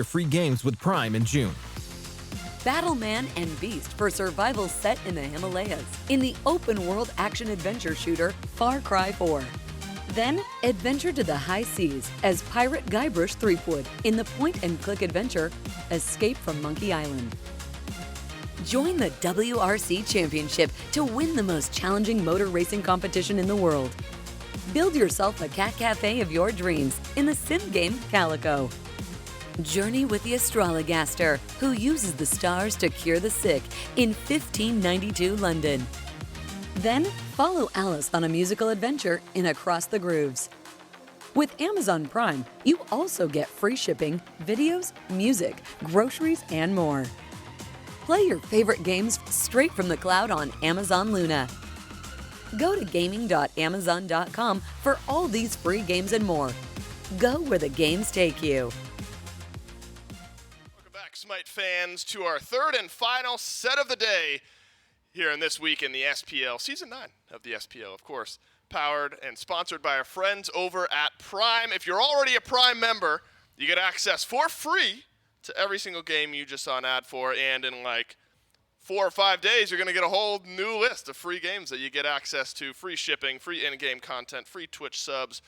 your free games with Prime in June. Battle Man and Beast for survival set in the Himalayas in the open-world action-adventure shooter Far Cry 4. Then, adventure to the high seas as Pirate Guybrush Threepwood in the point-and-click adventure Escape from Monkey Island. Join the WRC Championship to win the most challenging motor racing competition in the world. Build yourself a cat cafe of your dreams in the sim game Calico. Journey with the Astrologaster, who uses the stars to cure the sick in 1592 London. Then, follow Alice on a musical adventure in Across the Grooves. With Amazon Prime, you also get free shipping, videos, music, groceries, and more. Play your favorite games straight from the cloud on Amazon Luna. Go to gaming.amazon.com for all these free games and more. Go where the games take you. Welcome back, Smite fans, to our third and final set of the day here in this week in the SPL, Season 9 of the SPL, of course, powered and sponsored by our friends over at Prime. If you're already a Prime member, you get access for free to every single game you just saw an ad for, and in like 4 or 5 days, you're going to get a whole new list of free games that you get access to, free shipping, free in-game content, free Twitch subs,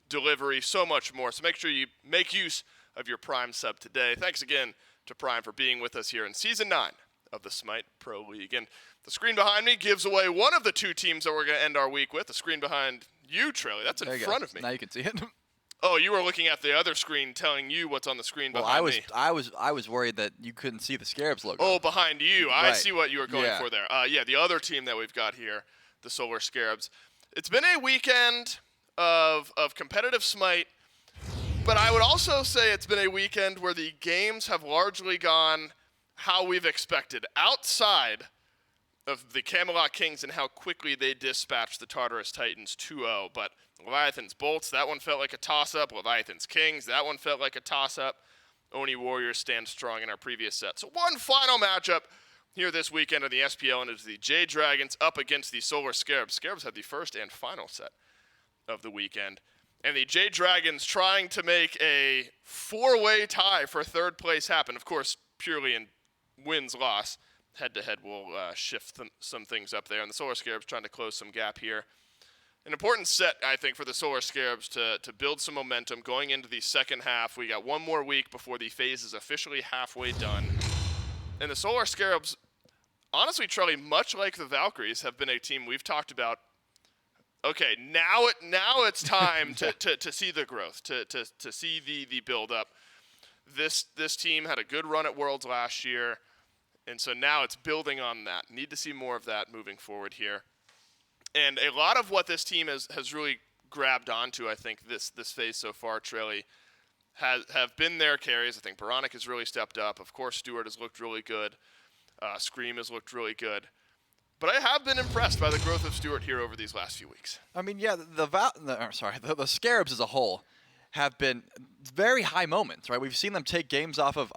delivery, so much more. So make sure you make use of your Prime sub today. Thanks again to Prime for being with us here in Season 9 of the Smite Pro League. And the screen behind me gives away one of the two teams that we're going to end our week with. The screen behind you, Trelly, that's in front of me. Now you can see it. Oh, you were looking at the other screen, telling you what's on the screen behind me. I was worried that you couldn't see the Scarabs logo. Oh, behind you. I Right. see what you were going for there. Yeah, the other team that we've got here, the Solar Scarabs. It's been a weekend of competitive Smite, but I would also say it's been a weekend where the games have largely gone how we've expected, outside of the Camelot Kings and how quickly they dispatched the Tartarus Titans 2-0. But Leviathan's Bolts, that one felt like a toss-up. Leviathan's Kings, that one felt like a toss-up. Oni Warriors stand strong in our previous set. So one final matchup here this weekend in the SPL, and it's the Jade Dragons up against the Solar Scarabs. Scarabs had the first and final set of the weekend. And the Jade Dragons trying to make a 4-way tie for third place happen. Of course, purely in wins-loss. Head-to-head will shift some things up there. And the Solar Scarabs trying to close some gap here. An important set, I think, for the Solar Scarabs to build some momentum going into the second half. We got one more week before the phase is officially halfway done. And the Solar Scarabs, honestly, Charlie, much like the Valkyries, have been a team we've talked about. Okay, now it's time to see the growth, to see the build-up. This team had a good run at Worlds last year, and so now it's building on that. Need to see more of that moving forward here. And a lot of what this team has really grabbed onto, I think, this phase so far, Trelly, have been their carries. I think Baronic has really stepped up. Of course, Stewart has looked really good. Scream has looked really good. But I have been impressed by the growth of Stewart here over these last few weeks. I mean, yeah, the Scarabs as a whole have been very high moments, right? We've seen them take games off of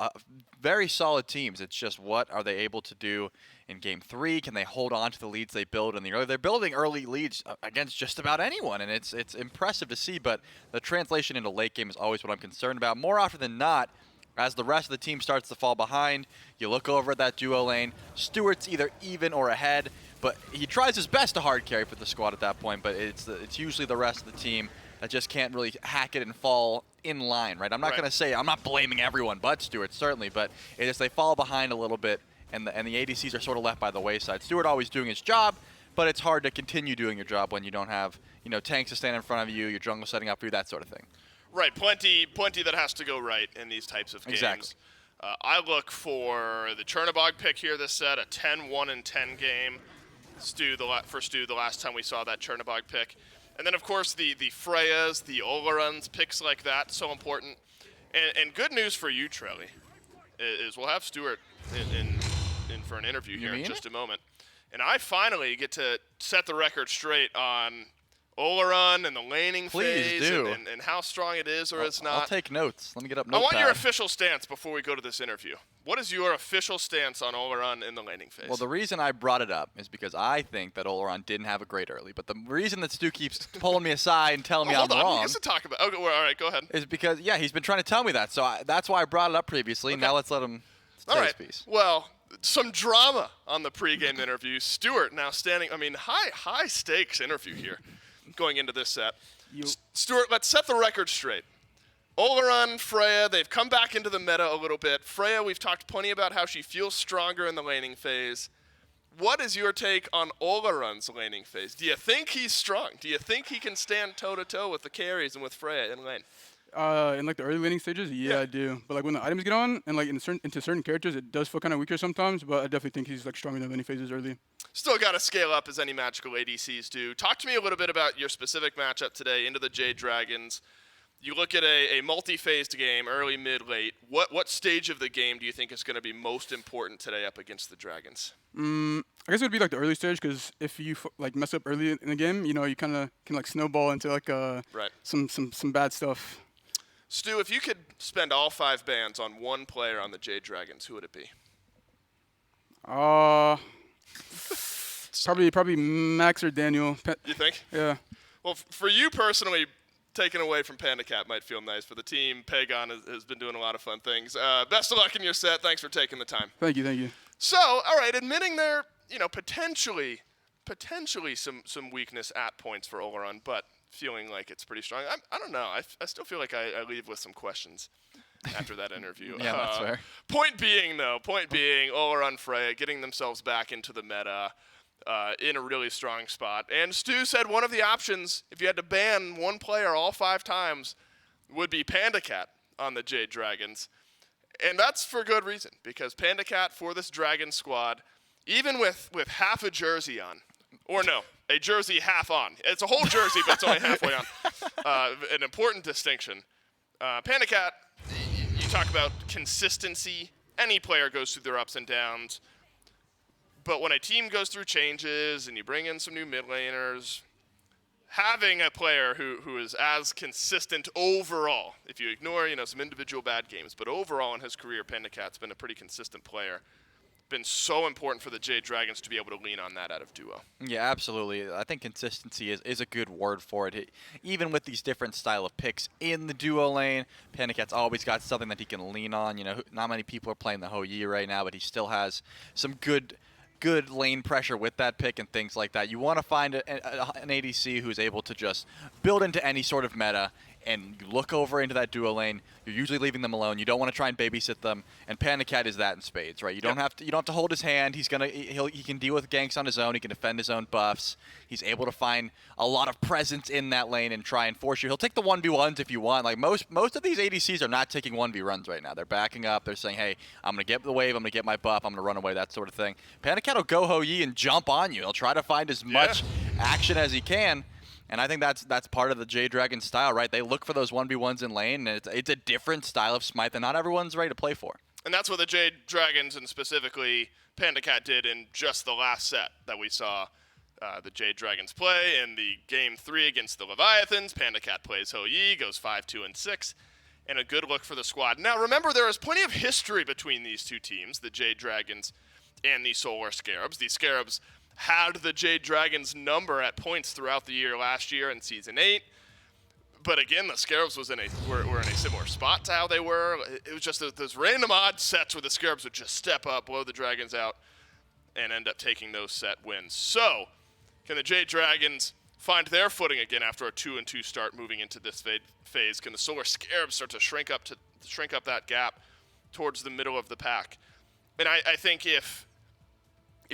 very solid teams. It's just what are they able to do in Game 3? Can they hold on to the leads they build in the early? They're building early leads against just about anyone, and it's impressive to see, but the translation into late game is always what I'm concerned about. More often than not, as the rest of the team starts to fall behind, you look over at that duo lane. Stewart's either even or ahead, but he tries his best to hard carry for the squad at that point, but it's usually the rest of the team that just can't really hack it and fall in line, right? I'm not going to say, I'm not blaming everyone but Stewart, certainly, but it is they fall behind a little bit, and the ADCs are sort of left by the wayside. Stewart always doing his job, but it's hard to continue doing your job when you don't have, tanks to stand in front of you, your jungle setting up for you, that sort of thing. Right, plenty that has to go right in these types of games. Exactly. I look for the Chernobog pick here this set, a 10-1-10 game. For Stu, the last time we saw that Chernobog pick. And then, of course, the Freyas, the Olaruns, picks like that, so important. And good news for you, Trelly, is we'll have Stewart in for an interview here in just a moment. And I finally get to set the record straight on Olaron and the laning Please phase do. and how strong it is or is not. I'll take notes. Let me get up I notepad. want your official stance before we go to this interview. What is your official stance on Olaron in the laning phase? Well, the reason I brought it up is because I think that Olaron didn't have a great early. But the reason that Stu keeps pulling me aside and telling me I'm hold on. wrong He gets to talk about. Okay, well, all right, go ahead. is because, yeah, he's been trying to tell me that. So that's why I brought it up previously. Okay. Now let's let him All say right. his piece. Well, some drama on the pregame interview. Stuart now standing. I mean, high stakes interview here, going into this set. Stuart, let's set the record straight. Olaron, Freya, they've come back into the meta a little bit. Freya, we've talked plenty about how she feels stronger in the laning phase. What is your take on Olaron's laning phase? Do you think he's strong? Do you think he can stand toe-to-toe with the carries and with Freya in lane? In like the early laning stages, yeah, I do. But like when the items get on and like into certain characters, it does feel kind of weaker sometimes. But I definitely think he's like stronger than laning phases early. Still got to scale up as any magical ADCs do. Talk to me a little bit about your specific matchup today into the Jade Dragons. You look at a multi-phased game, early, mid, late. What stage of the game do you think is going to be most important today up against the Dragons? I guess it would be like the early stage because if you like mess up early in the game, you know, you kind of can like snowball into like some bad stuff. Stu, if you could spend all 5 bans on one player on the Jade Dragons, who would it be? Probably Max or Daniel. You think? Yeah. Well, for you personally, taken away from Panda Cat might feel nice. For the team, Pagon has been doing a lot of fun things. Best of luck in your set. Thanks for taking the time. Thank you. So, all right, admitting there, potentially some weakness at points for Olaron, but feeling like it's pretty strong. I don't know. I still feel like I leave with some questions after that interview. Yeah, that's fair. Point being, Olaron, Freya getting themselves back into the meta in a really strong spot. And Stu said one of the options, if you had to ban one player all 5 times, would be Panda Cat on the Jade Dragons. And that's for good reason, because Panda Cat for this Dragon squad, even with half a jersey on, or no, a jersey half on. It's a whole jersey, but it's only halfway on. An important distinction. Panda Cat, you talk about consistency. Any player goes through their ups and downs. But when a team goes through changes and you bring in some new mid laners, having a player who is as consistent overall, if you ignore some individual bad games, but overall in his career, Panda Cat's been a pretty consistent player. Been so important for the Jade Dragons to be able to lean on that out of duo. Yeah, absolutely. I think consistency is a good word for it. Even with these different style of picks in the duo lane, Panda Cat's always got something that he can lean on. Not many people are playing the Hou-Yi right now, but he still has some good lane pressure with that pick and things like that. You want to find an ADC who's able to just build into any sort of meta, and you look over into that duo lane. You're usually leaving them alone. You don't want to try and babysit them. And Panda Cat is that in spades, right? You don't have to hold his hand. He can deal with ganks on his own. He can defend his own buffs. He's able to find a lot of presence in that lane and try and force you. He'll take the 1v1s if you want. Like most of these ADCs are not taking 1v runs right now. They're backing up. They're saying, "Hey, I'm gonna get the wave. I'm gonna get my buff. I'm gonna run away." That sort of thing. Panda Cat will go Hou-Yi and jump on you. He'll try to find as much action as he can. And I think that's part of the Jade Dragon style, right? They look for those 1v1s in lane, and it's a different style of Smite that not everyone's ready to play for. And that's what the Jade Dragons and specifically Panda Cat did in just the last set that we saw the Jade Dragons play in the Game 3 against the Leviathans. Panda Cat plays Hou-Yi, goes 5-2-6, and a good look for the squad. Now, remember, there is plenty of history between these two teams, the Jade Dragons and the Solar Scarabs. The Scarabs had the Jade Dragons number at points throughout the year last year in Season 8. But again, the Scarabs were in a similar spot to how they were. It was just those random odd sets where the Scarabs would just step up, blow the Dragons out, and end up taking those set wins. So, can the Jade Dragons find their footing again after a 2-2 start moving into this phase? Can the Solar Scarabs start to shrink up that gap towards the middle of the pack? And I think if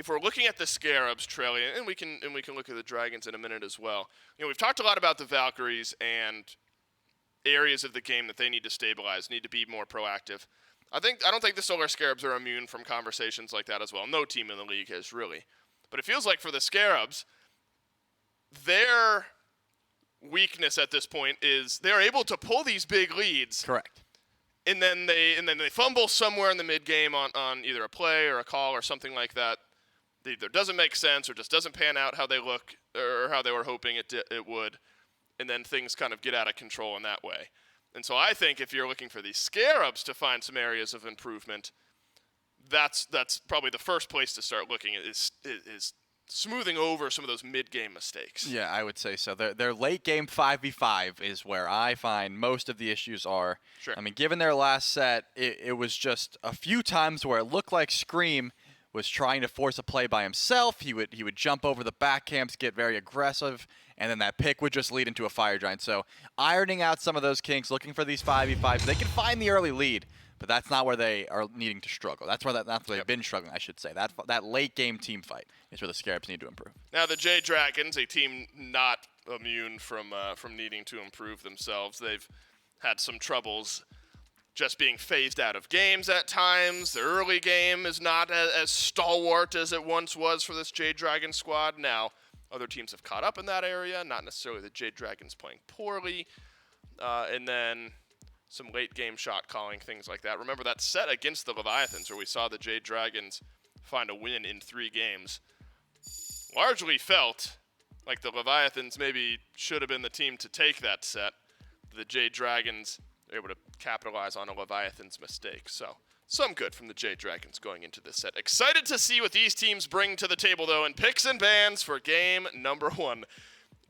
we're looking at the Scarabs trailing, and we can look at the Dragons in a minute as well. We've talked a lot about the Valkyries and areas of the game that they need to stabilize, need to be more proactive. I don't think the Solar Scarabs are immune from conversations like that as well. No team in the league is really. But it feels like for the Scarabs, their weakness at this point is they're able to pull these big leads. Correct. And then they fumble somewhere in the mid game on either a play or a call or something like that. that either doesn't make sense or just doesn't pan out how they look or how they were hoping it would, and then things kind of get out of control in that way. And so I think if you're looking for these Scarabs to find some areas of improvement, that's probably the first place to start looking is smoothing over some of those mid-game mistakes. Yeah, I would say so. Their late-game 5v5 is where I find most of the issues are. Sure. I mean, given their last set, it was just a few times where it looked like Scream was trying to force a play by himself. He would jump over the back camps, get very aggressive, and then that pick would just lead into a fire giant. So ironing out some of those kinks, looking for these 5v5s, they can find the early lead, but that's not where they are needing to struggle. That's where they've been struggling, I should say. That late game team fight is where the Scarabs need to improve. Now the Jade Dragons, a team not immune from needing to improve themselves. They've had some troubles just being phased out of games at times. The early game is not as stalwart as it once was for this Jade Dragon squad. Now other teams have caught up in that area, not necessarily the Jade Dragons playing poorly. And then some late game shot calling, things like that. Remember that set against the Leviathans where we saw the Jade Dragons find a win in 3 games. Largely felt like the Leviathans maybe should have been the team to take that set. The Jade Dragons were able to capitalize on a Leviathan's mistake. So some good from the Jade Dragons going into this set. Excited to see what these teams bring to the table, though, in picks and bans for game number 1.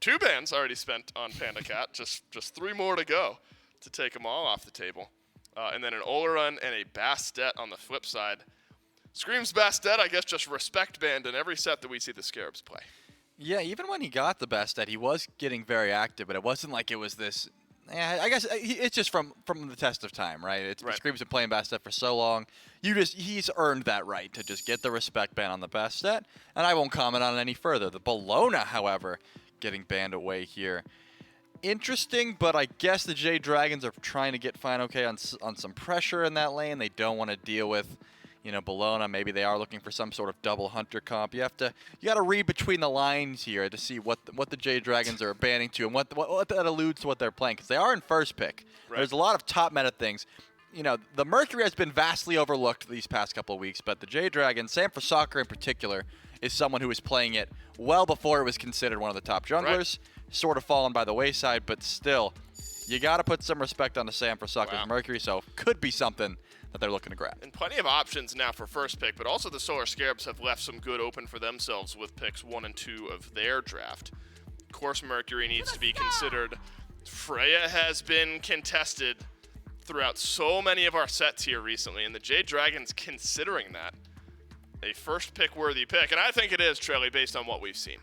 2 bans already spent on Panda Cat, just 3 more to go to take them all off the table. And then an Oleron and a Bastet on the flip side. Scream's Bastet, I guess, just respect banned in every set that we see the Scarabs play. Yeah, even when he got the Bastet, he was getting very active, but it wasn't like it was this. I guess it's just from the test of time, right? Right. Scream's been playing Bastet for so long. He's earned that right to just get the respect ban on the Bastet, and I won't comment on it any further. The Bologna, however, getting banned away here. Interesting, but I guess the Jade Dragons are trying to get fine okay on some pressure in that lane. They don't want to deal with, Bologna. Maybe they are looking for some sort of double hunter comp. You got to read between the lines here to see what the Jade Dragons are banning to and what that alludes to what they're playing, because they are in first pick. Right. There's a lot of top meta things. The Mercury has been vastly overlooked these past couple of weeks, but the Jade Dragons, Sam for Soccer in particular, is someone who was playing it well before it was considered one of the top junglers. Right. Sort of fallen by the wayside, but still, you got to put some respect on the Sam for Soccer's Mercury, so could be something that they're looking to grab. And plenty of options now for first pick, but also the Solar Scarabs have left some good open for themselves with picks 1 and 2 of their draft. Of course, Mercury needs to be considered. Freya has been contested throughout so many of our sets here recently, and the Jade Dragons considering that a first pick worthy pick, and I think it is, Trelly, based on what we've seen.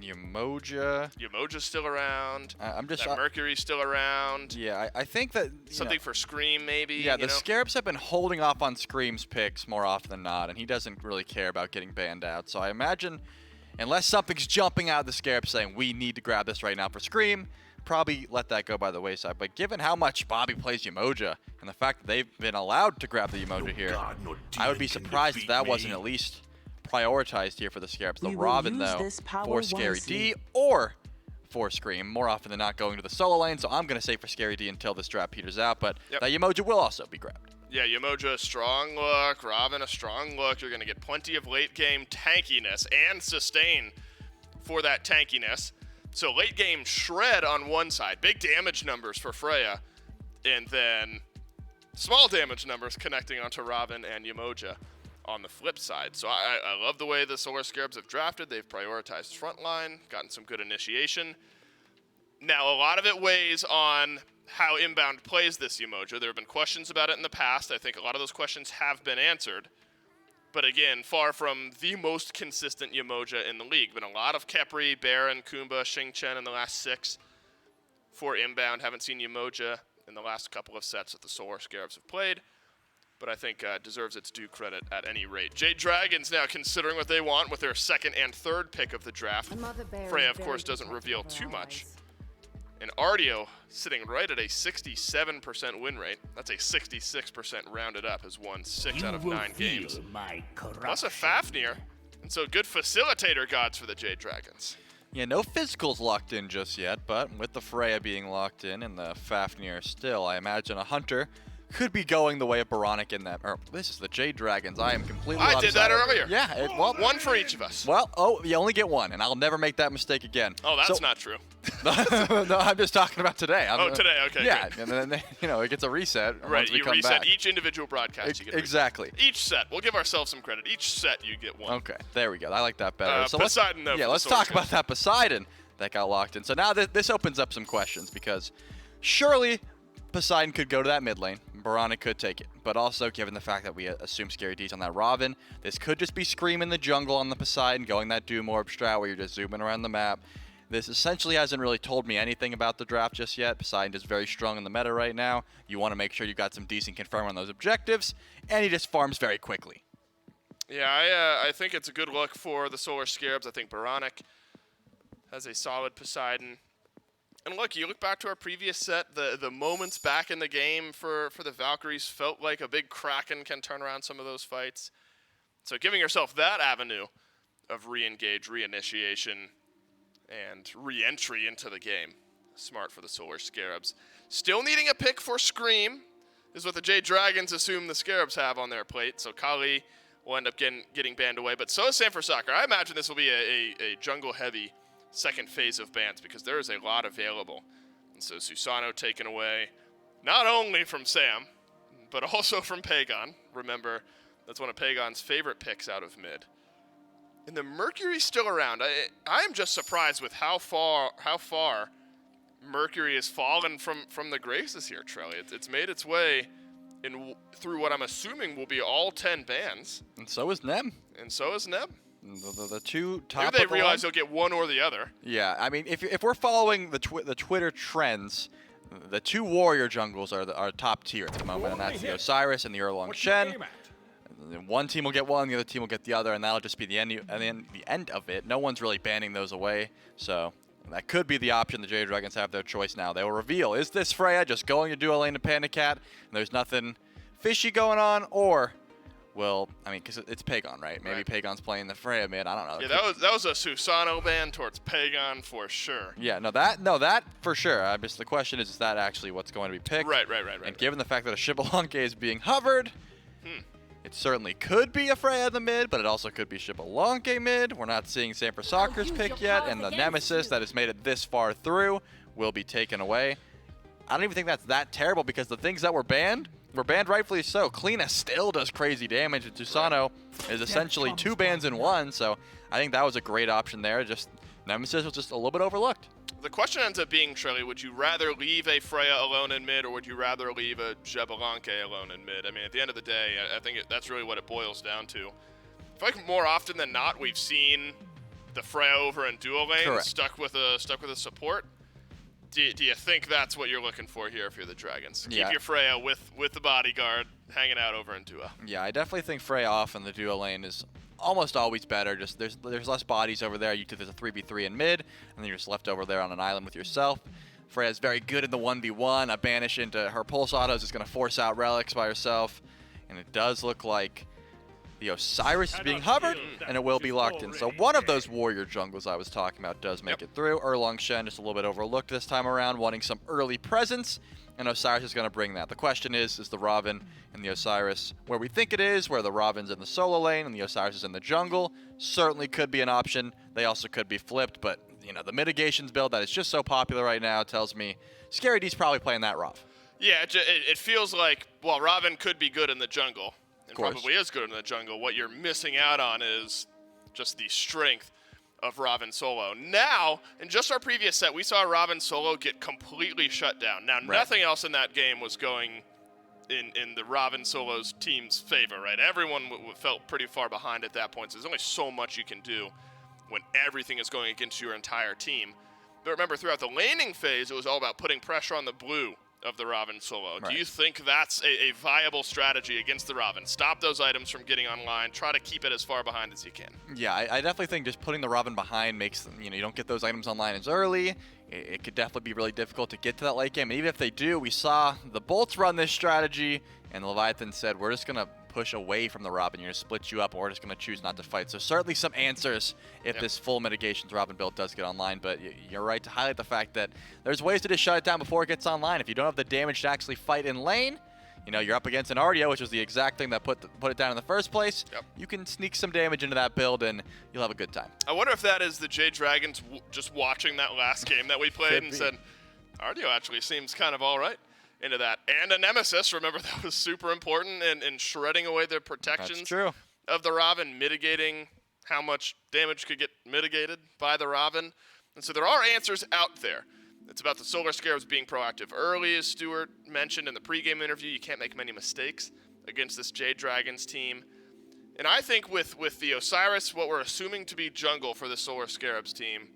Yamoja's still around. Mercury's still around. Yeah, I think that something for Scream maybe. Yeah, the Scarabs have been holding off on Scream's picks more often than not, and he doesn't really care about getting banned out. So I imagine, unless something's jumping out of the Scarabs saying we need to grab this right now for Scream, probably let that go by the wayside. But given how much Bobby plays Yamoja and the fact that they've been allowed to grab the Yamoja here, I would be surprised if that wasn't at least prioritized here for the Scarabs. The Robin, though, for Scary D or for Scream, more often than not going to the solo lane, so I'm going to say for Scary D until this draft peters out, but that Yamoja will also be grabbed. Yeah, Yamoja, a strong look. Robin, a strong look. You're going to get plenty of late-game tankiness and sustain for that tankiness. So late-game shred on one side. Big damage numbers for Freya, and then small damage numbers connecting onto Robin and Yamoja on the flip side. So I love the way the Solar Scarabs have drafted. They've prioritized frontline, gotten some good initiation. Now, a lot of it weighs on how Inbound plays this Yamoja. There have been questions about it in the past. I think a lot of those questions have been answered. But again, far from the most consistent Yamoja in the league. Been a lot of Khepri, Baron, Kumba, Xingqian in the last 6 for Inbound. Haven't seen Yamoja in the last couple of sets that the Solar Scarabs have played. But I think deserves its due credit at any rate. Jade Dragons now considering what they want with their 2nd and 3rd pick of the draft. Freya, of course, doesn't reveal too much. And Ardio sitting right at a 67% win rate. That's a 66% rounded up, has won 6 out of 9 games. Plus a Fafnir. And so good facilitator gods for the Jade Dragons. Yeah, no physicals locked in just yet, but with the Freya being locked in and the Fafnir still, I imagine a Hunter could be going the way of Baronic in that. Or this is the Jade Dragons. I am completely I did that earlier. Yeah, well, one for each of us. Well, you only get one, and I'll never make that mistake again. Oh, that's not true. No, I'm just talking about today. Today, okay. Yeah, good. and then it gets a reset. Right, once we you come reset back. each individual broadcast. You get Exactly. Each set. We'll give ourselves some credit. Each set you get one. Okay, there we go. I like that better. So Poseidon, though. let's talk about that Poseidon that got locked in. So now this opens up some questions because surely Poseidon could go to that mid lane. Baronic could take it. But also, given the fact that we assume Scary D's on that Robin, this could just be Scream in the jungle on the Poseidon, going that Doom Orb strat where you're just zooming around the map. This essentially hasn't really told me anything about the draft just yet. Poseidon is very strong in the meta right now. You want to make sure you got some decent confirm on those objectives, and he just farms very quickly. Yeah, I think it's a good look for the Solar Scarabs. I think Baronic has a solid Poseidon. And look, you look back to our previous set, the moments back in the game for the Valkyries felt like a big Kraken can turn around some of those fights. So giving yourself that avenue of re-engage, reinitiation, and re-entry into the game. Smart for the Solar Scarabs. Still needing a pick for Scream is what the Jade Dragons assume the Scarabs have on their plate. So Kali will end up getting banned away. But so is Sanford Soccer. I imagine this will be a jungle-heavy second phase of bans because there is a lot available. And so Susano taken away not only from Sam, but also from Pagon. Remember, that's one of Pagon's favorite picks out of mid. And the Mercury's still around. I am just surprised with how far Mercury has fallen from the graces here, Trelly. It's made its way through what I'm assuming will be all 10 bans. And so is Nem. And so is Neb. The two top. Maybe they realize they'll get one or the other. Yeah, I mean, if we're following the Twitter trends, the two warrior jungles are top tier at the moment, and that's the Osiris and the Erlong Shen. One team will get one, the other team will get the other, and that'll just be the end of it. No one's really banning those away, so that could be the option. The Jade Dragons have their choice now. They will reveal, is this Freya just going to dual lane to Panda Cat, and there's nothing fishy going on, or... Well, I mean, because it's Pagon, right? Maybe Pagon's playing the Freya mid. I don't know. Yeah, that was a Susano ban towards Pagon for sure. Yeah, that for sure. The question is that actually what's going to be picked? Right. And given the fact that a Xbalanque is being hovered, it certainly could be a Freya in the mid, but it also could be Xbalanque mid. We're not seeing Sanford Soccer's pick yet, and the Nemesis that has made it this far through will be taken away. I don't even think that's that terrible because the things that were banned rightfully so. Kleena still does crazy damage, and Susano is essentially two bans in one, so I think that was a great option there. Just Nemesis was just a little bit overlooked. The question ends up being, Trelly, would you rather leave a Freya alone in mid, or would you rather leave a Xbalanque alone in mid? I mean, at the end of the day, I think that's really what it boils down to. I feel like more often than not, we've seen the Freya over in dual lane stuck with a support. Do you think that's what you're looking for here if you're the Dragons? Keep your Freya with the bodyguard hanging out over in duo. Yeah, I definitely think Freya off in the duo lane is almost always better. Just there's less bodies over there. There's a 3v3 in mid, and then you're just left over there on an island with yourself. Freya's very good in the 1v1. A banish into her pulse autos is going to force out relics by herself, and it does look like the Osiris is being hovered, and it will be locked in. So one of those warrior jungles I was talking about does make it through. Erlong Shen just a little bit overlooked this time around, wanting some early presence, and Osiris is going to bring that. The question is the Robin and the Osiris where we think it is, where the Robin's in the solo lane and the Osiris is in the jungle? Certainly could be an option. They also could be flipped, but the mitigations build that is just so popular right now tells me Scary D's probably playing that Rov. Yeah, it feels like, well, Robin could be good in the jungle. And probably is good in the jungle. What you're missing out on is just the strength of Robin solo. Now, in just our previous set, we saw Robin solo get completely shut down. Now, nothing else in that game was going in the Robin solo's team's favor, right? Everyone felt pretty far behind at that point. So there's only so much you can do when everything is going against your entire team. But remember, throughout the laning phase, it was all about putting pressure on the blue of the Robin solo. Do you think that's a viable strategy against the Robin? Stop those items from getting online. Try to keep it as far behind as you can. Yeah, I definitely think just putting the Robin behind makes, you don't get those items online as early. It could definitely be really difficult to get to that late game. And even if they do, we saw the Bolts run this strategy, and Leviathan said, we're just going to push away from the Robin. You're going to split you up, or we're just going to choose not to fight. So certainly some answers if this full mitigations Robin build does get online. But you're right to highlight the fact that there's ways to just shut it down before it gets online. If you don't have the damage to actually fight in lane, you know, you're up against an Artio, which was the exact thing that put it down in the first place. Yep. You can sneak some damage into that build, and you'll have a good time. I wonder if that is the Jade Dragons just watching that last game that we played and said, Artio actually seems kind of all right into that. And a Nemesis, remember that was super important in shredding away the protections of the Raven, mitigating how much damage could get mitigated by the Raven. And so there are answers out there. It's about the Solar Scarabs being proactive early, as Stuart mentioned in the pregame interview. You can't make many mistakes against this Jade Dragons team. And I think with the Osiris, what we're assuming to be jungle for the Solar Scarabs team,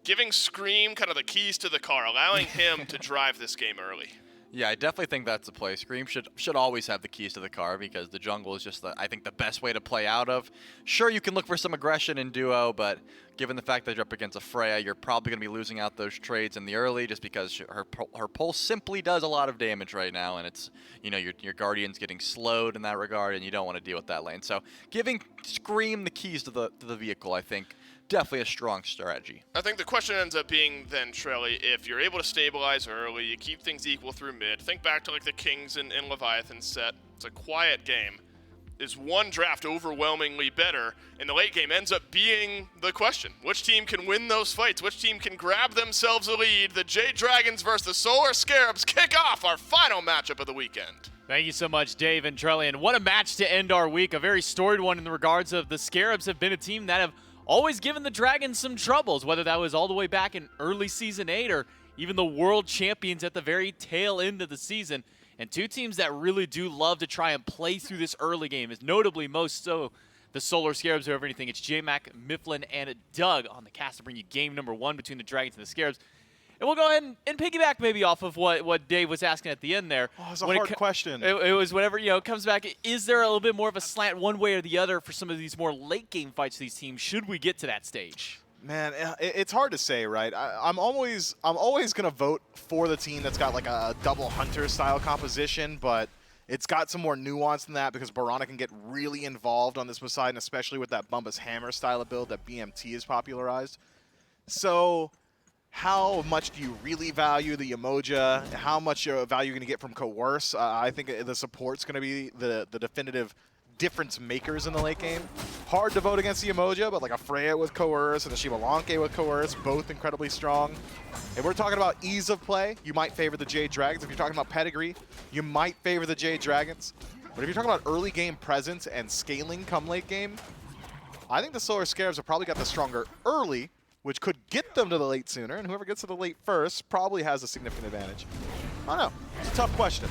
giving Scream kind of the keys to the car, allowing him to drive this game early. Yeah, I definitely think that's the play. Scream should always have the keys to the car because the jungle is just, I think, the best way to play out of. Sure, you can look for some aggression in duo, but given the fact that you're up against a Freya, you're probably going to be losing out those trades in the early just because her pulse simply does a lot of damage right now, and it's, you know, your Guardian's getting slowed in that regard, and you don't want to deal with that lane. So giving Scream the keys to the vehicle, I think, definitely a strong strategy. I think the question ends up being then, Trelly, if you're able to stabilize early, you keep things equal through mid. Think back to like the Kings and Leviathan set. It's a quiet game. Is one draft overwhelmingly better? And the late game ends up being the question. Which team can win those fights? Which team can grab themselves a lead? The Jade Dragons versus the Solar Scarabs kick off our final matchup of the weekend. Thank you so much, Dave and Trelly. And what a match to end our week. A very storied one in the regards of the Scarabs have been a team that have always given the Dragons some troubles, whether that was all the way back in early Season 8 or even the world champions at the very tail end of the season. And two teams that really do love to try and play through this early game, is notably most so the Solar Scarabs over anything. It's J-Mac, Mifflin, and Doug on the cast to bring you game number 1 between the Dragons and the Scarabs. And we'll go ahead and piggyback maybe off of what Dave was asking at the end there. Oh, it's a hard question. It was whatever, you know, comes back. Is there a little bit more of a slant one way or the other for some of these more late game fights for these teams should we get to that stage? Man, it's hard to say, right? I'm always gonna vote for the team that's got like a double hunter style composition, but it's got some more nuance than that because Barana can get really involved on this Poseidon, especially with that Bumbus Hammer style of build that BMT has popularized. So how much do you really value the Emoja? How much value are you going to get from Coerce? I think the support's going to be the definitive difference makers in the late game. Hard to vote against the Emoja, but like a Freya with Coerce and a Shivalanke with Coerce, both incredibly strong. If we're talking about ease of play, you might favor the Jade Dragons. If you're talking about pedigree, you might favor the Jade Dragons. But if you're talking about early game presence and scaling come late game, I think the Solar Scarabs have probably got the stronger early, which could get them to the late sooner, and whoever gets to the late first probably has a significant advantage. I don't know. It's a tough question.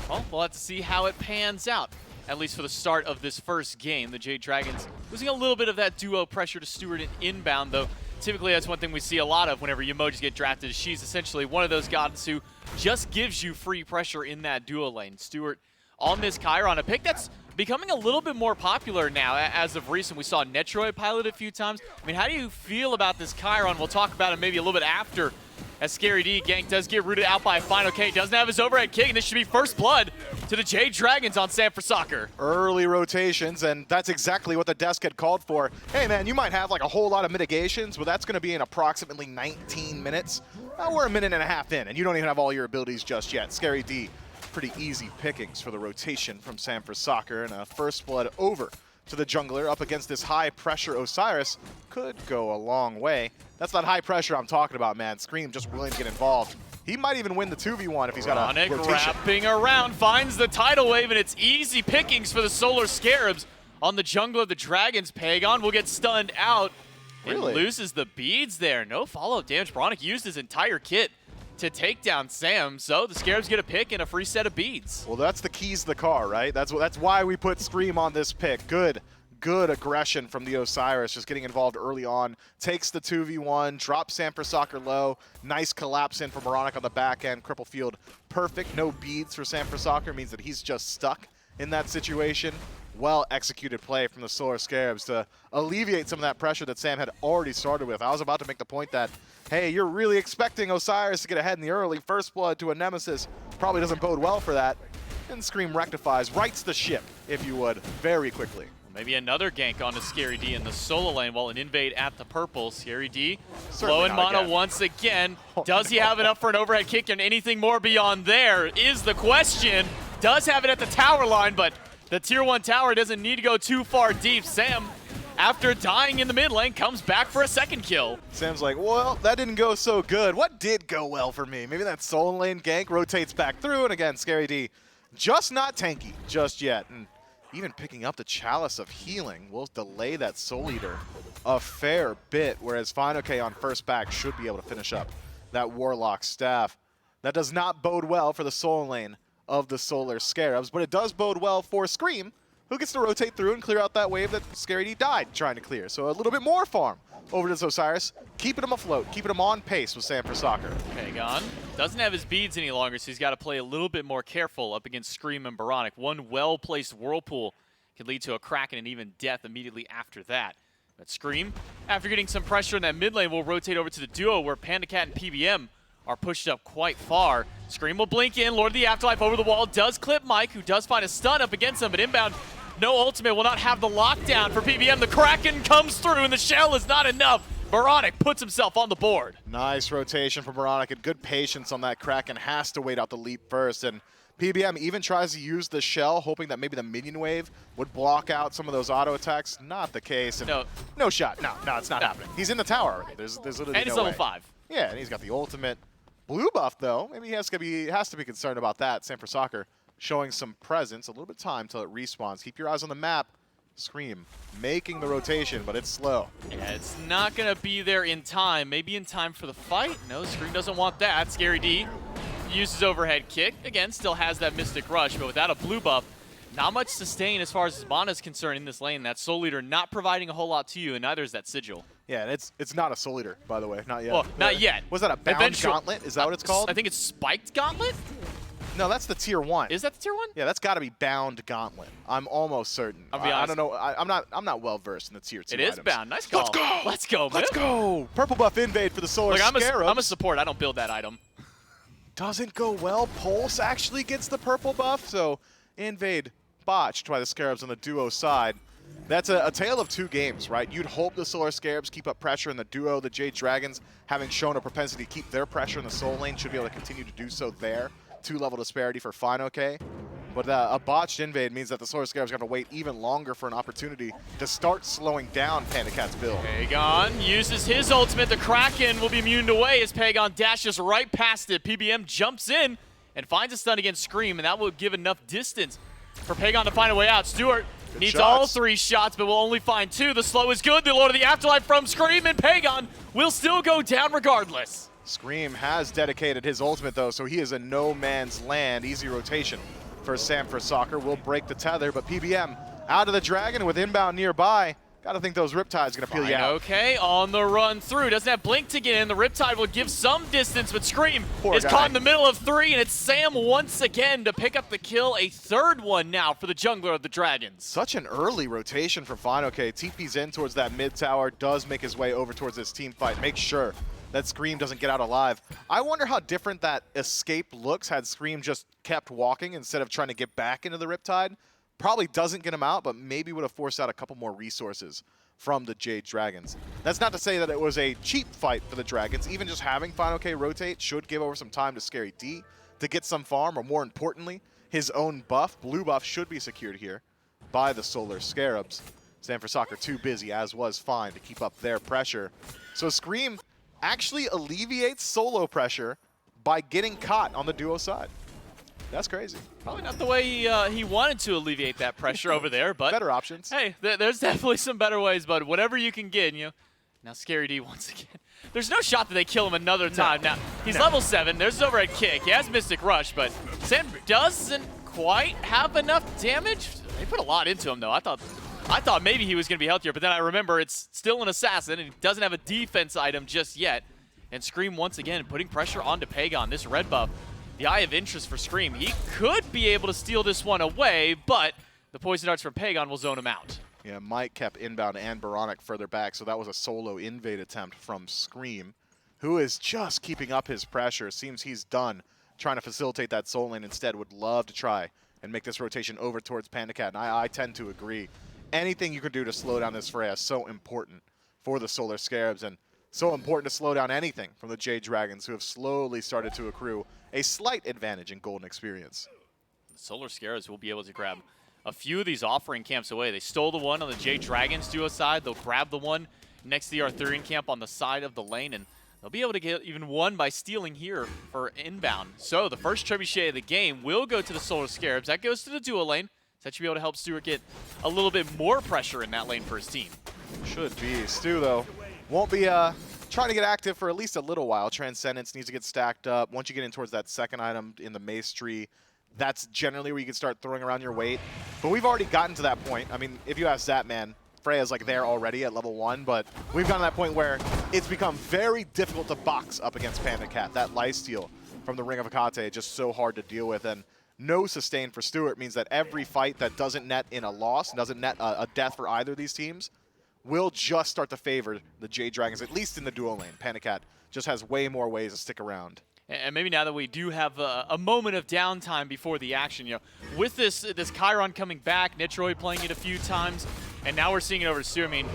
Well, we'll have to see how it pans out, at least for the start of this first game. The Jade Dragons losing a little bit of that duo pressure to Stuart in inbound, though. Typically, that's one thing we see a lot of whenever emojis get drafted. She's essentially one of those gods who just gives you free pressure in that duo lane. Stuart on this Chiron, a pick that's becoming a little bit more popular now as of recent. We saw Netroid pilot a few times. I mean, how do you feel about this Chiron? We'll talk about it maybe a little bit after, as Scary D gank does get rooted out by Final K. Doesn't have his overhead kick, and this should be first blood to the Jade Dragons on San for Soccer. Early rotations, and that's exactly what the desk had called for. Hey man, you might have like a whole lot of mitigations, but that's gonna be in approximately 19 minutes. We're a minute and a half in, and you don't even have all your abilities just yet. Scary D, pretty easy pickings for the rotation from San for Soccer, and a first blood over to the jungler up against this high pressure Osiris could go a long way. That's that high pressure I'm talking about, man. Scream just willing to get involved. He might even win the 2v1 if he's got a rotation. Wrapping around, finds the tidal wave, and it's easy pickings for the Solar Scarabs on the jungle of the Dragons. Pagon will get stunned out and loses the beads there. No follow-up damage. Bronic used his entire kit to take down Sam, so the Scarabs get a pick and a free set of beads. Well, that's the keys to the car, right? That's why we put Scream on this pick. Good aggression from the Osiris, just getting involved early on. Takes the 2v1, drops San for Soccer low. Nice collapse in from Moronic on the back end. Cripple field, perfect. No beads for San for Soccer means that he's just stuck in that situation. Well executed play from the Solar Scarabs to alleviate some of that pressure that Sam had already started with. I was about to make the point that, hey, you're really expecting Osiris to get ahead in the early. First blood to a Nemesis probably doesn't bode well for that. And Scream rectifies, rights the ship, if you would, very quickly. Maybe another gank onto Scary D in the solo lane while an invade at the purple. Scary D Certainly low in mana once again. Does he have enough for an overhead kick and anything more beyond there is the question. does have it at the tower line, but the tier 1 tower doesn't need to go too far deep. Sam, after dying in the mid lane, comes back for a second kill. Sam's like, well, that didn't go so good. What did go well for me? Maybe that soul lane gank rotates back through, and again, Scary D just not tanky just yet. And even picking up the Chalice of Healing will delay that Soul Eater a fair bit, whereas FineOK on first back should be able to finish up that Warlock staff. That does not bode well for the soul lane of the Solar Scarabs, but it does bode well for Scream, who gets to rotate through and clear out that wave that Scary D died trying to clear. So a little bit more farm over to Osiris, keeping him afloat, keeping him on pace with Sam for Soccer. Pagon doesn't have his beads any longer, so he's got to play a little bit more careful up against Scream and Baronic. One well-placed Whirlpool can lead to a Kraken and even death immediately after that. But Scream, after getting some pressure in that mid lane, will rotate over to the duo where PandaCat and PBM are pushed up quite far. Scream will blink in, Lord of the Afterlife over the wall, does clip Mike, who does find a stun up against him, but inbound, no ultimate, will not have the lockdown for PBM. The Kraken comes through, and the shell is not enough. Baronic puts himself on the board. Nice rotation from Baronic, and good patience on that Kraken. Has to wait out the leap first, and PBM even tries to use the shell, hoping that maybe the minion wave would block out some of those auto attacks. Not the case. And no shot. No, it's not happening. He's in the tower already. There's literally and no he's level way. 5. Yeah, and he's got the ultimate. Blue buff, though. Maybe he has to be concerned about that. Sam for Soccer showing some presence. A little bit of time till it respawns. Keep your eyes on the map. Scream making the rotation, but it's slow. Yeah, it's not going to be there in time. Maybe in time for the fight. No, Scream doesn't want that. Scary D uses overhead kick. Again, still has that Mystic Rush, but without a blue buff, not much sustain as far as his mana is concerned in this lane. That Soul Eater not providing a whole lot to you, and neither is that Sigil. Yeah, and it's not a Soul Eater, by the way. Not yet. Well, not yet. Was that a bound gauntlet? Is that what it's called? I think it's Spiked Gauntlet. No, that's the tier 1. Is that the tier 1? Yeah, that's got to be bound gauntlet. I'm almost certain. I'll be honest. I don't know. I'm not well versed in the tier 2 It is items. bound. Nice call. Let's go. Let's go, man. Let's go. Purple buff invade for the Solar Scarabs. I'm a support. I don't build that item. Doesn't go well. Pulse actually gets the purple buff, so invade botched by the Scarabs on the duo side. That's a tale of two games, right? You'd hope the Solar Scarabs keep up pressure in the duo. The Jade Dragons, having shown a propensity to keep their pressure in the soul lane, should be able to continue to do so there. 2-level disparity for FineOK. But a botched invade means that the Solar Scarabs are going to wait even longer for an opportunity to start slowing down PandaCat's build. Pagon uses his ultimate. The Kraken will be immune away as Pagon dashes right past it. PBM jumps in and finds a stun against Scream, and that will give enough distance for Pagon to find a way out. Stewart needs all 3 shots, but will only find 2. The slow is good. The Lord of the Afterlife from Scream, and Pagon will still go down regardless. Scream has dedicated his ultimate, though, so he is in no man's land. Easy rotation for Sam for Soccer. Will break the tether, but PBM out of the Dragon with inbound nearby. Gotta think those Riptide's gonna peel you out. Okay, on the run through. Doesn't have Blink to get in. The Riptide will give some distance, but Scream is caught in the middle of 3, and it's Sam once again to pick up the kill. A 3rd one now for the jungler of the Dragons. Such an early rotation from FineOK. TP's in towards that mid tower, does make his way over towards this team fight. Make sure that Scream doesn't get out alive. I wonder how different that escape looks had Scream just kept walking instead of trying to get back into the Riptide. Probably doesn't get him out, but maybe would have forced out a couple more resources from the Jade Dragons. That's not to say that it was a cheap fight for the Dragons. Even just having FineOK rotate should give over some time to Scary D to get some farm, or more importantly, his own buff. Blue buff should be secured here by the Solar Scarabs. Sam for Soccer too busy, as was Fine, to keep up their pressure. So Scream actually alleviates solo pressure by getting caught on the duo side. That's crazy. Probably not the way he wanted to alleviate that pressure over there, but better options. Hey, there's definitely some better ways, but whatever you can get, Now Scary D once again. There's no shot that they kill him another time. Now, he's level 7. There's his overhead kick. He has Mystic Rush, but Sam doesn't quite have enough damage. They put a lot into him, though. I thought maybe he was going to be healthier, but then I remember it's still an assassin, and he doesn't have a defense item just yet. And Scream once again putting pressure onto Pagon. This red buff, the Eye of Interest for Scream. He could be able to steal this one away, but the poison darts from Pagon will zone him out. Yeah, Mike kept inbound and Baronic further back, so that was a solo invade attempt from Scream, who is just keeping up his pressure. Seems he's done trying to facilitate that soul lane. Instead, would love to try and make this rotation over towards PandaCat, and I tend to agree. Anything you can do to slow down this fray is so important for the Solar Scarabs, and so important to slow down anything from the Jade Dragons, who have slowly started to accrue a slight advantage in golden experience. Solar Scarabs will be able to grab a few of these offering camps away. They stole the one on the Jade Dragons duo side. They'll grab the one next to the Arthurian camp on the side of the lane, and they'll be able to get even one by stealing here for inbound. So the first trebuchet of the game will go to the Solar Scarabs. That goes to the duo lane. That should be able to help Stuart get a little bit more pressure in that lane for his team. Should be. Stu, though, won't be trying to get active for at least a little while. Transcendence needs to get stacked up. Once you get in towards that second item in the mace tree, that's generally where you can start throwing around your weight. But we've already gotten to that point. I mean, if you ask that man, Freya's like there already at level 1, but we've gotten to that point where it's become very difficult to box up against Panda Cat. That lifesteal from the Ring of Hecate just so hard to deal with, and no sustain for Stuart means that every fight that doesn't net in a loss, doesn't net a death for either of these teams, will just start to favor the Jade Dragons, at least in the duo lane. Panda Cat just has way more ways to stick around. And maybe now that we do have a moment of downtime before the action, with this Chiron coming back, Nitroid playing it a few times, and now we're seeing it over to Stu. I mean,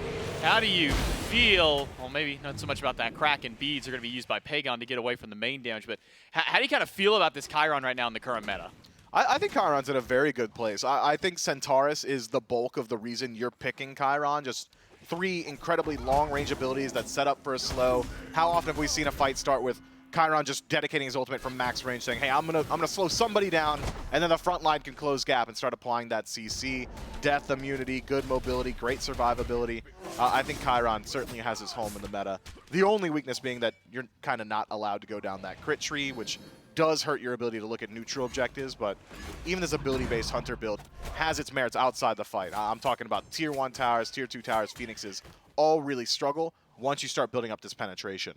how do you feel? Well, maybe not so much about that. Kraken beads are going to be used by Pagon to get away from the main damage, but how do you kind of feel about this Chiron right now in the current meta? I think Chiron's in a very good place. I think Centaurus is the bulk of the reason you're picking Chiron. Just 3 incredibly long-range abilities that set up for a slow. How often have we seen a fight start with Chiron just dedicating his ultimate from max range, saying, hey, I'm gonna slow somebody down, and then the front line can close gap and start applying that CC. Death immunity, good mobility, great survivability. I think Chiron certainly has his home in the meta. The only weakness being that you're kind of not allowed to go down that crit tree, which does hurt your ability to look at neutral objectives, but even this ability-based hunter build has its merits outside the fight. I'm talking about tier 1 towers, tier 2 towers, Phoenixes, all really struggle once you start building up this penetration.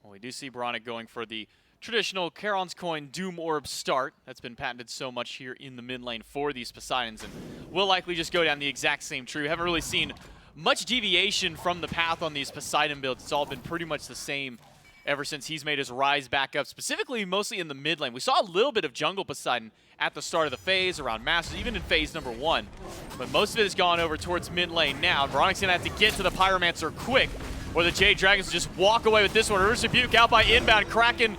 Well, we do see Bronic going for the traditional Charon's Coin Doom Orb start. That's been patented so much here in the mid lane for these Poseidons, and will likely just go down the exact same tree. We haven't really seen much deviation from the path on these Poseidon builds. It's all been pretty much the same ever since he's made his rise back up, specifically mostly in the mid lane. We saw a little bit of jungle Poseidon at the start of the phase, around Masters, even in phase number 1. But most of it has gone over towards mid lane now. Bronic's going to have to get to the Pyromancer quick, or the Jade Dragons just walk away with this one. Reverse Rebuke out by inbound. Kraken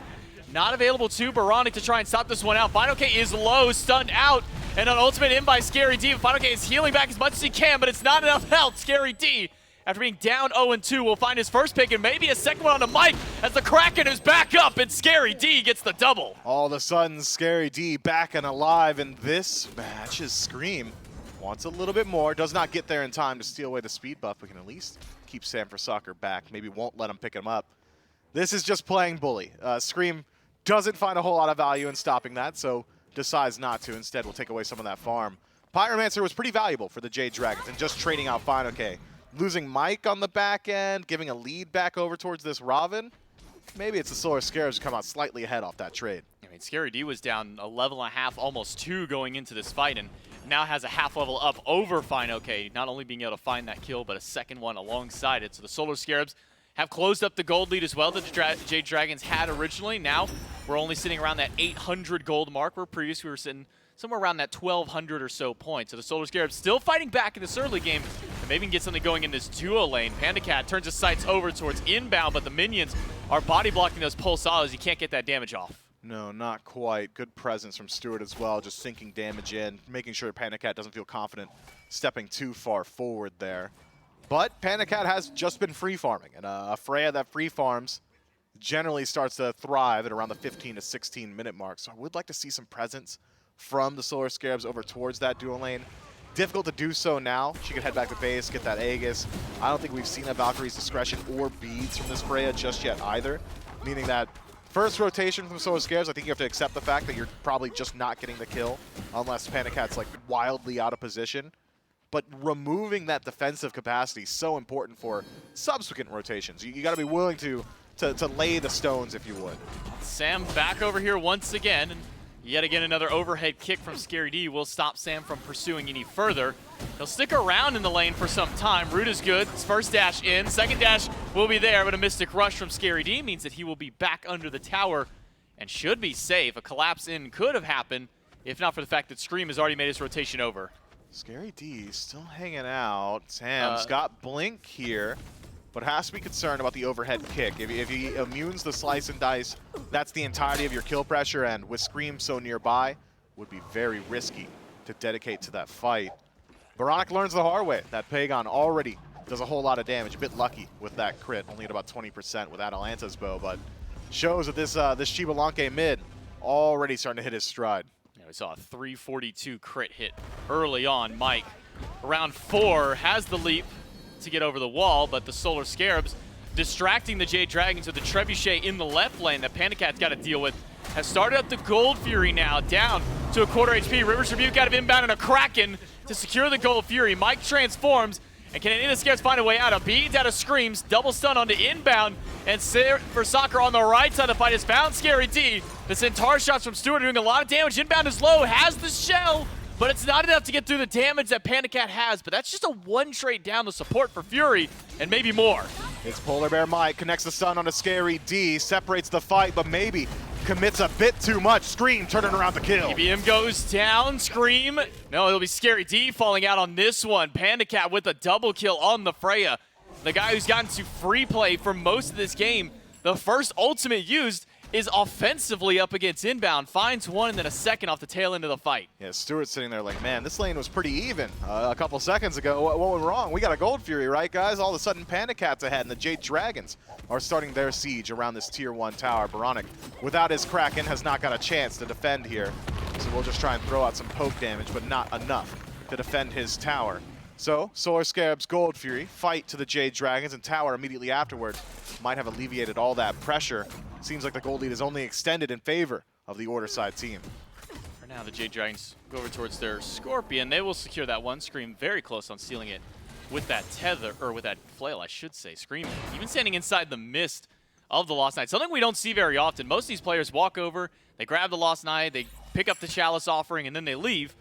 not available to Baronic to try and stop this one out. Final K is low, stunned out, and an ultimate in by Scary D. Final K is healing back as much as he can, but it's not enough health. Scary D, after being down 0-2, will find his first pick and maybe a second one on the mic as the Kraken is back up and Scary D gets the double. All of a sudden, Scary D back and alive, and this match is Scream wants a little bit more. Does not get there in time to steal away the speed buff, but can at least keep Sam for Soccer back. Maybe won't let him pick him up. This is just playing bully. Scream doesn't find a whole lot of value in stopping that, so decides not to. Instead, will take away some of that farm. Pyromancer was pretty valuable for the Jade Dragons, and just trading out Final K. Losing Mike on the back end, giving a lead back over towards this Robin. Maybe it's the Solar Scarabs who come out slightly ahead off that trade. I mean, Scary D was down a level and a half, almost 2 going into this fight, and now has a half level up over Final K, not only being able to find that kill, but a second one alongside it. So the Solar Scarabs have closed up the gold lead as well that the Jade Dragons had originally. Now we're only sitting around that 800 gold mark, where previously we were sitting somewhere around that 1,200 or so points. So the Solar Scarabs still fighting back in this early game, and maybe can get something going in this duo lane. Panda Cat turns his sights over towards inbound, but the minions are body blocking those pulse solos. He can't get that damage off. No, not quite. Good presence from Stuart as well, just sinking damage in, making sure Panda Cat doesn't feel confident stepping too far forward there. But Panda Cat has just been free farming, and a Freya that free farms generally starts to thrive at around the 15 to 16 minute mark. So I would like to see some presence from the Solar Scarabs over towards that dual lane. Difficult to do so now. She could head back to base, get that Aegis. I don't think we've seen a Valkyrie's Discretion or beads from this Freya just yet either, meaning that first rotation from Solar Scarabs, I think you have to accept the fact that you're probably just not getting the kill unless Panda Cat's like wildly out of position. But removing that defensive capacity is so important for subsequent rotations. You got to be willing to lay the stones, if you would. Sam back over here once again, and yet again another overhead kick from Scary D will stop Sam from pursuing any further. He'll stick around in the lane for some time. Root is good. His first dash in. Second dash will be there, but a Mystic Rush from Scary D means that he will be back under the tower and should be safe. A collapse in could have happened if not for the fact that Scream has already made his rotation over. Scary D still hanging out. Sam's got Blink here, but has to be concerned about the overhead kick. If he immunes the slice and dice, that's the entirety of your kill pressure, and with Scream so nearby, would be very risky to dedicate to that fight. Baronic learns the hard way that Pagon already does a whole lot of damage. A bit lucky with that crit, only at about 20% with Atalanta's bow, but shows that this Chibalanque mid already starting to hit his stride. Yeah, we saw a 342 crit hit early on. Mike, round 4, has the leap to get over the wall, but the Solar Scarabs distracting the Jade Dragons with the Trebuchet in the left lane that Pandacat's got to deal with. Has started up the Gold Fury now, down to a quarter HP. Rivers Rebuke out of inbound and a Kraken to secure the Gold Fury. Mike transforms, and can any of the Scarabs find a way out? A beads out of Screams, double stun onto inbound, and for Soccer on the right side of the fight has found Scary D. The Centaur shots from Stewart doing a lot of damage. Inbound is low, has the shell, but it's not enough to get through the damage that Pandacat has, but that's just a one trade down the support for Fury, and maybe more. It's Polar Bear Mike, connects the stun on a Scary D, separates the fight, but maybe commits a bit too much. Scream turning around the kill. PBM goes down, Scream. No, it'll be Scary D falling out on this one. Pandacat with a double kill on the Freya. The guy who's gotten to free play for most of this game. The first ultimate used is offensively up against inbound. Finds one and then a second off the tail end of the fight. Yeah, Stewart's sitting there like, man, this lane was pretty even a couple seconds ago. What went wrong? We got a Gold Fury, right, guys? All of a sudden, Pandacat's ahead, and the Jade Dragons are starting their siege around this Tier 1 tower. Baronic, without his Kraken, has not got a chance to defend here. So we'll just try and throw out some poke damage, but not enough to defend his tower. So, Solar Scarabs, Gold Fury, fight to the Jade Dragons, and tower immediately afterward might have alleviated all that pressure. Seems like the gold lead is only extended in favor of the Order side team. For now, the Jade Dragons go over towards their Scorpion. They will secure that one. Scream very close on stealing it with that tether, or with that flail, I should say. Scream even standing inside the mist of the Lost Knight. Something we don't see very often. Most of these players walk over, they grab the Lost Knight, they pick up the Chalice offering, and then they leave.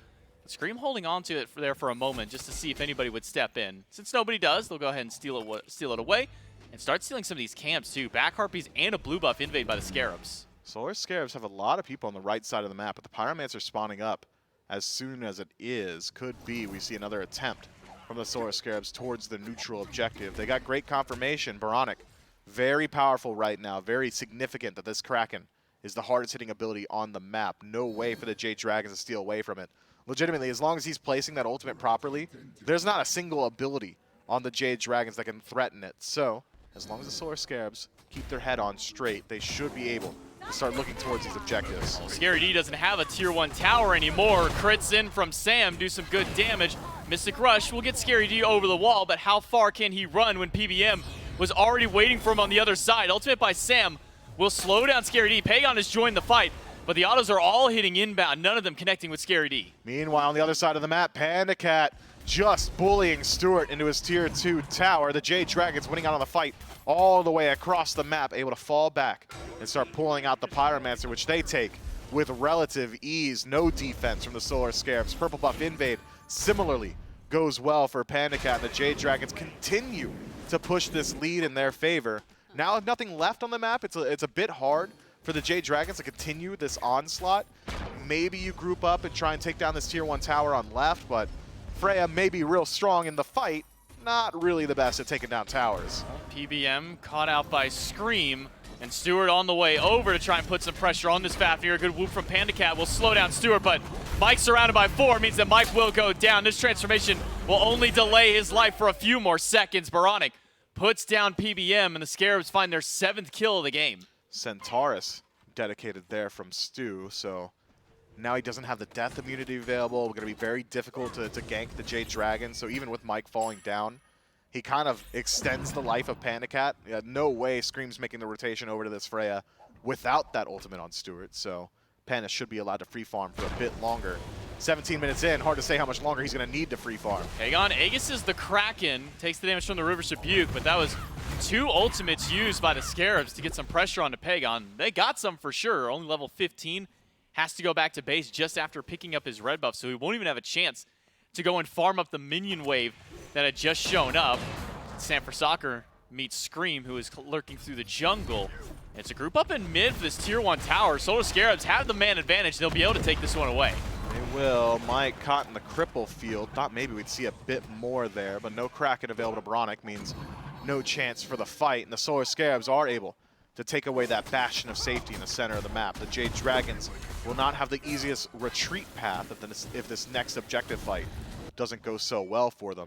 Scream holding on to it there for a moment just to see if anybody would step in. Since nobody does, they'll go ahead and steal it away and start stealing some of these camps too. Back Harpies and a blue buff invade by the Scarabs. Solar Scarabs have a lot of people on the right side of the map, but the Pyromancer spawning up as soon as it is. Could be we see another attempt from the Solar Scarabs towards the neutral objective. They got great confirmation. Baronic, very powerful right now, very significant that this Kraken is the hardest hitting ability on the map. No way for the Jade Dragons to steal away from it. Legitimately, as long as he's placing that ultimate properly, there's not a single ability on the Jade Dragons that can threaten it. So, as long as the Solar Scarabs keep their head on straight, they should be able to start looking towards these objectives. Well, Scary D doesn't have a Tier 1 tower anymore. Crits in from Sam, do some good damage. Mystic Rush will get Scary D over the wall, but how far can he run when PBM was already waiting for him on the other side? Ultimate by Sam will slow down Scary D. Pagon has joined the fight, but the autos are all hitting inbound, none of them connecting with Scary D. Meanwhile, on the other side of the map, Pandacat just bullying Stewart into his Tier 2 tower. The Jade Dragons winning out on the fight all the way across the map, able to fall back and start pulling out the Pyromancer, which they take with relative ease. No defense from the Solar Scarabs. Purple buff invade similarly goes well for Pandacat, and the Jade Dragons continue to push this lead in their favor. Now with nothing left on the map, it's a bit hard for the Jade Dragons to continue this onslaught. Maybe you group up and try and take down this Tier 1 tower on left, but Freya may be real strong in the fight. Not really the best at taking down towers. PBM caught out by Scream, and Stewart on the way over to try and put some pressure on this Fafnir. A good whoop from Pandacat will slow down Stewart, but Mike surrounded by 4 means that Mike will go down. This transformation will only delay his life for a few more seconds. Baronic puts down PBM, and the Scarabs find their 7th kill of the game. Centaurus dedicated there from Stu, so now he doesn't have the death immunity available. It's going to be very difficult to gank the Jade Dragon, so even with Mike falling down, he kind of extends the life of Pandacat. Yeah, no way Scream's making the rotation over to this Freya without that ultimate on Stewart, so Panda should be allowed to free farm for a bit longer. 17 minutes in, hard to say how much longer he's going to need to free farm. Pagon Aegis is the Kraken, takes the damage from the River's Rebuke, but that was 2 ultimates used by the Scarabs to get some pressure onto Pagon. They got some for sure, only level 15. Has to go back to base just after picking up his red buff, so he won't even have a chance to go and farm up the minion wave that had just shown up. Sam for Soccer meets Scream, who is lurking through the jungle. It's a group up in mid for this Tier 1 tower. Solar Scarabs have the man advantage. They'll be able to take this one away. They will. Mike caught in the cripple field. Thought maybe we'd see a bit more there, but no Kraken available to Baronic means no chance for the fight, and the Solar Scarabs are able to take away that bastion of safety in the center of the map. The Jade Dragons will not have the easiest retreat path if this next objective fight doesn't go so well for them.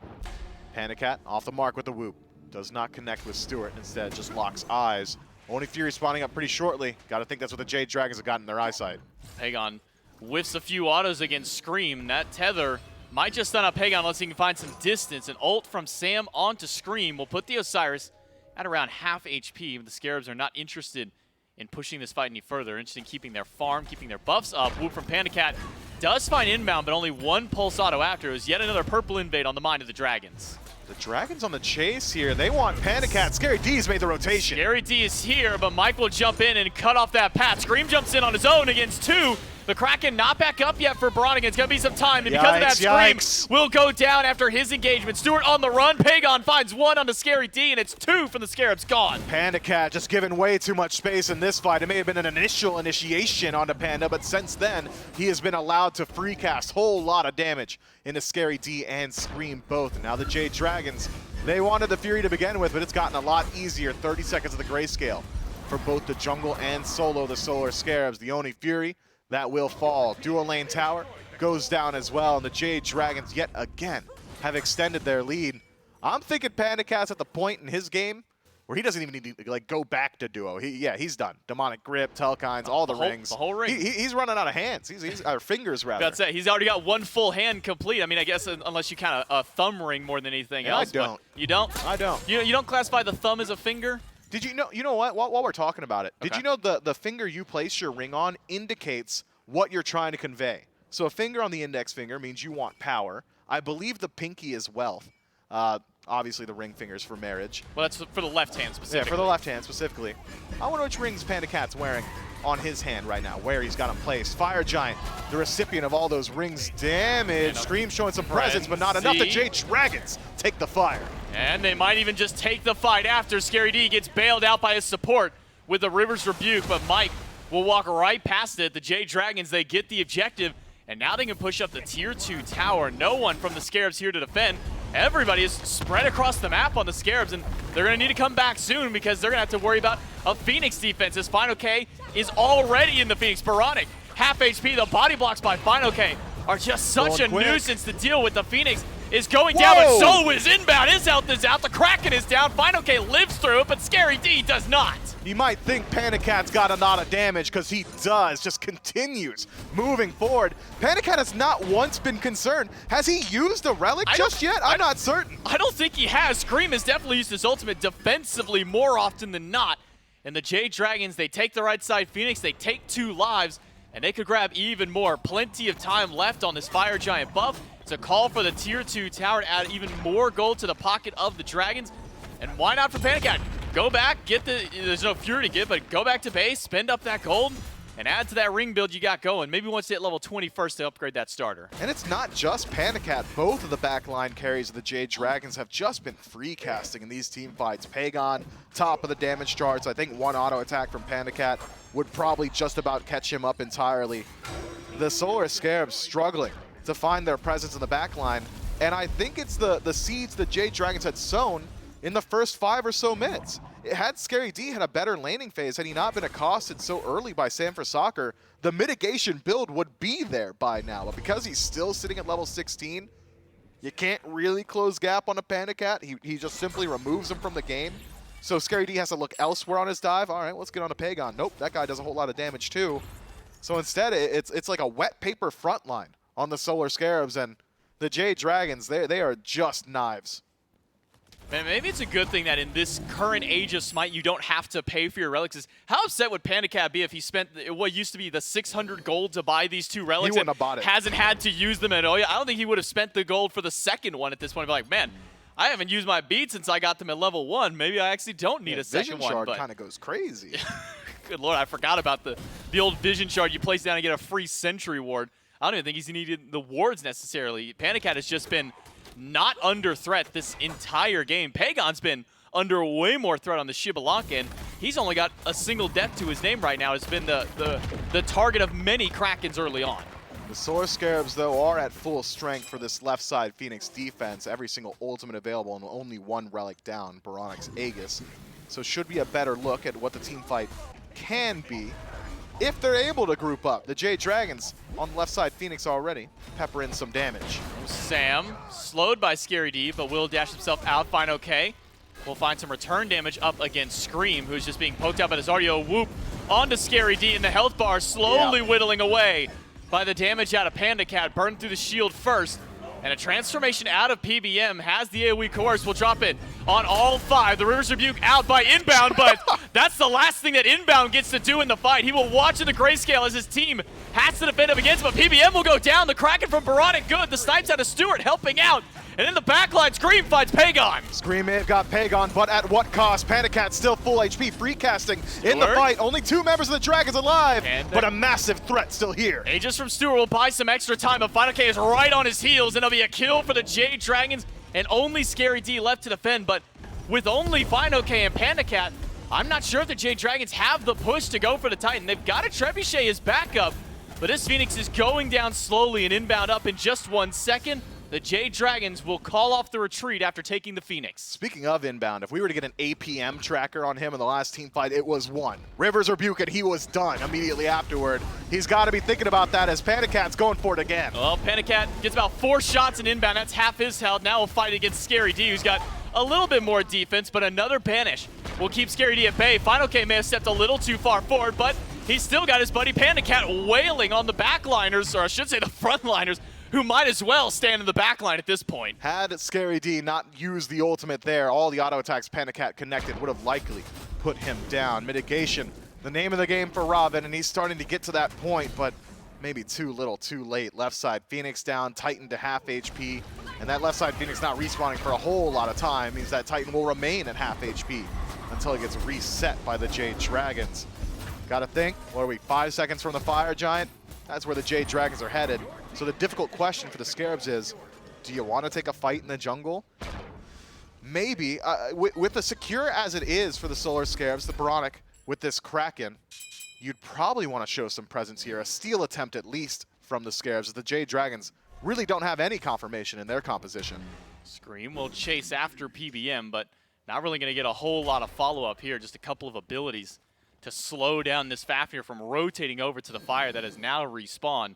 Panicat off the mark with the whoop. Does not connect with Stewart, instead just locks eyes. Only Fury spawning up pretty shortly. Gotta think that's what the Jade Dragons have got in their eyesight. Pagon whiffs a few autos against Scream. That tether might just stun up Pagon unless he can find some distance. An ult from Sam onto Scream will put the Osiris at around half HP. The Scarabs are not interested in pushing this fight any further. Interested in keeping their farm, keeping their buffs up. Whoop from Panicat does find inbound, but only one pulse auto after. It was yet another purple invade on the mind of the Dragons. The Dragons on the chase here. They want Panicat. Scary D's made the rotation. Scary D is here, but Mike will jump in and cut off that path. Scream jumps in on his own against two. The Kraken not back up yet for Baronic. It's going to be some time, and because of that, Scream will go down after his engagement. Stewart on the run. Pagon finds one on the Scary D, and it's two from the Scarabs gone. Panicat just given way too much space in this fight. It may have been an initial initiation onto Panda, but since then, he has been allowed to free cast whole lot of damage into Scary D and Scream both. And now the Jade Dragons, they wanted the Fury to begin with, but it's gotten a lot easier. 30 seconds of the grayscale for both the jungle and solo, the Solar Scarabs. The only Fury that will fall. Dual lane tower goes down as well, and the Jade Dragons yet again have extended their lead. I'm thinking Pandacat's at the point in his game where he doesn't even need to go back to duo. He's done. Demonic Grip, Telkines, all the rings. The whole ring. He's running out of hands. He's or fingers rather. That's it. He's already got one full hand complete. I mean, I guess unless you count a thumb ring more than anything else. I don't. You don't? I don't. You don't classify the thumb as a finger? Did you know? You know what? While we're talking about it, Okay. did you know the finger you place your ring on indicates what you're trying to convey? So a finger on the index finger means you want power. I believe the pinky is wealth. Obviously the ring finger's for marriage. Well, that's for the left hand specifically. Yeah, for the left hand specifically. I wonder which rings Pandacat's wearing on his hand right now, where he's got them placed. Fire Giant, the recipient of all those rings damage. Scream showing some presence, but not enough. The Jade Dragons take the fire. And they might even just take the fight after. Scary D gets bailed out by his support with the River's Rebuke, but Mike will walk right past it. The Jade Dragons, they get the objective, and now they can push up the tier 2 tower. No one from the Scarabs here to defend. Everybody is spread across the map on the Scarabs, and they're going to need to come back soon because they're going to have to worry about a Phoenix defense as Final K is already in the Phoenix. Baronic, half HP. The body blocks by Final K are just such a nuisance to deal with. The Phoenix is going down, but so is inbound. His health is out. The Kraken is down. Final K lives through it, but Scary D does not. You might think Pandacat's got a lot of damage because he does, just continues moving forward. Panicat has not once been concerned. Has he used a relic just yet? I'm not certain. I don't think he has. Scream has definitely used his ultimate defensively more often than not. And the Jade Dragons, they take the right side. Phoenix, they take 2 lives, and they could grab even more. Plenty of time left on this Fire Giant buff. It's a call for the tier 2 tower to add even more gold to the pocket of the Dragons. And why not for Panicat? Go back, get there's no Fury to get, but go back to base, spend up that gold, and add to that ring build you got going. Maybe once you hit level 20 first to upgrade that starter. And it's not just Panicat. Both of the backline carries of the Jade Dragons have just been free casting in these team fights. Pagon, top of the damage charts. I think one auto attack from Panicat would probably just about catch him up entirely. The Solar Scarabs struggling to find their presence in the backline, and I think it's the seeds the Jade Dragons had sown in the first 5 or so minutes. Had Scary D had a better laning phase, had he not been accosted so early by Sam for Soccer, the mitigation build would be there by now. But because he's still sitting at level 16, you can't really close gap on a Panicat. He just simply removes him from the game. So Scary D has to look elsewhere on his dive. All right, let's get on a Pagon. Nope, that guy does a whole lot of damage too. So instead, it's like a wet paper front line on the Solar Scarabs, and the Jade Dragons, they are just knives. Man, maybe it's a good thing that in this current age of Smite, you don't have to pay for your relics. How upset would Panicat be if he spent what used to be the 600 gold to buy these 2 relics? He wouldn't have bought it. Hasn't had to use them at all. I don't think he would have spent the gold for the second one at this point. Be like, man, I haven't used my beat since I got them at level 1. Maybe I actually don't need a second one. Vision Shard kind of goes crazy. Good lord, I forgot about the old Vision Shard you place down and get a free Sentry Ward. I don't even think he's needed the wards necessarily. Panicat has just been not under threat this entire game. Pagon's been under way more threat on the Shibalanka, and he's only got a single death to his name right now. Has been the target of many Krakens early on. The Solar Scarabs, though, are at full strength for this left side Phoenix defense. Every single ultimate available and only one relic down, Baronic's Aegis. So should be a better look at what the team fight can be if they're able to group up. The Jade Dragons on the left side, Phoenix already, pepper in some damage. Sam, slowed by Scary D, but will dash himself out, fine okay. We'll find some return damage up against Scream, who's just being poked out by this RDO whoop onto Scary D, and the health bar slowly whittling away by the damage out of Panda Cat. Burned through the shield first, and a transformation out of PBM has the AoE course. Will drop it on all 5. The Rivers Rebuke out by Inbound, but that's the last thing that Inbound gets to do in the fight. He will watch in the grayscale as his team has to defend him against, but PBM will go down. The Kraken from Baronic good. The snipes out of Stewart helping out. And in the backline, Scream fights Pagon. Scream may have got Pagon, but at what cost? Panda Cat still full HP, free casting in the fight. Only 2 members of the Dragons alive, but a massive threat still here. Aegis from Stewart will buy some extra time, but Final K is right on his heels, and it'll be a kill for the Jade Dragons, and only Scary D left to defend. But with only Final K and Panda Cat, I'm not sure if the Jade Dragons have the push to go for the Titan. They've got a Trebuchet as backup, but this Phoenix is going down slowly and Inbound up in just 1 second. The Jade Dragons will call off the retreat after taking the Phoenix. Speaking of Inbound, if we were to get an APM tracker on him in the last team fight, it was 1. Rivers Rebuke, and he was done immediately afterward. He's got to be thinking about that as Panda Cat's going for it again. Well, Panda Cat gets about 4 shots in Inbound. That's half his health. Now we'll fight against Scary D, who's got a little bit more defense, but another banish will keep Scary D at bay. Final K may have stepped a little too far forward, but he's still got his buddy Panda Cat wailing on the backliners, or I should say the frontliners, who might as well stand in the backline at this point. Had Scary D not used the ultimate there, all the auto attacks Panda Cat connected would have likely put him down. Mitigation, the name of the game for Robin, and he's starting to get to that point, but maybe too little, too late. Left side Phoenix down, Titan to half HP, and that left side Phoenix not respawning for a whole lot of time means that Titan will remain at half HP until it gets reset by the Jade Dragons. Gotta think, what are we, 5 seconds from the Fire Giant? That's where the Jade Dragons are headed. So the difficult question for the Scarabs is, do you want to take a fight in the jungle? Maybe. With the secure as it is for the Solar Scarabs, the Baronic, with this Kraken, you'd probably want to show some presence here. A steal attempt at least from the Scarabs, as the Jade Dragons really don't have any confirmation in their composition. Scream will chase after PBM, but not really going to get a whole lot of follow-up here. Just a couple of abilities to slow down this Fafnir from rotating over to the Fire that has now respawned.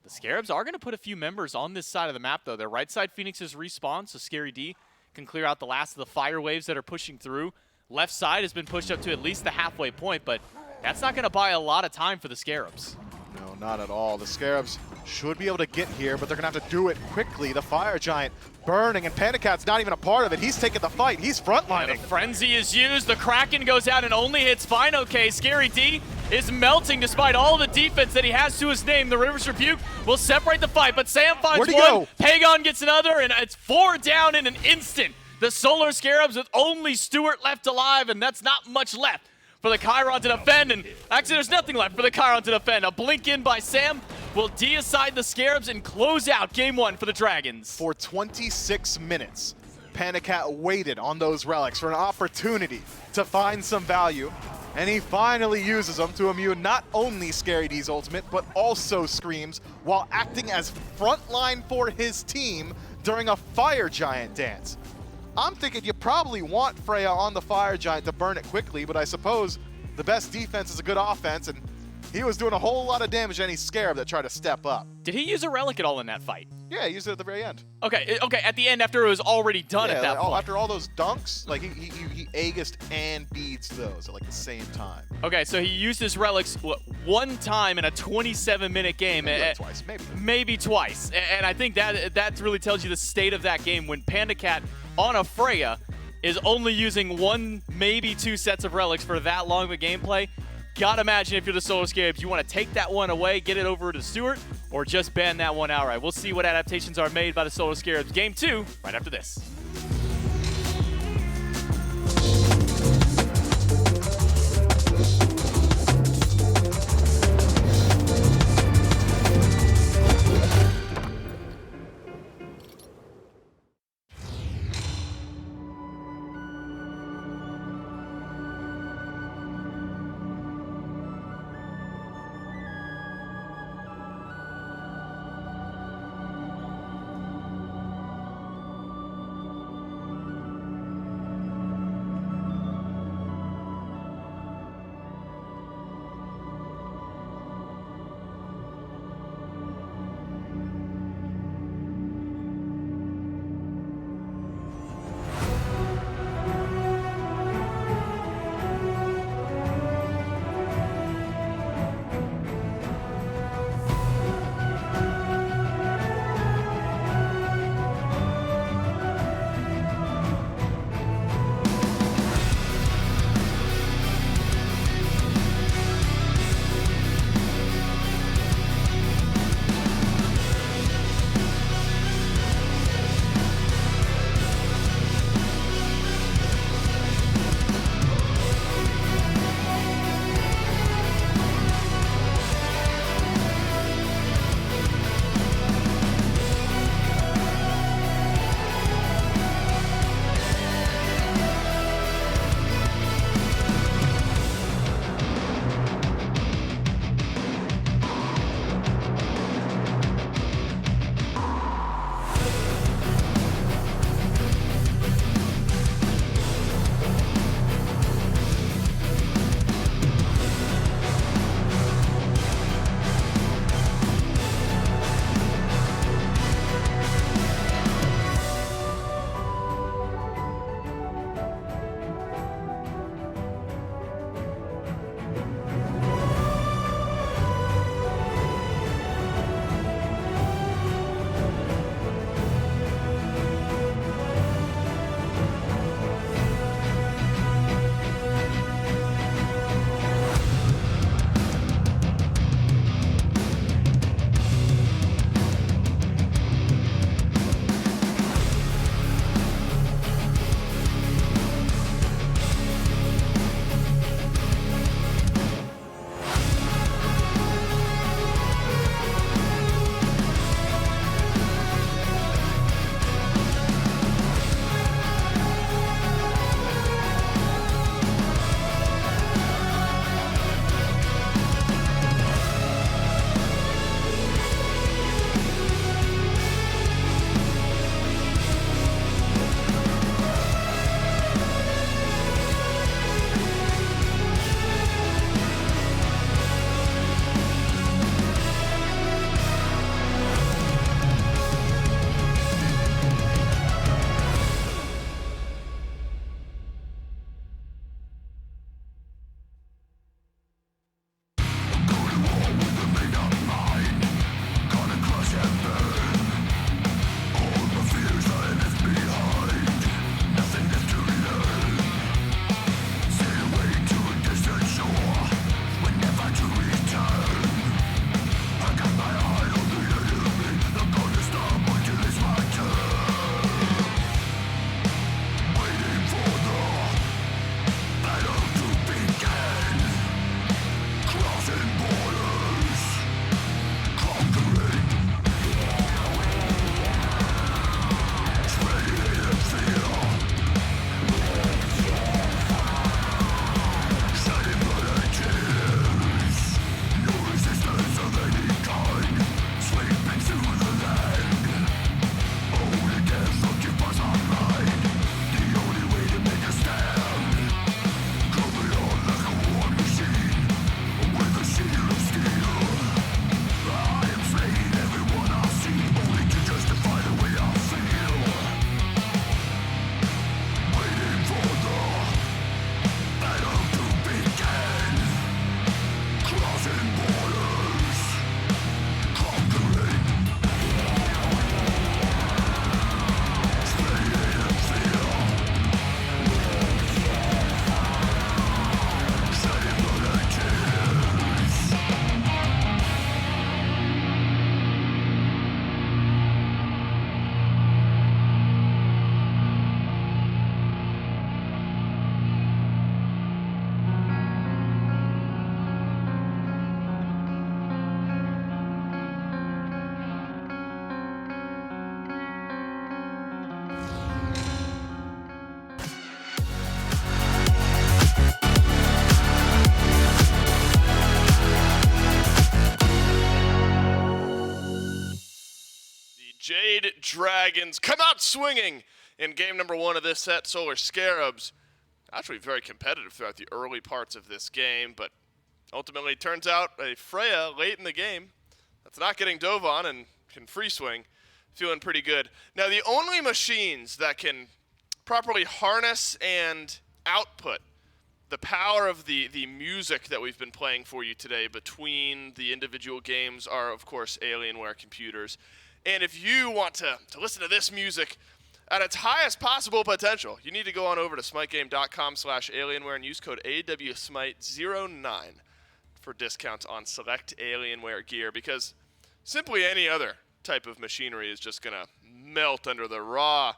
The Scarabs are going to put a few members on this side of the map, though. Their right side Phoenix is respawned, so Scary D can clear out the last of the fire waves that are pushing through. Left side has been pushed up to at least the halfway point, but that's not going to buy a lot of time for the Scarabs. No, not at all. The Scarabs should be able to get here, but they're going to have to do it quickly. The Fire Giant burning, and Panda Cat's not even a part of it. He's taking the fight. He's frontlining. The Frenzy is used. The Kraken goes out and only hits fine. Okay, Scary D is melting despite all the defense that he has to his name. The Rivers Rebuke will separate the fight, but Sam finds one. Go? Pagon gets another, and it's 4 down in an instant. The Solar Scarabs with only Stewart left alive, and that's not much left for the Chiron to defend, and actually there's nothing left for the Chiron to defend. A blink in by Sam will deicide the Scarabs and close out game 1 for the Dragons. For 26 minutes, Panda Cat waited on those relics for an opportunity to find some value, and he finally uses them to immune not only Scary D's ultimate, but also Scream's, while acting as frontline for his team during a Fire Giant dance. I'm thinking you probably want Freya on the Fire Giant to burn it quickly, but I suppose the best defense is a good offense, and he was doing a whole lot of damage to any Scarab that tried to step up. Did he use a relic at all in that fight? Yeah, he used it at the very end. Okay, at the end after it was already done at that point. After all those dunks, like he Aegis and beads those at like the same time. Okay, so he used his relics one time in a 27-minute game. Maybe twice, maybe twice. And I think that really tells you the state of that game when Panda Cat on a Freya is only using 1, maybe 2 sets of relics for that long of a gameplay. Gotta imagine if you're the Solar Scarabs, you want to take that one away, get it over to Stewart, or just ban that one outright. We'll see what adaptations are made by the Solar Scarabs. Game 2, right after this. Jade Dragons come out swinging in game number 1 of this set. Solar Scarabs, actually very competitive throughout the early parts of this game, but ultimately turns out a Freya late in the game that's not getting dove on and can free swing, feeling pretty good. Now, the only machines that can properly harness and output the power of the music that we've been playing for you today between the individual games are, of course, Alienware computers. And if you want to listen to this music at its highest possible potential, you need to go on over to smitegame.com/Alienware and use code AWSmite09 for discounts on select Alienware gear, because simply any other type of machinery is just going to melt under the raw,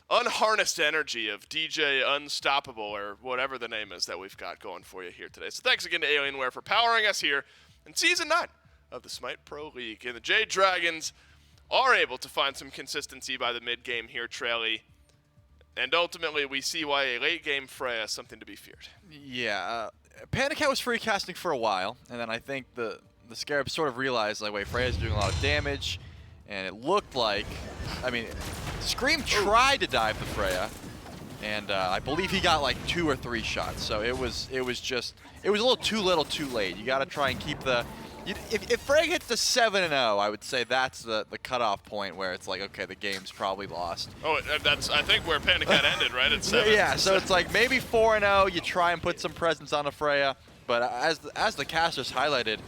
unharnessed energy of DJ Unstoppable, or whatever the name is that we've got going for you here today. So thanks again to Alienware for powering us here in Season 9 of the Smite Pro League. And the Jade Dragons are able to find some consistency by the mid-game here, Trelly. And ultimately, we see why a late-game Freya is something to be feared. Yeah, Panda Cat was free casting for a while, and then I think the Scarabs sort of realized, like, wait, Freya's doing a lot of damage, and it looked like, I mean, Scream tried to dive the Freya, and I believe he got like 2 or 3 shots. So it was a little too little, too late. You got to try and keep the. If Freya hits the 7-0, I would say that's the cutoff point where it's like, okay, the game's probably lost. Oh, that's I think where Panda Cat ended, right? At 7. Yeah, so it's like maybe 4-0. You try and put some presence on a Freya, but as the casters highlighted,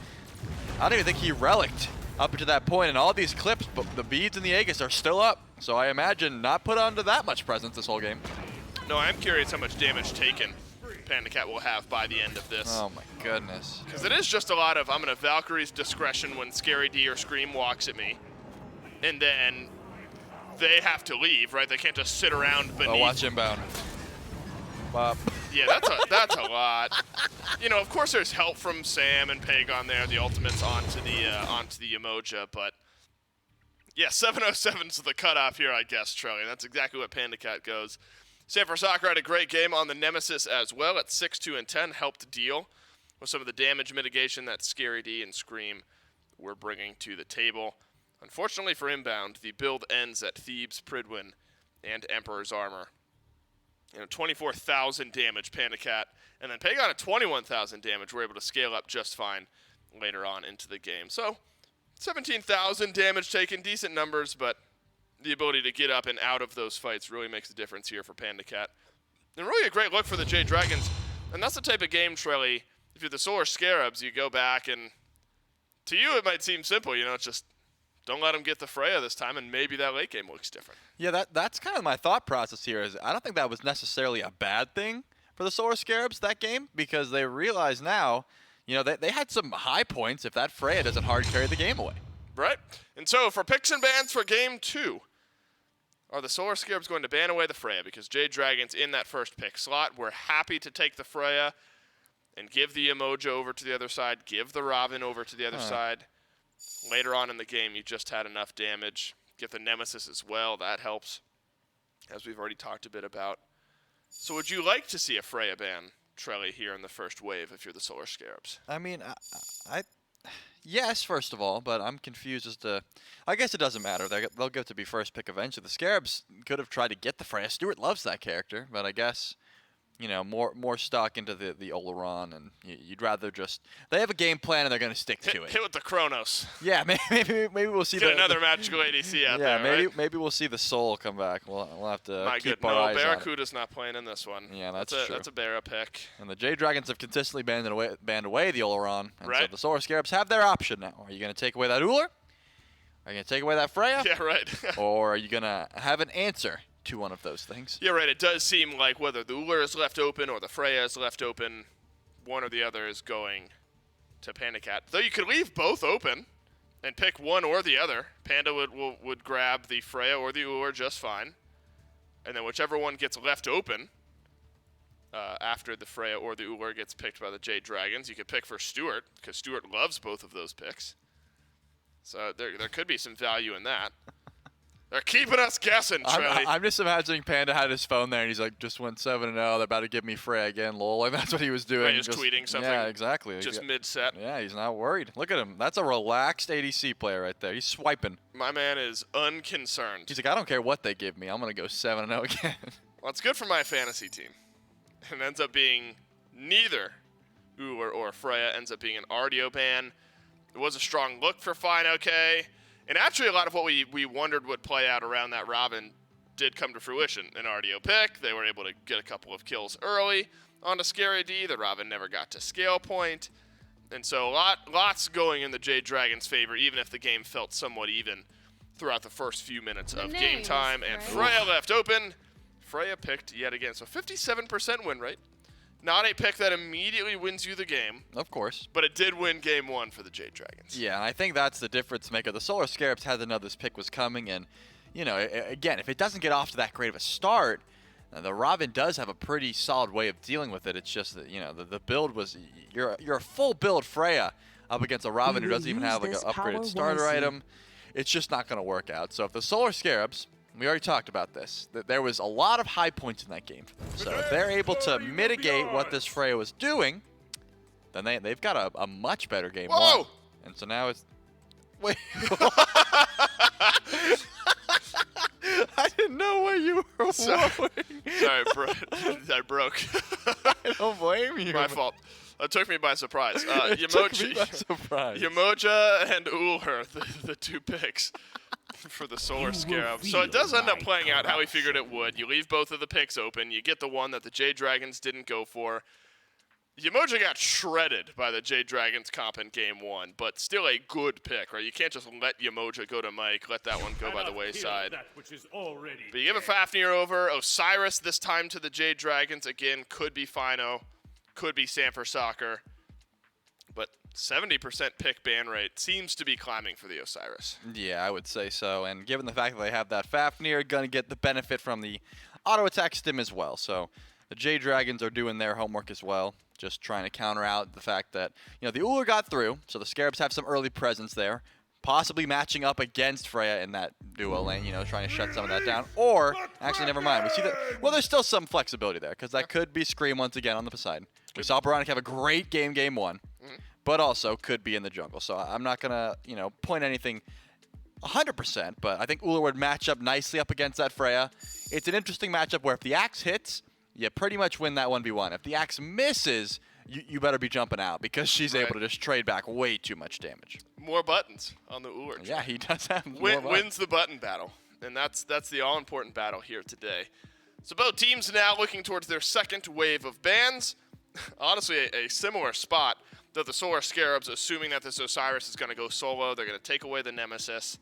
I don't even think he relicked up to that point in all these clips, but the beads and the Aegis are still up. So I imagine not put onto that much presence this whole game. No, I'm curious how much damage taken Panda Cat will have by the end of this. Oh my goodness. Because it is just a lot of, I'm going to Valkyrie's discretion when Scary D or Scream walks at me. And then they have to leave, right? They can't just sit around beneath. Oh, watch inbound. Bop. Yeah, that's a lot. You know, of course there's help from Sam and Pagon there, the ultimates onto the Umoja, but yeah, 707's the cutoff here, I guess, Trelly. That's exactly what Panda Cat goes. Sanford Soccer had a great game on the Nemesis as well at 6-2 and 10, helped deal with some of the damage mitigation that Scary D and Scream were bringing to the table. Unfortunately for Inbound, the build ends at Thebes, Pridwin, and Emperor's Armor. 24,000 damage, Panda Cat, and then Pagon at 21,000 damage. We're able to scale up just fine later on into the game. So 17,000 damage taken, decent numbers, but the ability to get up and out of those fights really makes a difference here for Panda Cat. And really a great look for the Jade Dragons. And that's the type of game, Trelly, if you're the Solar Scarabs, you go back and to you it might seem simple, it's just don't let them get the Freya this time, and maybe that late game looks different. Yeah, that's kind of my thought process here. Is I don't think that was necessarily a bad thing for the Solar Scarabs that game, because they realize now, they had some high points if that Freya doesn't hard carry the game away. Right. And so for picks and bans for game 2, are the Solar Scarabs going to ban away the Freya? Because Jade Dragons in that first pick slot, we're happy to take the Freya and give the Umoja over to the other side, give the Robin over to the other side. Later on in the game, you just had enough damage. Get the Nemesis as well. That helps, as we've already talked a bit about. So would you like to see a Freya ban, Trelly, here in the first wave if you're the Solar Scarabs? I mean, yes, first of all, but I'm confused as to... I guess it doesn't matter. They'll get to be first pick eventually. The Scarabs could have tried to get the Freya. Stewart loves that character, but I guess... more stock into the Oleron, and you'd rather just... They have a game plan, and they're going to stick to it. Hit with the Chronos. Yeah, maybe we'll see another magical ADC out there, right? maybe we'll see the Soul come back. We'll have to keep our eyes on it. Barracuda's not playing in this one. Yeah, that's true. That's a Barra pick. And the Jade Dragons have consistently banned away the Oleron, and right. So the Solar Scarabs have their option now. Are you going to take away that Uller? Are you going to take away that Freya? Yeah, right. Or are you going to have an answer to one of those things? Yeah, right. It does seem like whether the Uller is left open or the Freya is left open, one or the other is going to Panda Cat. Though you could leave both open and pick one or the other. Panda would grab the Freya or the Uller just fine. And then whichever one gets left open after the Freya or the Uller gets picked by the Jade Dragons, you could pick for Stewart, because Stewart loves both of those picks. So there could be some value in that. They're keeping us guessing, Trelly. I'm just imagining Panda had his phone there, and he's like, just went 7-0. They're about to give me Freya again, lol. And that's what he was doing. Right, just tweeting something. Yeah, exactly. Just mid-set. Yeah, he's not worried. Look at him. That's a relaxed ADC player right there. He's swiping. My man is unconcerned. He's like, I don't care what they give me. I'm going to go 7-0 again. Well, it's good for my fantasy team. It ends up being neither Ullr or Freya. Ends up being an RDO ban. It was a strong look for Fine OK. And actually, a lot of what we wondered would play out around that Robin did come to fruition. An RDO pick. They were able to get a couple of kills early onto Scary D. The Robin never got to scale point. And so lots going in the Jade Dragon's favor, even if the game felt somewhat even throughout the first few minutes of game time. And Freya left open. Freya picked yet again. So 57% win rate. Not a pick that immediately wins you the game. Of course. But it did win game 1 for the Jade Dragons. Yeah, and I think that's the difference maker. The Solar Scarabs had to know this pick was coming, and, you know, again, if it doesn't get off to that great of a start, the Robin does have a pretty solid way of dealing with it. It's just that, you know, the build was, you're a full build Freya up against a Robin who doesn't even have like an upgraded starter item. It's just not going to work out. So if the Solar Scarabs, we already talked about this, that there was a lot of high points in that game for them. So if they're able to mitigate what this Freya was doing, then they've got a much better game. Whoa! One. And so now it's... Wait. I didn't know what you were Sorry, blowing. I broke. I don't blame you. My fault. It took me by surprise. It took me by surprise. Yamoja and Ullr, the two picks for the Solar Scarab. So it does end up playing out how we figured it would. You leave both of the picks open. You get the one that the Jade Dragons didn't go for. Yamoja got shredded by the Jade Dragons comp in game 1, but still a good pick, right? You can't just let Yamoja go to Mike, let that one go by the wayside. But you give a Fafnir over. Osiris this time to the Jade Dragons. Again, could be Fino, could be Sanford Soccer. But 70% pick ban rate seems to be climbing for the Osiris. Yeah, I would say so. And given the fact that they have that Fafnir, going to get the benefit from the auto attack stim as well. So the Jade Dragons are doing their homework as well, just trying to counter out the fact that, you know, the Ullr got through, so the Scarabs have some early presence there, possibly matching up against Freya in that duo lane, you know, trying to shut some of that down. Or, actually, never mind. We see that, well, there's still some flexibility there, because that could be Scream once again on the Poseidon. We saw Baronic have a great game 1, but also could be in the jungle. So I'm not going to, you know, point anything 100%, but I think Ullr would match up nicely up against that Freya. It's an interesting matchup where if the Axe hits, you pretty much win that 1v1. If the Axe misses, you better be jumping out because she's able to just trade back way too much damage. More buttons on the Ullr. Yeah, he does have more wins the button battle, and that's the all-important battle here today. So both teams now looking towards their second wave of bans. Honestly, a similar spot, though the Solar Scarabs, assuming that this Osiris is going to go solo, they're going to take away the Nemesis.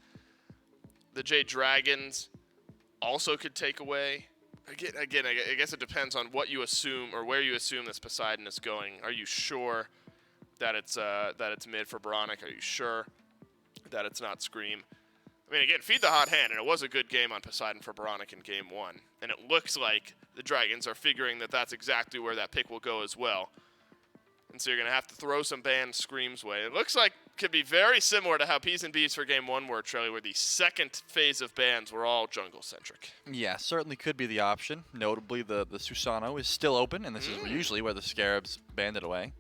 The Jade Dragons also could take away. Again, I guess it depends on what you assume or where you assume this Poseidon is going. Are you sure that it's mid for Baronic? Are you sure that it's not Scream? I mean, again, feed the hot hand, and it was a good game on Poseidon for Baronic in game 1. And it looks like the Dragons are figuring that that's exactly where that pick will go as well. And so you're going to have to throw some bans Scream's way. It looks like it could be very similar to how P's and B's for game 1 were, Trelly, where the second phase of bans were all jungle-centric. Yeah, certainly could be the option. Notably, the Susano is still open, and this is usually where the Scarabs banned it away,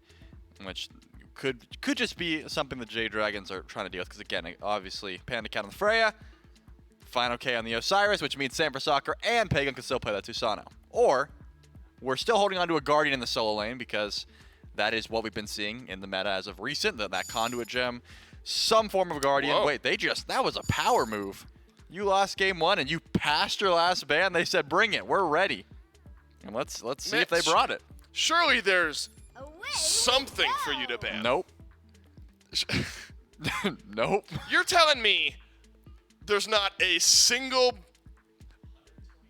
which could just be something the Jade Dragons are trying to deal with, because again, obviously, Panda Cat on the Freya, Final K on the Osiris, which means Sanford Soccer and Pagan can still play that Susano. Or, we're still holding on to a Guardian in the solo lane, because that is what we've been seeing in the meta as of recent, that Conduit gem, some form of Guardian. Whoa. Wait, that was a power move. You lost game 1 and you passed your last ban. They said, bring it, we're ready. And let's see if they brought it. Surely there's something for you to ban. Nope. Nope. You're telling me there's not a single...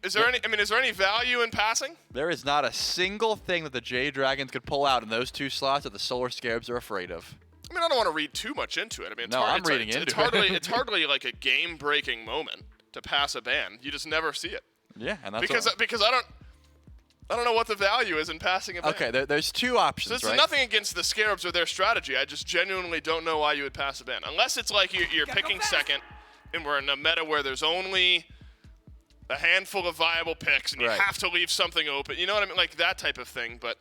Is there any value in passing? There is not a single thing that the Jade Dragons could pull out in those 2 slots that the Solar Scarabs are afraid of. I mean, I don't want to read too much into it. I mean, it's hardly like a game-breaking moment to pass a ban. You just never see it. Yeah, and that's because I don't know what the value is in passing a ban. Okay, there's 2 options. So this right? is nothing against the Scarabs or their strategy. I just genuinely don't know why you would pass a ban, unless it's like you're picking second, and we're in a meta where there's only a handful of viable picks, and you have to leave something open. You know what I mean? Like that type of thing. But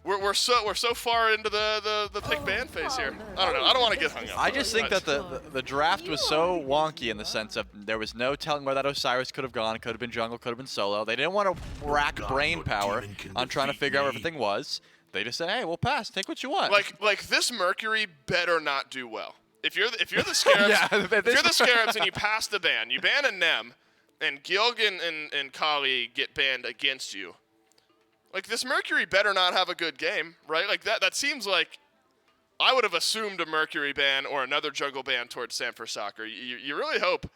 we're so far into the pick ban phase here. I don't know. I don't want to get hung up. I just think that the draft was so wonky in the sense of there was no telling where that Osiris could have gone. It could have been jungle, could have been solo. They didn't want to rack brain power on trying to figure out where everything was. They just said, hey, we'll pass. Take what you want. Like this Mercury better not do well. If you're the Scarabs, if you're the Scarabs and you pass the ban, you ban a Nem, and Gilgan and Kali get banned against you. Like, this Mercury better not have a good game, right? Like, that seems like I would have assumed a Mercury ban or another jungle ban towards Sanford Soccer. You really hope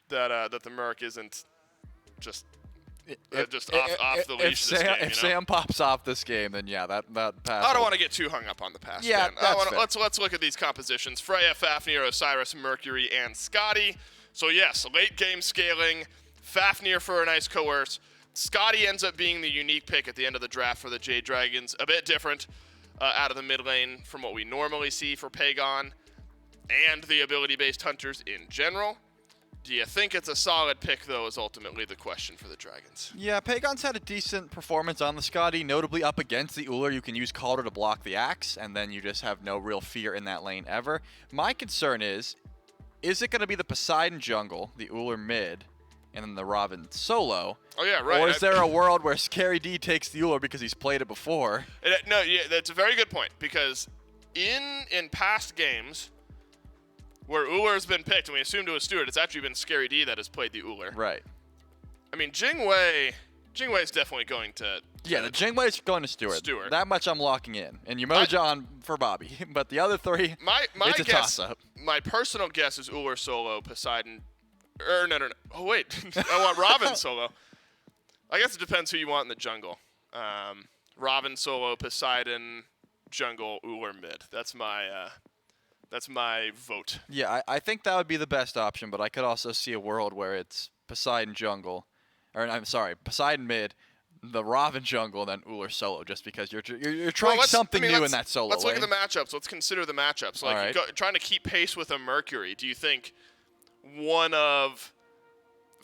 that the Merc isn't just off the leash this game. If Sam pops off this game, then yeah, that pass. I don't want to get too hung up on the pass ban. Let's look at these compositions. Freya, Fafnir, Osiris, Mercury, and Scotty. So yes, late game scaling. Fafnir for a nice coerce. Scotty ends up being the unique pick at the end of the draft for the Jade Dragons. A bit different out of the mid lane from what we normally see for Pagon and the ability-based hunters in general. Do you think it's a solid pick, though, is ultimately the question for the Dragons? Yeah, Pagon's had a decent performance on the Scotty, notably up against the Ullr. You can use Calder to block the axe, and then you just have no real fear in that lane ever. My concern is it going to be the Poseidon jungle, the Ullr mid, and then the Robin solo? Oh, yeah, right. Or is there a world where Scary D takes the Ullr because he's played it before? No, yeah, that's a very good point, because in past games where Ullr has been picked, and we assume to a Stewart, it's actually been Scary D that has played the Ullr. Right. I mean, Jingwei's definitely going to... Yeah, the Jingwei's going to Stewart. That much I'm locking in. And Yumojon for Bobby. But the other three, it's a toss-up. My personal guess is Ullr solo, Poseidon... No. Oh, wait. I want Robin solo. I guess it depends who you want in the jungle. Robin solo, Poseidon, jungle, Ullr mid. That's my vote. Yeah, I think that would be the best option, but I could also see a world where it's Poseidon jungle, or I'm sorry, Poseidon mid, the Robin jungle, then Ullr solo, just because you're trying something new in that solo Let's lane. look at the matchups. Let's consider the matchups. Like trying to keep pace with a Mercury. Do you think one of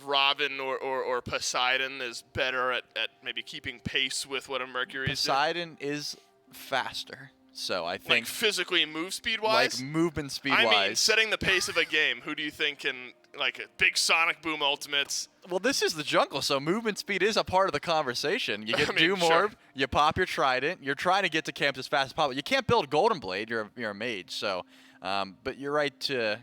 Robin or Poseidon is better at maybe keeping pace with what a Mercury is doing? Poseidon is faster. So I think, like physically move speed wise, like movement speed wise. I mean, setting the pace of a game. Who do you think can, like, big Sonic Boom ultimates? Well, this is the jungle, so movement speed is a part of the conversation. You get Doom sure. Orb, you pop your Trident. You're trying to get to camps as fast as possible. You can't build Golden Blade. You're a mage, so. But you're right to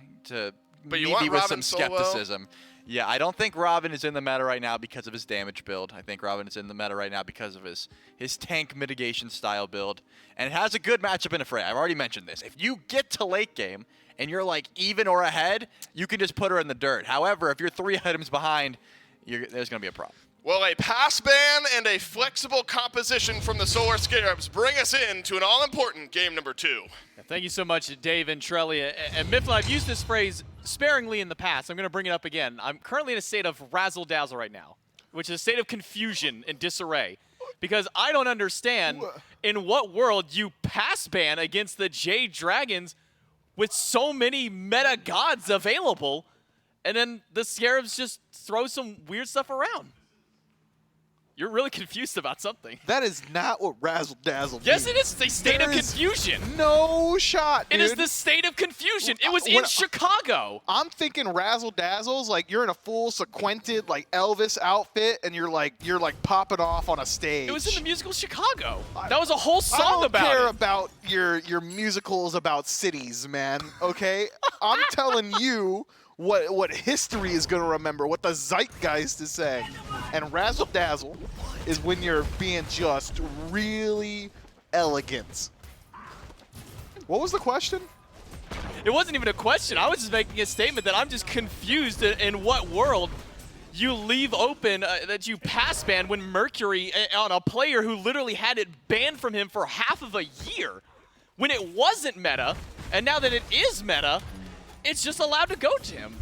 but you meet want me with Robin some skepticism. Yeah, I don't think Robin is in the meta right now because of his damage build. I think Robin is in the meta right now because of his tank mitigation style build. And it has a good matchup in a fray. I've already mentioned this. If you get to late game and you're like even or ahead, you can just put her in the dirt. However, if you're 3 items behind, there's going to be a problem. Well, a pass ban and a flexible composition from the Solar Scarabs bring us into an all-important game number 2. Thank you so much, Dave and Trelia. And Mifflin, I've used this phrase sparingly in the past. I'm going to bring it up again. I'm currently in a state of razzle-dazzle right now, which is a state of confusion and disarray. Because I don't understand in what world you pass ban against the Jade Dragons with so many meta gods available, and then the Scarabs just throw some weird stuff around. You're really confused about something. That is not what razzle dazzle means. Yes, it is. It's a state of confusion. No shot, dude. It is the state of confusion. It was in Chicago. I'm thinking razzle dazzles like you're in a full sequented like Elvis outfit and you're like popping off on a stage. It was in the musical Chicago. That was a whole song about it. I don't care about your musicals about cities, man. Okay, I'm telling you what history is going to remember, what the zeitgeist is saying. And razzle-dazzle is when you're being just really elegant. What was the question? It wasn't even a question. I was just making a statement that I'm just confused in what world you leave open that you pass ban when Mercury on a player who literally had it banned from him for half of a year when it wasn't meta, and now that it is meta, it's just allowed to go to him.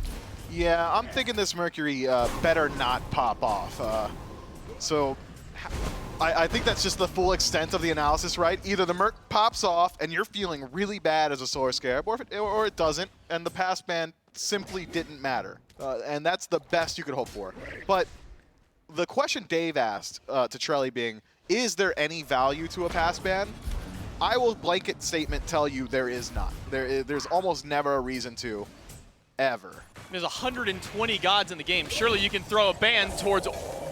Yeah, I'm thinking this Mercury better not pop off. So I think that's just the full extent of the analysis, right? Either the Merc pops off and you're feeling really bad as a Solar Scarab, or it doesn't, and the pass ban simply didn't matter. And that's the best you could hope for. But the question Dave asked to Trelly being, is there any value to a pass ban? I will blanket statement tell you there is not. There's almost never a reason to, ever. There's 120 gods in the game. Surely you can throw a ban towards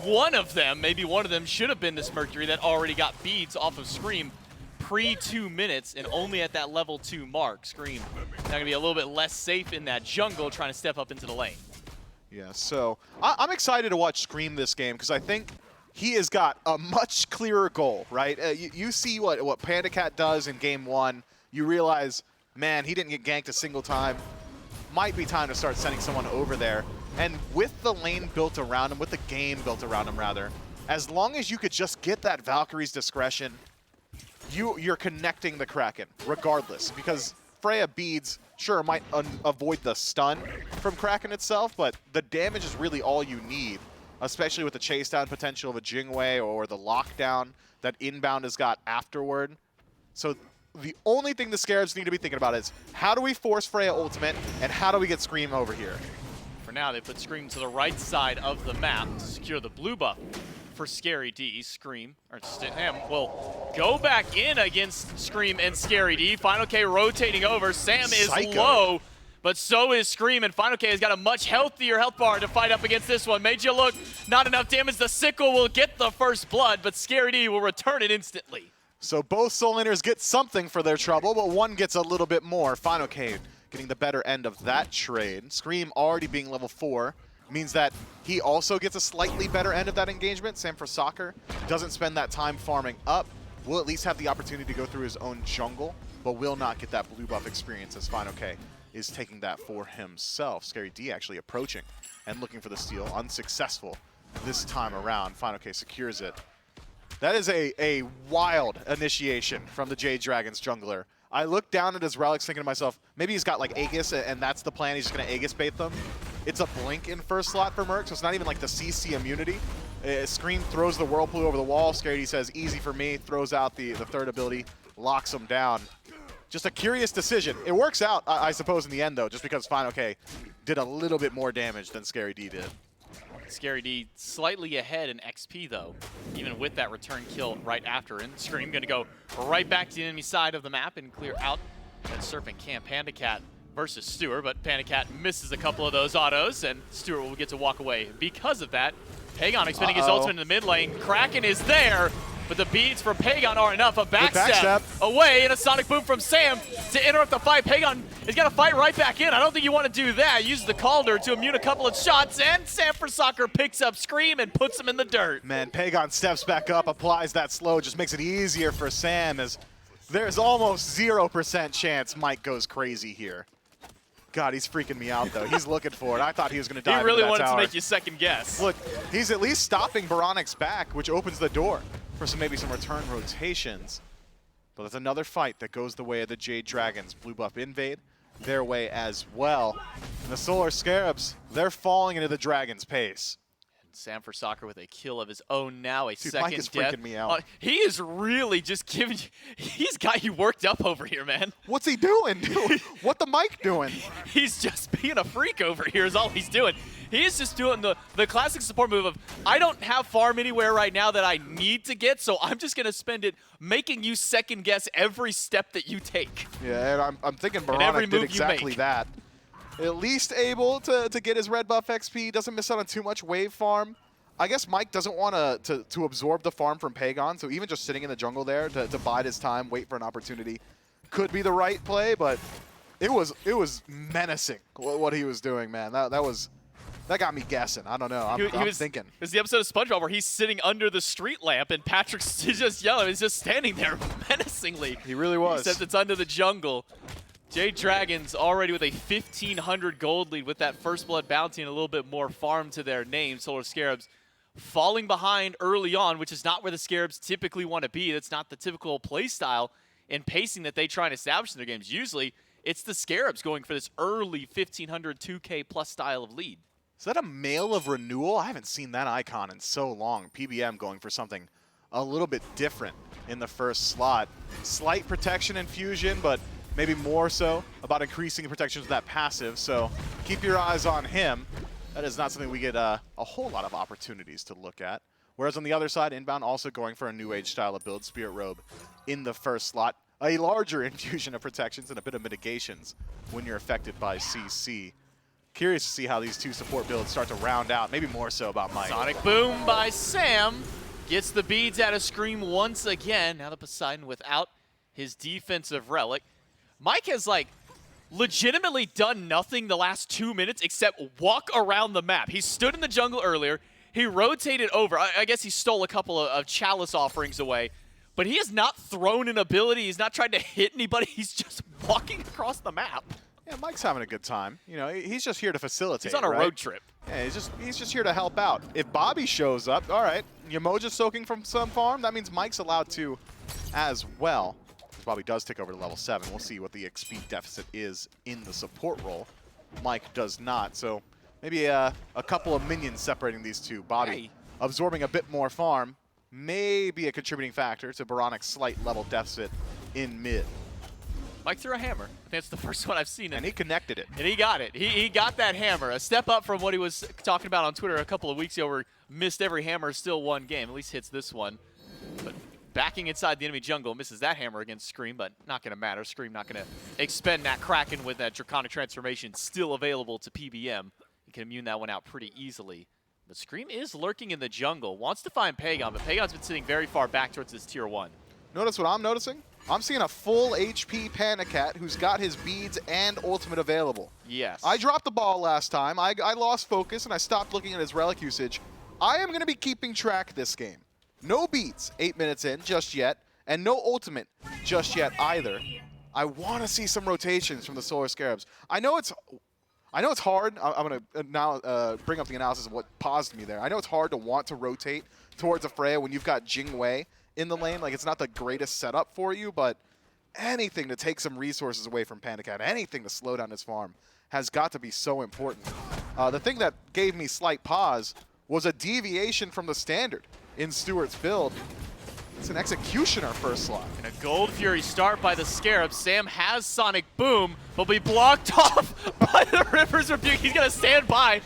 one of them. Maybe one of them should have been this Mercury that already got beads off of Scream pre-2 minutes and only at that level 2 mark. Scream now going to be a little bit less safe in that jungle trying to step up into the lane. Yeah, so I'm excited to watch Scream this game because I think he has got a much clearer goal, right? You see what Panda Cat does in game 1. You realize, man, he didn't get ganked a single time. Might be time to start sending someone over there. And with the lane built around him, with the game built around him, rather, as long as you could just get that Valkyrie's discretion, you're connecting the Kraken, regardless. Because Freya beads, sure, might avoid the stun from Kraken itself, but the damage is really all you need, especially with the chase down potential of a Jingwei or the lockdown that Inbound has got afterward. So the only thing the Scarabs need to be thinking about is how do we force Freya ultimate and how do we get Scream over here? For now, they put Scream to the right side of the map to secure the blue buff for Scary D. Scream, or Sam will go back in against Scream and Scary D. Final K rotating over. Sam is low, but so is Scream, and Final K has got a much healthier health bar to fight up against this one. Made you look, not enough damage. The Sickle will get the first blood, but Scary D will return it instantly. So both Soul Laners get something for their trouble, but one gets a little bit more. Final K getting the better end of that trade. Scream already being level 4 means that he also gets a slightly better end of that engagement. Sam for Soccer doesn't spend that time farming up. Will at least have the opportunity to go through his own jungle, but will not get that blue buff experience as Final K is taking that for himself. Scary D actually approaching and looking for the steal. Unsuccessful this time around. Final K secures it. That is a wild initiation from the Jade Dragons jungler. I looked down at his relics thinking to myself, maybe he's got like Aegis and that's the plan, he's just gonna Aegis bait them. It's a blink in first slot for Merc, so it's not even like the CC immunity. Scream throws the Whirlpool over the wall, Scary D says, easy for me, throws out the third ability, locks him down. Just a curious decision. It works out, I suppose, in the end though, just because Final K did a little bit more damage than Scary D did. Scary D slightly ahead in XP, though, even with that return kill right after. And Scream going to go right back to the enemy side of the map and clear out that Serpent Camp. Panda Cat versus Stewart, but Panda Cat misses a couple of those autos, and Stewart will get to walk away. Because of that, Pagon expending his ultimate in the mid lane. Kraken is there, but the beads for Pagon are enough. A backstep away and a Sonic Boom from Sam to interrupt the fight. Pagon is going to fight right back in. I don't think you want to do that. Use the Calder to immune a couple of shots, and Sam for Soccer picks up Scream and puts him in the dirt. Man, Pagon steps back up, applies that slow, just makes it easier for Sam as there's almost 0% chance Mike goes crazy here. God, he's freaking me out, though. He's looking for it. I thought he was going to dive He really into that wanted tower. to make you second guess. Look, he's at least stopping Baronic's back, which opens the door for maybe some return rotations. But there's another fight that goes the way of the Jade Dragons. Blue buff invade their way as well. And the Solar Scarabs, they're falling into the Dragon's pace. Sam for Soccer with a kill of his own now, a Dude, second Mike is death. freaking me out. He is really just giving you, he's got you worked up over here, man. What's he doing? What the Mike doing? He's just being a freak over here is all he's doing. He is just doing the classic support move of, I don't have farm anywhere right now that I need to get, so I'm just going to spend it making you second guess every step that you take. Yeah, and I'm thinking Baronic did exactly that. At least able to get his red buff XP, doesn't miss out on too much wave farm. I guess Mike doesn't want to absorb the farm from Pagon, so even just sitting in the jungle there to bide his time, wait for an opportunity, could be the right play, but it was menacing what he was doing, man. That got me guessing. I don't know. I'm thinking. It was the episode of SpongeBob where he's sitting under the street lamp and Patrick's just yelling. He's just standing there menacingly. He really was. Except it's under the jungle. Jade Dragons already with a 1,500 gold lead with that first blood bounty and a little bit more farm to their name. Solar Scarabs falling behind early on, which is not where the Scarabs typically want to be. That's not the typical play style and pacing that they try and establish in their games. Usually, it's the Scarabs going for this early 1,500 2K plus style of lead. Is that a Mail of Renewal? I haven't seen that icon in so long. PBM going for something a little bit different in the first slot. Slight protection infusion, but maybe more so about about increasing the protections with that passive, so keep your eyes on him. That is not something we get a whole lot of opportunities to look at. Whereas on the other side, Inbound also going for a New Age style of build, Spirit Robe in the first slot. A larger infusion of protections and a bit of mitigations when you're affected by CC. Curious to see how these two support builds start to round out, maybe more so about Mike. Sonic Boom by Sam. Gets the beads out of Scream once again. Now the Poseidon without his defensive relic. Mike has, like, legitimately done nothing the last 2 minutes except walk around the map. He stood in the jungle earlier. He rotated over. I guess he stole a couple of chalice offerings away. But he has not thrown an ability. He's not tried to hit anybody. He's just walking across the map. Yeah, Mike's having a good time. You know, he's just here to facilitate. He's on a right? road trip. Yeah, he's just here to help out. If Bobby shows up, all right, Yamoja's soaking from some farm. That means Mike's allowed to as well. Bobby does take over to level 7. We'll see what the XP deficit is in the support role. Mike does not, so maybe a couple of minions separating these two. Bobby absorbing a bit more farm may be a contributing factor to Baronic's slight level deficit in mid. Mike threw a hammer. I think that's the first one I've seen. And he connected it. And he got it. He got that hammer. A step up from what he was talking about on Twitter a couple of weeks ago where missed every hammer, still won game. At least hits this one. But backing inside the enemy jungle, misses that hammer against Scream, but not going to matter. Scream not going to expend that Kraken with that Draconic Transformation still available to PBM. He can immune that one out pretty easily. But Scream is lurking in the jungle. Wants to find Pagon, but Pagon's been sitting very far back towards his tier 1. Notice what I'm noticing? I'm seeing a full HP Panicat who's got his beads and ultimate available. Yes. I dropped the ball last time. I lost focus and I stopped looking at his relic usage. I am going to be keeping track this game. No beads 8 minutes in just yet, and no ultimate just yet either. I want to see some rotations from the Solar Scarabs. I know it's hard. I'm going to now bring up the analysis of what paused me there. I know it's hard to want to rotate towards a Freya when you've got Jingwei in the lane. Like, it's not the greatest setup for you, but anything to take some resources away from Panicat, anything to slow down his farm has got to be so important. The thing that gave me slight pause was a deviation from the standard in Stewart's build. It's an Executioner first slot. And a Gold Fury start by the Scarab. Sam has Sonic Boom, but will be blocked off by the River's Rebuke. He's going to stand by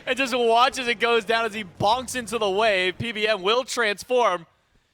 and just watch as it goes down as he bonks into the wave. PBM will transform.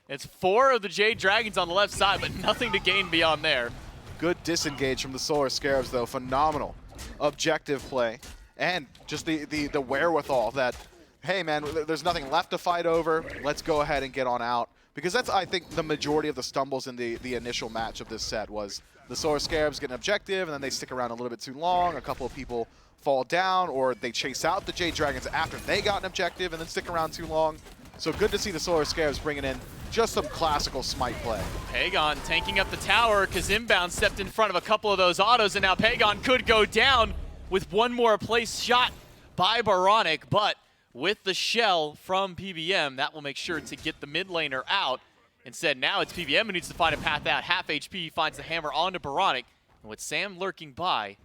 It's 4 of the Jade Dragons on the left side, but nothing to gain beyond there. Good disengage from the Solar Scarabs, though. Phenomenal objective play. And just the wherewithal that, hey, man, there's nothing left to fight over. Let's go ahead and get on out. Because that's, I think, the majority of the stumbles in the initial match of this set was the Solar Scarabs get an objective, and then they stick around a little bit too long. A couple of people fall down, or they chase out the Jade Dragons after they got an objective and then stick around too long. So good to see the Solar Scarabs bringing in just some classical Smite play. Pagon tanking up the tower because Inbound stepped in front of a couple of those autos, and now Pagon could go down with one more place shot by Baronic, but with the shell from PBM, that will make sure to get the mid laner out. Instead, now it's PBM who needs to find a path out. Half HP finds the hammer onto Baronic, and with Sam lurking by,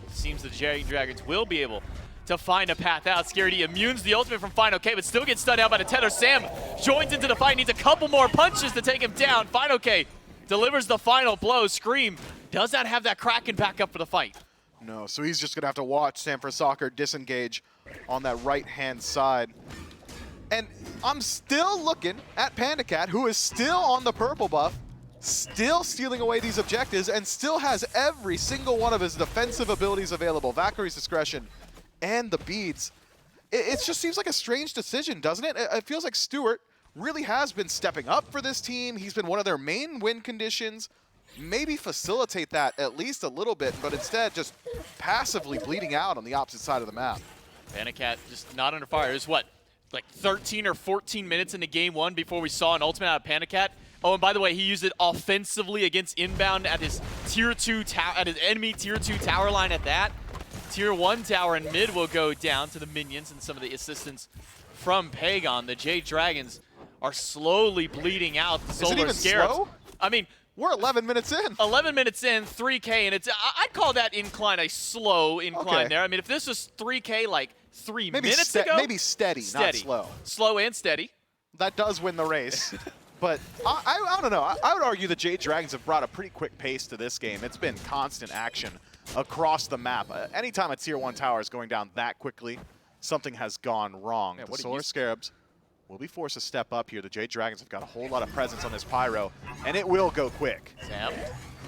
it seems the Jade Dragons will be able to find a path out. Scaredy immunes the ultimate from Final K, but still gets stunned out by the tether. Sam joins into the fight, needs a couple more punches to take him down. Final K delivers the final blow. Scream does not have that Kraken back up for the fight. No, so he's just going to have to watch Sanford Soccer disengage on that right-hand side. And I'm still looking at Pandacat, who is still on the purple buff, still stealing away these objectives, and still has every single one of his defensive abilities available. Valkyrie's Discretion and the beads. It just seems like a strange decision, doesn't it? It feels like Stewart really has been stepping up for this team. He's been one of their main win conditions. Maybe facilitate that at least a little bit, but instead just passively bleeding out on the opposite side of the map. Panicat just not under fire. It was what, like 13 or 14 minutes into game 1 before we saw an ultimate out of Panicat. Oh, and by the way, he used it offensively against Inbound at his tier 2 at his enemy tier 2 tower line at that. Tier 1 tower in mid will go down to the minions and some of the assistance from Pagon. The Jade Dragons are slowly bleeding out the Solar Scarabs. Slow? I mean, we're 11 minutes in. 11 minutes in, 3K, and it's I'd call that incline a slow incline there. I mean, if this was 3K like 3 minutes ago. Maybe steady, not slow. Slow and steady. That does win the race. But I don't know. I would argue the Jade Dragons have brought a pretty quick pace to this game. It's been constant action across the map. Anytime a tier 1 tower is going down that quickly, something has gone wrong. The Solar Scarabs will be forced to step up here. The Jade Dragons have got a whole lot of presence on this Pyro, and it will go quick. Sam,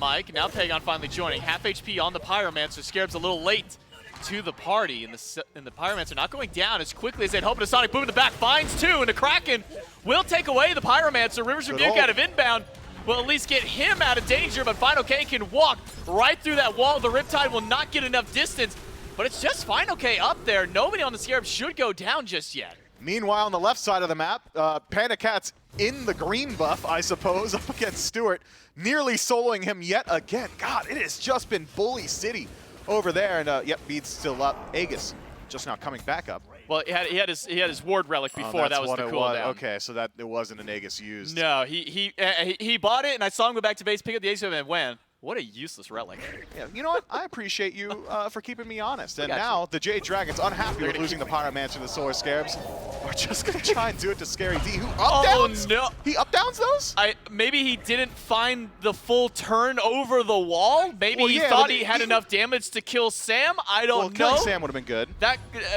Mike, now Pagon finally joining. Half HP on the Pyromancer. Scarabs a little late to the party, and the Pyromancer not going down as quickly as they'd hoped. A Sonic Boom in the back finds two, and the Kraken will take away the Pyromancer. Rivers Rebuke out of inbound will at least get him out of danger, but Final K can walk right through that wall. The Riptide will not get enough distance, but it's just Final K up there. Nobody on the Scarabs should go down just yet. Meanwhile, on the left side of the map, Panda Cat's in the green buff, I suppose, up against Stewart, nearly soloing him yet again. God, it has just been Bully City over there, and yep, Bede's still up. Aegis just now coming back up. Well, he had his ward relic before. That was the cooldown. Okay, so that it wasn't an Aegis used. No, he bought it, and I saw him go back to base, pick up the Aegis, and went, what a useless relic. Yeah, you know what? I appreciate you for keeping me honest. And now the Jade Dragons, unhappy with losing the Pyromancer to the Solar Scarabs, are just going to try and do it to Scary D, who up-downs. Oh, no. He up-downs those? Maybe he didn't find the full turn over the wall. Maybe he thought he had enough damage to kill Sam. I don't know. Killing Sam would have been good.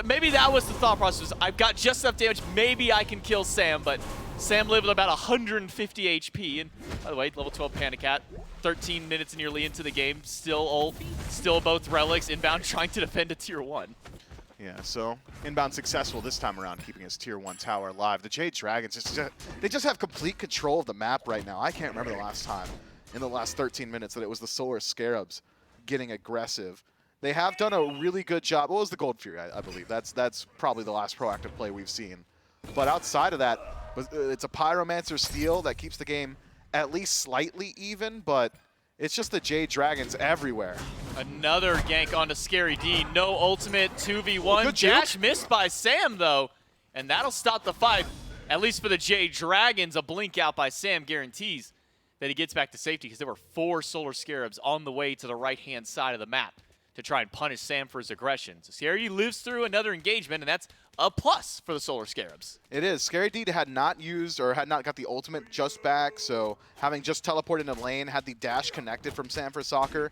Maybe that was the thought process. I've got just enough damage. Maybe I can kill Sam, but Sam lived with about 150 HP. And by the way, level 12 Panda Cat, 13 minutes nearly into the game, still both relics, inbound trying to defend a tier 1. Yeah, so inbound successful this time around, keeping his tier 1 tower alive. The Jade Dragons, they just have complete control of the map right now. I can't remember the last time in the last 13 minutes that it was the Solar Scarabs getting aggressive. They have done a really good job. What was the Gold Fury, I believe? That's probably the last proactive play we've seen. But outside of that, it's a Pyromancer steal that keeps the game at least slightly even, but it's just the Jade Dragons everywhere. Another gank onto Scary D. No ultimate 2v1. Good Dash juke. missed by Sam, though, and that'll stop the fight. At least for the Jade Dragons, a blink out by Sam guarantees that he gets back to safety because there were 4 Solar Scarabs on the way to the right-hand side of the map to try and punish Sam for his aggression. So Scary D lives through another engagement, and that's a plus for the Solar Scarabs. It is. Scary D had not got the ultimate just back, so having just teleported into lane, had the dash connected from Sanford Soccer,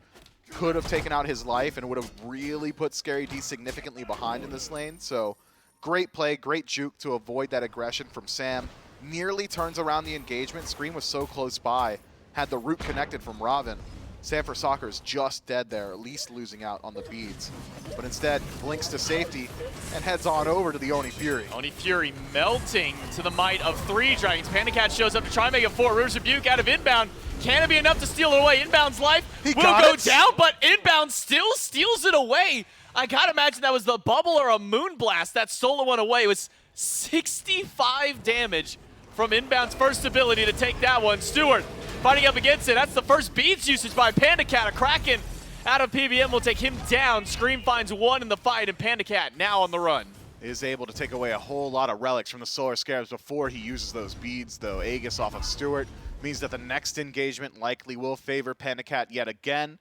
could have taken out his life and would have really put Scary D significantly behind in this lane. So great play, great juke to avoid that aggression from Sam. Nearly turns around the engagement. Scream was so close by, had the root connected from Robin. Sanford Soccer is just dead there, at least losing out on the beads. But instead, blinks to safety and heads on over to the Oni Fury. Oni Fury melting to the might of 3 Dragons. Panda Cat shows up to try and make a 4. Rivers Rebuke out of inbound. Can it be enough to steal it away? Inbound's life will go down, but inbound still steals it away. I gotta imagine that was the bubble or a Moonblast that stole one away. It was 65 damage from inbound's first ability to take that one. Stewart fighting up against it. That's the first beads usage by Panda Cat. A Kraken out of PBM will take him down. Scream finds 1 in the fight, and Panda Cat now on the run. Is able to take away a whole lot of relics from the Solar Scarabs before he uses those beads, though. Aegis off of Stewart means that the next engagement likely will favor Panda Cat yet again.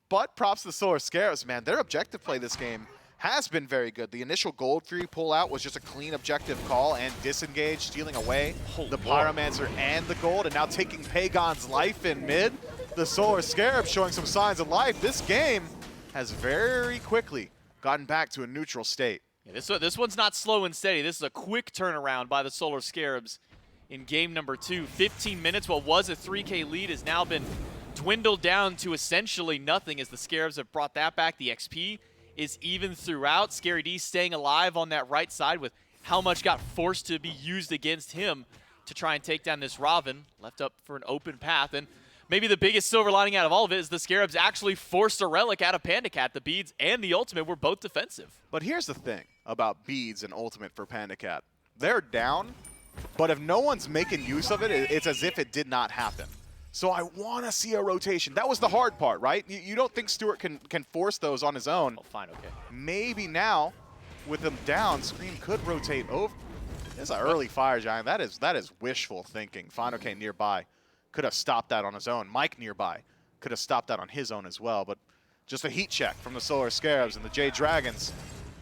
But props to the Solar Scarabs, man. Their objective play this game has been very good. The initial Gold Fury pull-out was just a clean objective call and disengage, stealing away the Pyromancer and the gold, and now taking Pagon's life in mid. The Solar Scarab showing some signs of life. This game has very quickly gotten back to a neutral state. Yeah, this one's not slow and steady. This is a quick turnaround by the Solar Scarabs in game number 2. 15 minutes, what was a 3K lead has now been dwindled down to essentially nothing as the Scarabs have brought that back. The XP is even throughout. Scary D staying alive on that right side with how much got forced to be used against him to try and take down this Robin. Left up for an open path. And maybe the biggest silver lining out of all of it is the Scarabs actually forced a relic out of Panda Cat. The beads and the ultimate were both defensive. But here's the thing about beads and ultimate for Panda Cat. They're down, but if no one's making use of it, it's as if it did not happen. So I want to see a rotation. That was the hard part, right? You don't think Stewart can force those on his own. Oh, fine, okay. Maybe now, with them down, Scream could rotate over. There's an early fire giant. That is wishful thinking. Fine, okay, nearby. Could have stopped that on his own. Mike nearby could have stopped that on his own as well. But just a heat check from the Solar Scarabs and the Jade Dragons.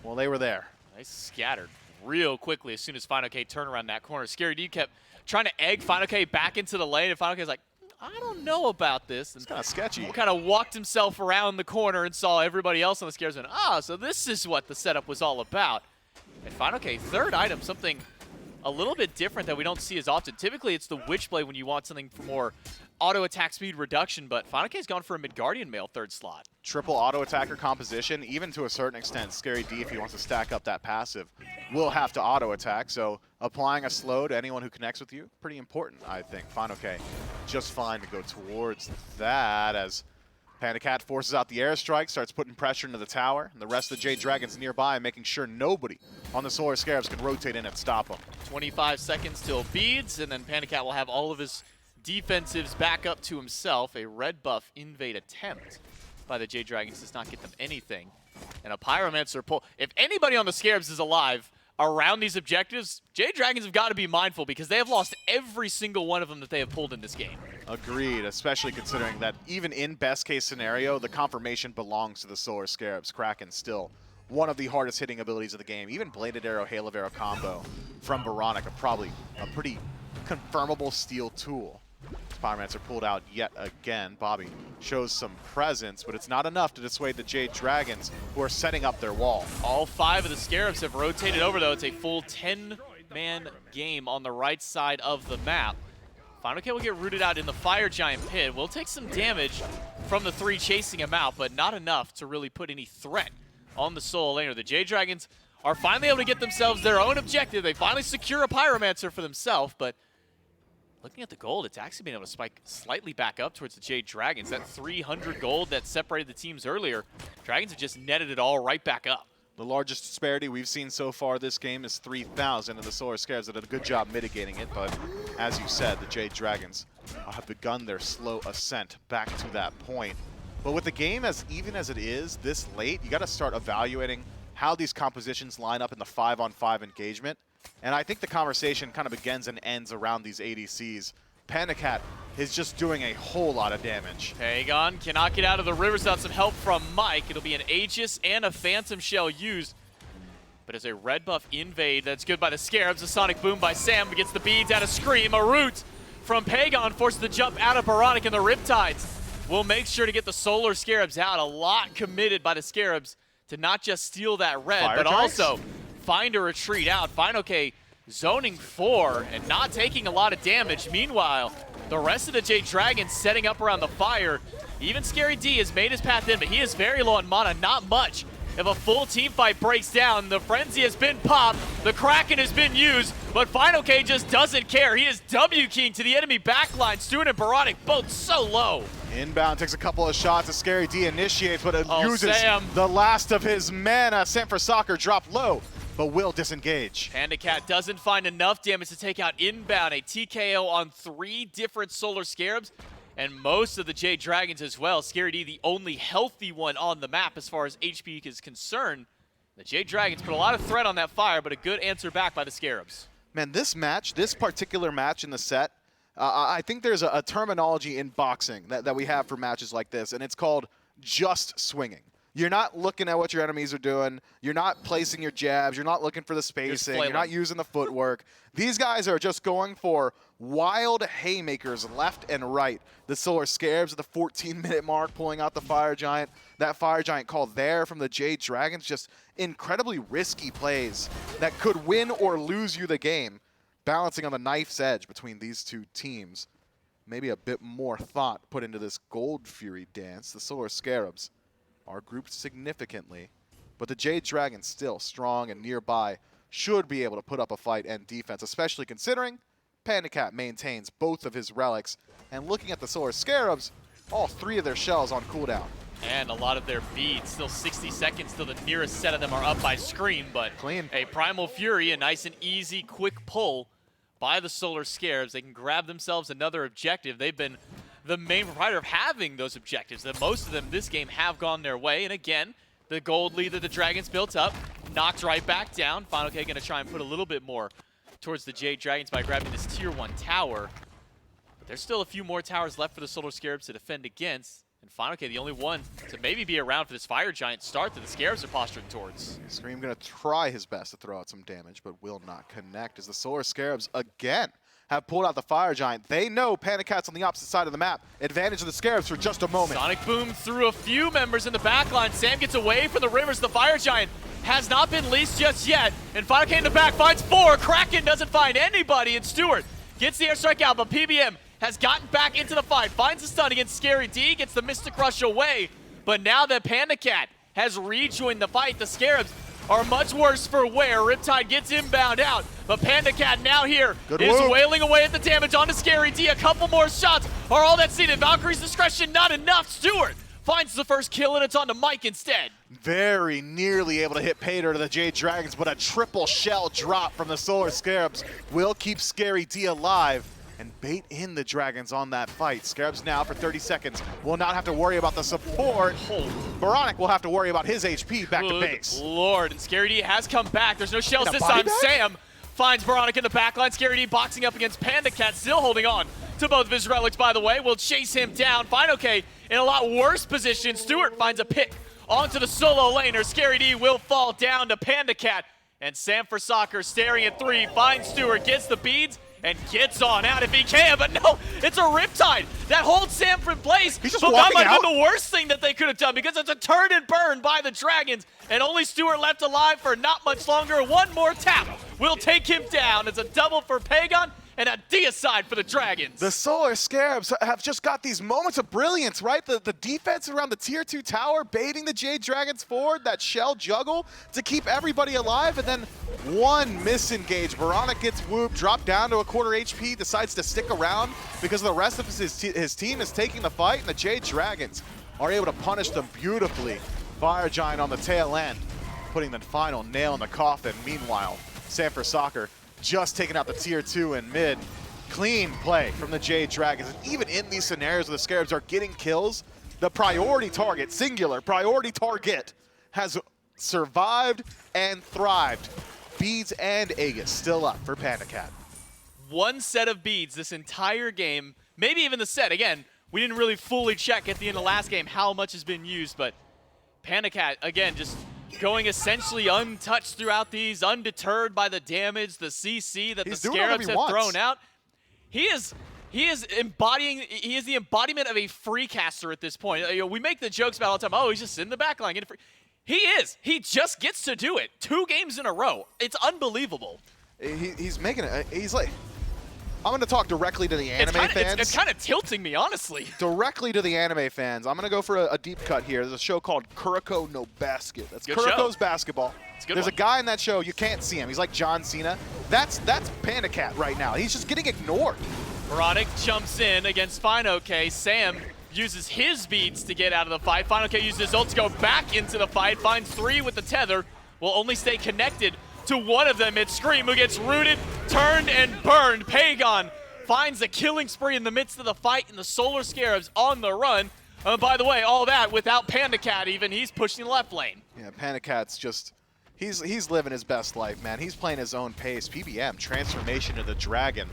Well, they were there. They scattered real quickly as soon as Final K turned around that corner. Scary D kept trying to egg Final K back into the lane, and Final K's like, I don't know about this. And It's kind of sketchy. kind of walked himself around the corner and saw everybody else on the Scarabs and, so this is what the setup was all about. And Final K, third item, something a little bit different that we don't see as often. Typically, it's the Witchblade when you want something for more auto attack speed reduction, but Final K's gone for a Midgardian Mail third slot. Triple auto attacker composition, even to a certain extent, Scary D, if he wants to stack up that passive, will have to auto attack. So applying a slow to anyone who connects with you, pretty important, I think. Final K just fine to go towards that as Panda Cat forces out the airstrike, starts putting pressure into the tower, and the rest of the Jade Dragons nearby, making sure nobody on the Solar Scarabs can rotate in and stop them. 25 seconds till beads, and then Panda Cat will have all of his defensives back up to himself. A red buff invade attempt by the Jade Dragons does not get them anything. And a Pyromancer pull. If anybody on the Scarabs is alive around these objectives, Jade Dragons have got to be mindful because they have lost every single one of them that they have pulled in this game. Agreed, especially considering that even in best case scenario, the confirmation belongs to the Solar Scarabs. Kraken still one of the hardest hitting abilities of the game. Even Bladed Arrow, Hail of Arrow combo from Veronica, probably a pretty confirmable steal tool. Pyromancer pulled out yet again. Bobby shows some presence, but it's not enough to dissuade the Jade Dragons, who are setting up their wall. All 5 of the Scarabs have rotated over, though. It's a full 10-man game on the right side of the map. Final K will get rooted out in the Fire Giant pit. Will take some damage from the 3 chasing him out, but not enough to really put any threat on the solo laner. The Jade Dragons are finally able to get themselves their own objective. They finally secure a Pyromancer for themselves, but looking at the gold, it's actually been able to spike slightly back up towards the Jade Dragons. That 300 gold that separated the teams earlier, Dragons have just netted it all right back up. The largest disparity we've seen so far this game is 3,000, and the Solar Scarabs did a good job mitigating it, but as you said, the Jade Dragons have begun their slow ascent back to that point. But with the game as even as it is this late, you got to start evaluating how these compositions line up in the 5-on-5 engagement. And I think the conversation kind of begins and ends around these ADCs. Panda Cat is just doing a whole lot of damage. Pagon cannot get out of the rivers without some help from Mike. It'll be an Aegis and a Phantom Shell used. But as a red buff invade, that's good by the Scarabs. A Sonic Boom by Sam gets the beads out of Scream. A root from Pagon forces the jump out of Baronic, and the Riptides will make sure to get the Solar Scarabs out. A lot committed by the Scarabs to not just steal that red, Fire but Giants. also find a retreat out. Final K zoning 4 and not taking a lot of damage. Meanwhile, the rest of the Jade Dragons setting up around the fire. Even Scary D has made his path in, but he is very low on mana, not much. If a full team fight breaks down, the Frenzy has been popped, the Kraken has been used, but Final K just doesn't care. He is W-keying to the enemy backline. Stewart and Baronic both so low. Inbound takes a couple of shots as Scary D initiates, but it uses Sam. the last of his mana. Sent for Soccer dropped low, but will disengage. Panda Cat doesn't find enough damage to take out Inbound, a TKO on 3 different Solar Scarabs, and most of the Jade Dragons as well. Scary D, the only healthy one on the map as far as HP is concerned. The Jade Dragons put a lot of threat on that fire, but a good answer back by the Scarabs. Man, this particular match in the set, I think there's a terminology in boxing that we have for matches like this, and it's called just swinging. You're not looking at what your enemies are doing. You're not placing your jabs. You're not looking for the spacing. You're not using the footwork. These guys are just going for wild haymakers left and right. The Solar Scarabs at the 14-minute mark pulling out the Fire Giant. That Fire Giant call there from the Jade Dragons. Just incredibly risky plays that could win or lose you the game. Balancing on the knife's edge between these two teams. Maybe a bit more thought put into this Gold Fury dance. The Solar Scarabs are grouped significantly, but the Jade Dragons still strong and nearby, should be able to put up a fight and defense, especially considering Panda Cat maintains both of his relics, and looking at the Solar Scarabs, all 3 of their shells on cooldown. And a lot of their beads, still 60 seconds till the nearest set of them are up by Scream, but Clean. A Primal Fury, a nice and easy, quick pull by the Solar Scarabs. They can grab themselves another objective. They've been the main provider of having those objectives, that most of them this game have gone their way. And again, the gold lead that the Dragons built up, knocked right back down. Final K gonna try and put a little bit more towards the Jade Dragons by grabbing this tier 1 tower. But there's still a few more towers left for the Solar Scarabs to defend against. And Final K, the only one to maybe be around for this Fire Giant start that the Scarabs are posturing towards. Scream gonna try his best to throw out some damage, but will not connect as the Solar Scarabs again have pulled out the Fire Giant. They know Panda Cat's on the opposite side of the map. Advantage of the Scarabs for just a moment. Sonic Boom through a few members in the backline. Sam gets away from the Rivers. The Fire Giant has not been leased just yet. And Final K in the back finds 4. Kraken doesn't find anybody. And Stewart gets the airstrike out, but PBM has gotten back into the fight. Finds the stun against Scary D. Gets the Mystic Rush away. But now that Panda Cat has rejoined the fight, the Scarabs are much worse for wear. Riptide gets inbound out, but Panda Cat now here is wailing away at the damage onto Scary D. A couple more shots are all that's needed. Valkyrie's discretion not enough. Stewart finds the first kill, and it's onto Mike instead. Very nearly able to hit Pater to the Jade Dragons, but a triple shell drop from the Solar Scarabs will keep Scary D alive and bait in the Dragons on that fight. Scarabs now for 30 seconds will not have to worry about the support. Baronic will have to worry about his HP back to base. Lord, and Scary D has come back. There's no shells this body time. bag? Sam finds Baronic in the backline. Scary D boxing up against Panda Cat, still holding on to both of his relics, by the way. Will chase him down. Final K in a lot worse position. Stewart finds a pick onto the solo laner. Scary D will fall down to Panda Cat. And Sam for Soccer staring at 3, finds Stewart, gets the beads, and gets on out if he can, but no, it's a Riptide that holds Sam in place. He's just but that walking might have out? been the worst thing that they could have done, because it's a turn and burn by the Dragons, and only Stewart left alive for not much longer. One more tap will take him down. It's a double for Pagon and a deicide for the Dragons. The Solar Scarabs have just got these moments of brilliance, right? The defense around the Tier 2 tower, baiting the Jade Dragons forward, that shell juggle to keep everybody alive, and then one misengage. Baronic gets whooped, dropped down to a quarter HP, decides to stick around because the rest of his team is taking the fight, and the Jade Dragons are able to punish them beautifully. Fire Giant on the tail end, putting the final nail in the coffin. Meanwhile, Sam for Soccer just taking out the Tier 2 in mid. Clean play from the Jade Dragons. And even in these scenarios where the Scarabs are getting kills, the priority target, singular priority target, has survived and thrived. Beads and Aegis still up for Panda Cat. One set of beads this entire game, maybe even the set. Again, we didn't really fully check at the end of last game how much has been used, but Panda Cat, again, just going essentially untouched throughout these, undeterred by the damage, the CC that the Scarabs have thrown out. He is the embodiment of a free caster at this point. We make the jokes about all the time, oh, he's just in the backline getting free. He is. He just gets to do it 2 games in a row. It's unbelievable. He's making it. He's like, I'm going to talk directly to the anime fans. It's kind of tilting me, honestly. Directly to the anime fans. I'm going to go for a deep cut here. There's a show called Kuroko no Basket. That's Kuroko's basketball. There's a guy in that show, you can't see him. He's like John Cena. That's Panda Cat right now. He's just getting ignored. Baronic jumps in against Final K. Sam uses his beats to get out of the fight. Final K uses his ult to go back into the fight. Finds 3 with the tether. Will only stay connected to one of them. It's Scream who gets rooted, turned, and burned. Pagon finds a killing spree in the midst of the fight, and the Solar Scarabs on the run. By the way, all that without Panda Cat even. He's pushing the left lane. Yeah, Panda Cat's just, he's living his best life, man. He's playing his own pace. PBM, transformation to the dragon.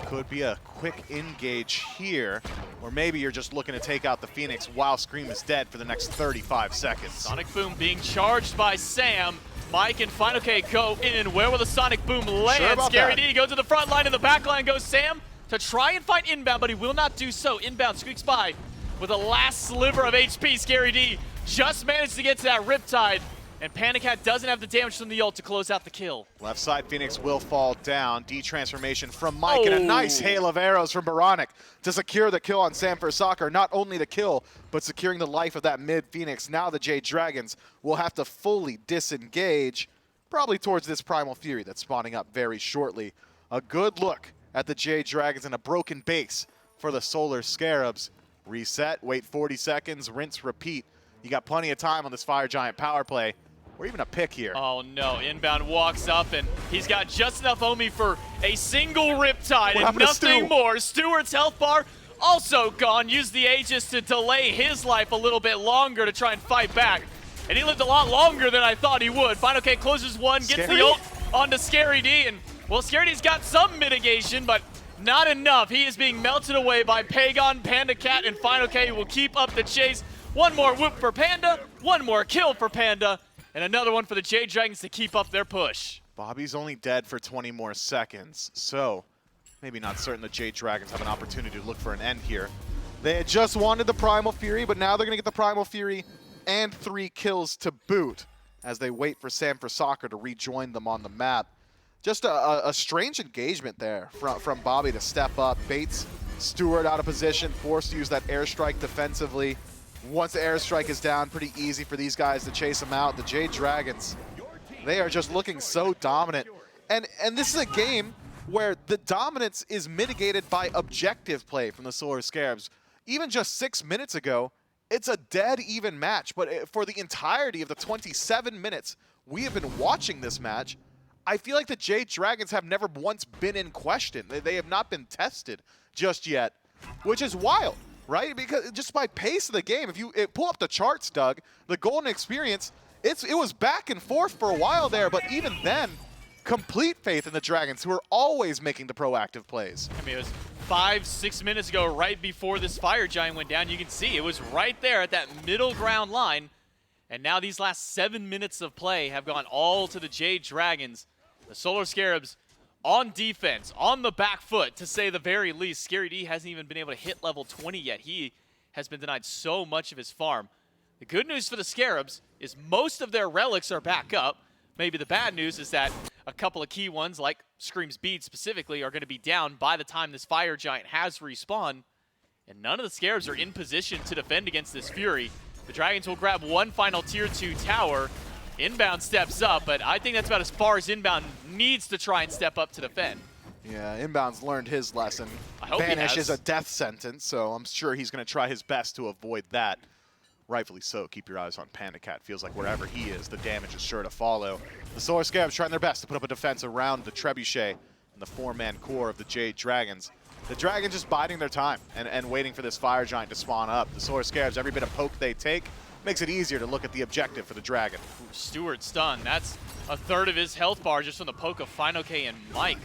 Could be a quick engage here, or maybe you're just looking to take out the Phoenix while Scream is dead for the next 35 seconds. Sonic Boom being charged by Sam. Mike and Final K go in. Where will the Sonic Boom land? Scary D goes to the front line, and the back line goes Sam to try and fight inbound, but he will not do so. Inbound squeaks by with a last sliver of HP. Scary D just managed to get to that Riptide, and Panda Cat doesn't have the damage from the ult to close out the kill. Left side, Phoenix will fall down. D-transformation from Mike, and a nice hail of arrows from Baronic to secure the kill on Sam for Soccer. Not only the kill, but securing the life of that mid Phoenix. Now the Jade Dragons will have to fully disengage, probably towards this Primal Fury that's spawning up very shortly. A good look at the Jade Dragons and a broken base for the Solar Scarabs. Reset, wait 40 seconds, rinse, repeat. You got plenty of time on this Fire Giant power play. Or even a pick here. Oh no, inbound walks up, and he's got just enough Omi for a single Riptide and nothing more. Stewart's health bar also gone. Used the Aegis to delay his life a little bit longer to try and fight back. And he lived a lot longer than I thought he would. Final K closes one, gets the ult onto Scary D, and well, Scary D's got some mitigation, but not enough. He is being melted away by Pagon, Panda Cat, and Final K will keep up the chase. One more whoop for Panda, one more kill for Panda, and another one for the Jade Dragons to keep up their push. Bobby's only dead for 20 more seconds, so maybe not certain the Jade Dragons have an opportunity to look for an end here. They had just wanted the Primal Fury, but now they're going to get the Primal Fury and 3 kills to boot as they wait for Sam for Soccer to rejoin them on the map. Just a strange engagement there from Bobby to step up. Bates, Stewart out of position, forced to use that airstrike defensively. Once the airstrike is down, pretty easy for these guys to chase them out. The Jade Dragons, they are just looking so dominant. And this is a game where the dominance is mitigated by objective play from the Solar Scarabs. Even just 6 minutes ago, it's a dead even match. But for the entirety of the 27 minutes we have been watching this match, I feel like the Jade Dragons have never once been in question. They have not been tested just yet, which is wild, right? Because just by pace of the game, if you pull up the charts, Doug, the Golden Experience, it was back and forth for a while there, but even then, complete faith in the Dragons, who are always making the proactive plays. I mean, it was 5-6 minutes ago, right before this Fire Giant went down. You can see it was right there at that middle ground line. And now these last 7 minutes of play have gone all to the Jade Dragons. The Solar Scarabs on defense, on the back foot, to say the very least. Scary D hasn't even been able to hit level 20 yet. He has been denied so much of his farm. The good news for the Scarabs is most of their relics are back up. Maybe the bad news is that a couple of key ones, like Scream's Bead specifically, are going to be down by the time this Fire Giant has respawned. And none of the Scarabs are in position to defend against this Fury. The Dragons will grab one final Tier 2 tower. Inbound steps up, but I think that's about as far as Inbound needs to try and step up to defend. Yeah, Inbound's learned his lesson. I hope Vanish he has. is a death sentence, so I'm sure he's going to try his best to avoid that. Rightfully so. Keep your eyes on Panda Cat. Feels like wherever he is, the damage is sure to follow. The Solar Scarabs trying their best to put up a defense around the Trebuchet and the 4-man core of the Jade Dragons. The Dragons just biding their time and waiting for this Fire Giant to spawn up. The Solar Scarabs, every bit of poke they take, makes it easier to look at the objective for the Dragon. Ooh, Stewart stunned. That's a third of his health bar just from the poke of Final K and Mike.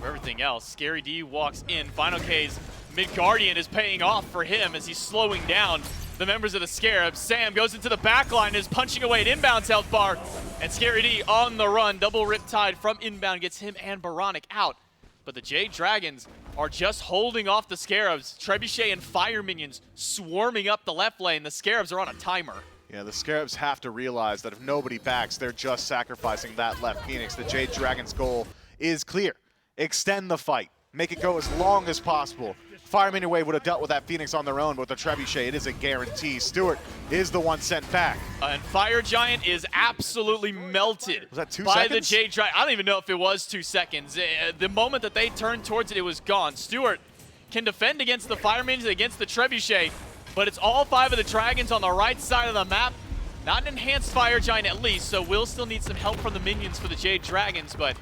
For everything else, Scary D walks in. Final K's Mid-Guardian is paying off for him as he's slowing down the members of the Scarabs. Sam goes into the back line, is punching away at Inbound's health bar, and Scary D on the run. Double Riptide from Inbound gets him and Baronic out. But the Jade Dragons are just holding off the Scarabs. Trebuchet and Fire Minions swarming up the left lane. The Scarabs are on a timer. Yeah, the Scarabs have to realize that if nobody backs, they're just sacrificing that left Phoenix. The Jade Dragon's goal is clear. Extend the fight. Make it go as long as possible. Fire Minion Wave would have dealt with that Phoenix on their own, but with the Trebuchet, it is a guarantee. Stewart is the one sent back. And Fire Giant is absolutely melted. Was that 2 by seconds? the Jade Dragon. I don't even know if it was 2 seconds. The moment that they turned towards it, it was gone. Stewart can defend against the Fire Minions, against the Trebuchet, but it's all 5 of the Dragons on the right side of the map. Not an enhanced Fire Giant at least, so we'll still need some help from the minions for the Jade Dragons, but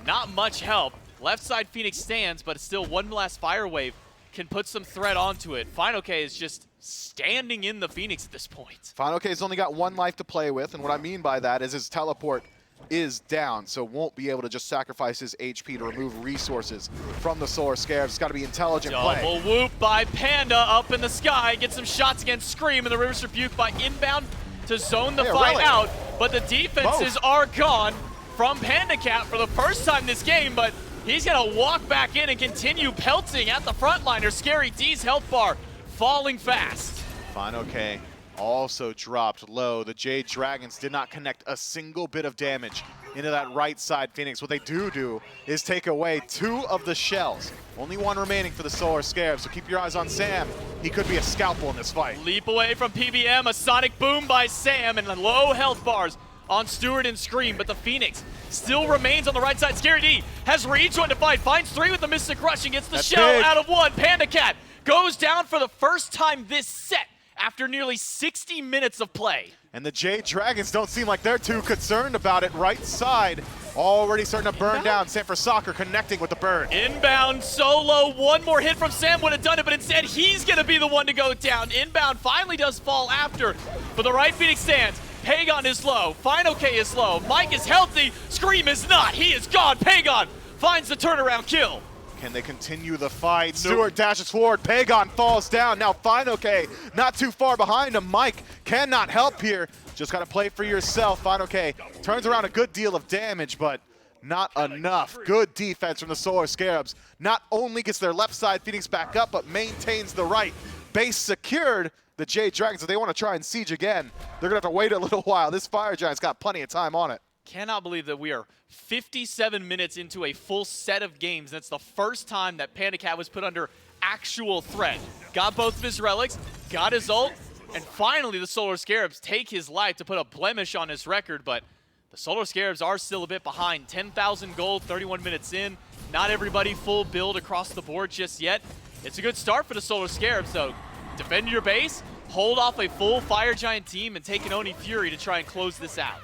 not much help. Left side Phoenix stands, but still one last Fire Wave can put some threat onto it. Final K is just standing in the Phoenix at this point. Final K's only got 1 life to play with, and what I mean by that is his teleport is down, so won't be able to just sacrifice his HP to remove resources from the Solar Scarabs. It's got to be intelligent play. Double whoop by Panda up in the sky. Gets some shots against Scream, and the River's Rebuke by Inbound to zone the fight out. But the defenses are gone from Panda Cat for the first time this game, but he's going to walk back in and continue pelting at the frontliner. Scary D's health bar falling fast. Final K also dropped low. The Jade Dragons did not connect a single bit of damage into that right side Phoenix. What they do is take away 2 of the shells. Only 1 remaining for the Solar Scarabs, so keep your eyes on Sam. He could be a scalpel in this fight. Leap away from PBM, a sonic boom by Sam, and low health bars on Stewart and Scream, but the Phoenix still remains on the right side. Scary D has rejoined to fight, finds 3 with the Mystic Rush and gets the shell out of 1. Panda Cat goes down for the first time this set after nearly 60 minutes of play. And the Jade Dragons don't seem like they're too concerned about it. Right side already starting to burn down. Sam for Soccer connecting with the burn. Inbound solo, 1 more hit from Sam would have done it, but instead he's going to be the one to go down. Inbound finally does fall after, but the right Phoenix stands. Pagon is low, Final K is low, Mike is healthy, Scream is not, he is gone. Pagon finds the turnaround kill. Can they continue the fight? Stewart dashes forward, Pagon falls down. Now Final K not too far behind him. Mike cannot help here. Just got to play for yourself. Final K turns around a good deal of damage, but Not enough. Good defense from the Solar Scarabs. Not only gets their left side Phoenix back up, but maintains the right. Base secured. The Jade Dragons, if they want to try and siege again, they're going to have to wait a little while. This Fire Giant's got plenty of time on it. Cannot believe that we are 57 minutes into a full set of games. That's the first time that Panda Cat was put under actual threat. Got both of his relics, got his ult, and finally the Solar Scarabs take his life to put a blemish on his record, but the Solar Scarabs are still a bit behind. 10,000 gold, 31 minutes in. Not everybody full build across the board just yet. It's a good start for the Solar Scarabs, though. Defend your base, hold off a full Fire Giant team, and take an Oni Fury to try and close this out.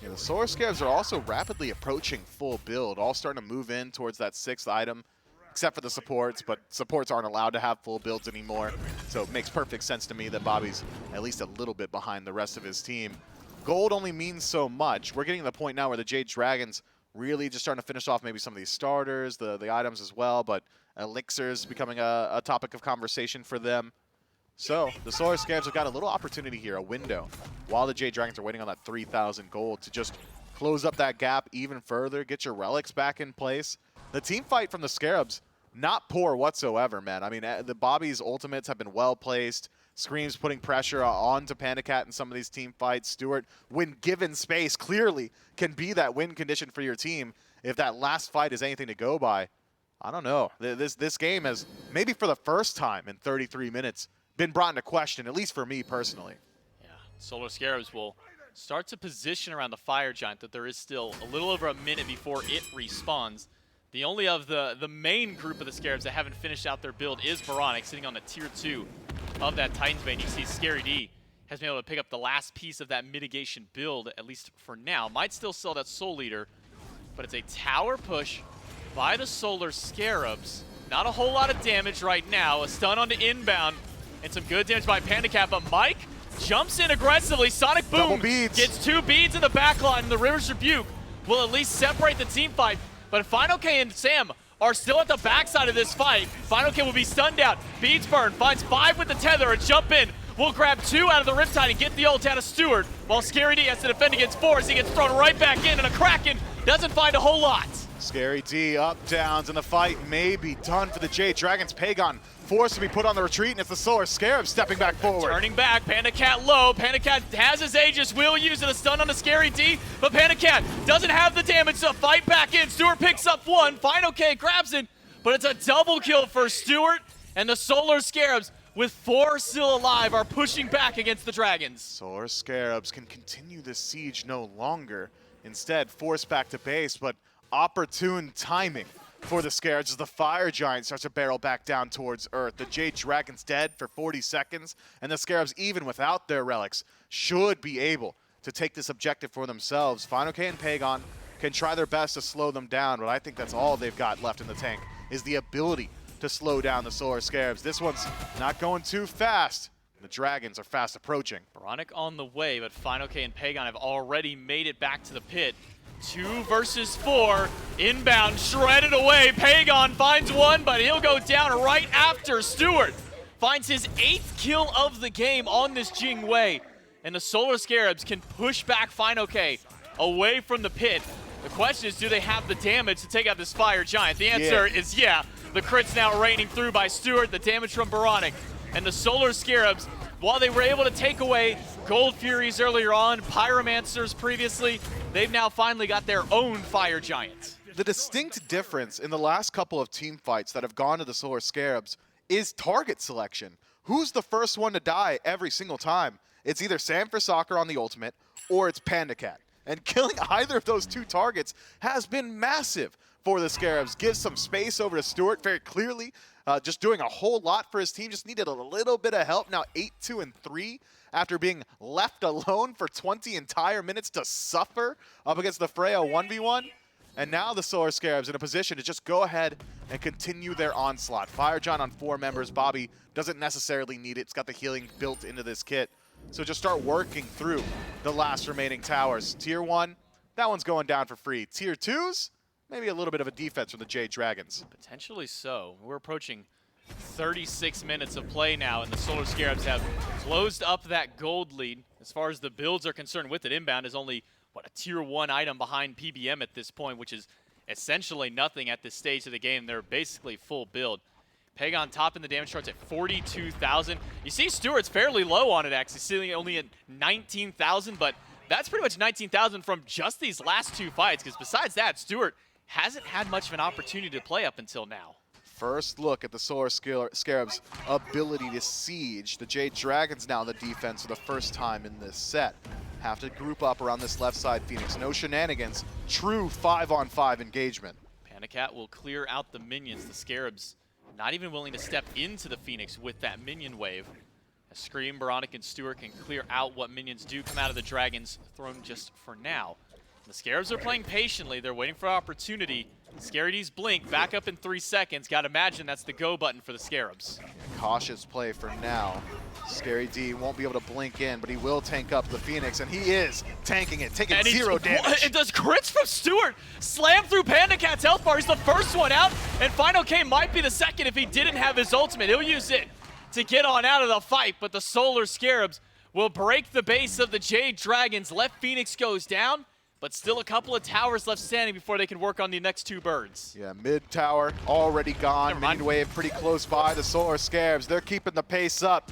Yeah, the Solar Scarabs are also rapidly approaching full build, all starting to move in towards that 6th item, except for the supports, but supports aren't allowed to have full builds anymore, so it makes perfect sense to me that Bobby's at least a little bit behind the rest of his team. Gold only means so much. We're getting to the point now where the Jade Dragons really just starting to finish off maybe some of these starters, the items as well, but elixirs becoming a topic of conversation for them. So the Solar Scarabs have got a little opportunity here, a window, while the Jade Dragons are waiting on that 3,000 gold to just close up that gap even further, get your relics back in place. The team fight from the Scarabs, not poor whatsoever, man. I mean, the Bobby's ultimates have been well placed. Scream's putting pressure onto Panda Cat in some of these team fights. Stewart, when given space, clearly can be that win condition for your team. If that last fight is anything to go by, I don't know. This game has, maybe for the first time in 33 minutes, been brought into question, at least for me personally. Yeah, Solar Scarabs will start to position around the Fire Giant, that there is still a little over a minute before it respawns. The only of the main group of the Scarabs that haven't finished out their build is Baronic, sitting on the tier 2 of that Titan's Bane. You see Scary D has been able to pick up the last piece of that mitigation build, at least for now. Might still sell that Soul Eater, but it's a tower push by the Solar Scarabs. Not a whole lot of damage right now. A stun on the inbound, and some good damage by Panda Cat, but Mike jumps in aggressively. Sonic Boom gets 2 beads in the backline, and the River's Rebuke will at least separate the team fight. But Final K and Sam are still at the backside of this fight. Final K will be stunned out. Beads burn, finds 5 with the tether, and jump in. Will grab 2 out of the Riptide and get the ult out of Stewart, while Scary D has to defend against 4 as he gets thrown right back in, and a Kraken doesn't find a whole lot. Scary D up, downs, and the fight may be done for the Jade Dragons. Pagon forced to be put on the retreat, and it's the Solar Scarabs stepping back forward. Turning back, Panda Cat low. Panda Cat has his Aegis, will use it, a stun on the Scary D, but Panda Cat doesn't have the damage to fight back in. Stewart picks up 1, Final K grabs it, but it's a double kill for Stewart, and the Solar Scarabs, with 4 still alive, are pushing back against the Dragons. Solar Scarabs can continue this siege no longer. Instead, forced back to base, but opportune timing for the Scarabs as the Fire Giant starts to barrel back down towards Earth. The Jade Dragon's dead for 40 seconds, and the Scarabs, even without their relics, should be able to take this objective for themselves. Final K and Pagon can try their best to slow them down, but I think that's all they've got left in the tank, is the ability to slow down the Solar Scarabs. This one's not going too fast. The Dragons are fast approaching. Baronic on the way, but Final K and Pagon have already made it back to the pit. 2 versus 4, inbound, shredded away. Pagon finds 1, but he'll go down right after. Stewart finds his 8th kill of the game on this Jing Wei, and the Solar Scarabs can push back Final K away from the pit. The question is, do they have the damage to take out this Fire Giant? The answer is yeah. The crit's now raining through by Stewart, the damage from Baronic, and the Solar Scarabs, while they were able to take away Gold Furies earlier on, Pyromancers previously, they've now finally got their own Fire Giant. The distinct difference in the last couple of team fights that have gone to the Solar Scarabs is target selection. Who's the first one to die every single time? It's either Sam for Soccer on the ultimate, or it's Panda Cat. And killing either of those 2 targets has been massive for the Scarabs. Gives some space over to Stewart very clearly. Just doing a whole lot for his team. Just needed a little bit of help. Now 8-2-3 after being left alone for 20 entire minutes to suffer up against the Freya 1v1. And now the Solar Scarabs in a position to just go ahead and continue their onslaught. Fire Giant on 4 members. Bobby doesn't necessarily need it. It's got the healing built into this kit. So just start working through the last remaining towers. Tier 1, that one's going down for free. Tier 2s, maybe a little bit of a defense from the Jade Dragons. Potentially so. We're approaching 36 minutes of play now, and the Solar Scarabs have closed up that gold lead. As far as the builds are concerned with it, inbound is only, what, a tier 1 item behind PBM at this point, which is essentially nothing at this stage of the game. They're basically full build. Pagon top in the damage charts at 42,000. You see Stewart's fairly low on it, actually, sitting only at 19,000, but that's pretty much 19,000 from just these last 2 fights, because besides that, Stewart hasn't had much of an opportunity to play up until now. First look at the Solar Scarabs' ability to siege. The Jade Dragons now in the defense for the first time in this set. Have to group up around this left side Phoenix. No shenanigans. True 5-on-5 engagement. Panicat will clear out the minions. The Scarabs not even willing to step into the Phoenix with that minion wave. As Scream, Baronic, and Stewart can clear out what minions do come out of the Dragon's throne just for now. The Scarabs are playing patiently. They're waiting for opportunity. Scary D's blink, back up in 3 seconds. Gotta imagine that's the go button for the Scarabs. Cautious play for now. Scary D won't be able to blink in, but he will tank up the Phoenix, and he is tanking it, taking 0 damage. It does crits from Stewart. Slam through Panda Cat's health bar. He's the first one out, and Final K might be the second if he didn't have his ultimate. He'll use it to get on out of the fight, but the Solar Scarabs will break the base of the Jade Dragons. Left Phoenix goes down, but still a couple of towers left standing before they can work on the next 2 birds. Yeah, mid tower already gone. Minion wave pretty close by. The Solar Scarabs, they're keeping the pace up.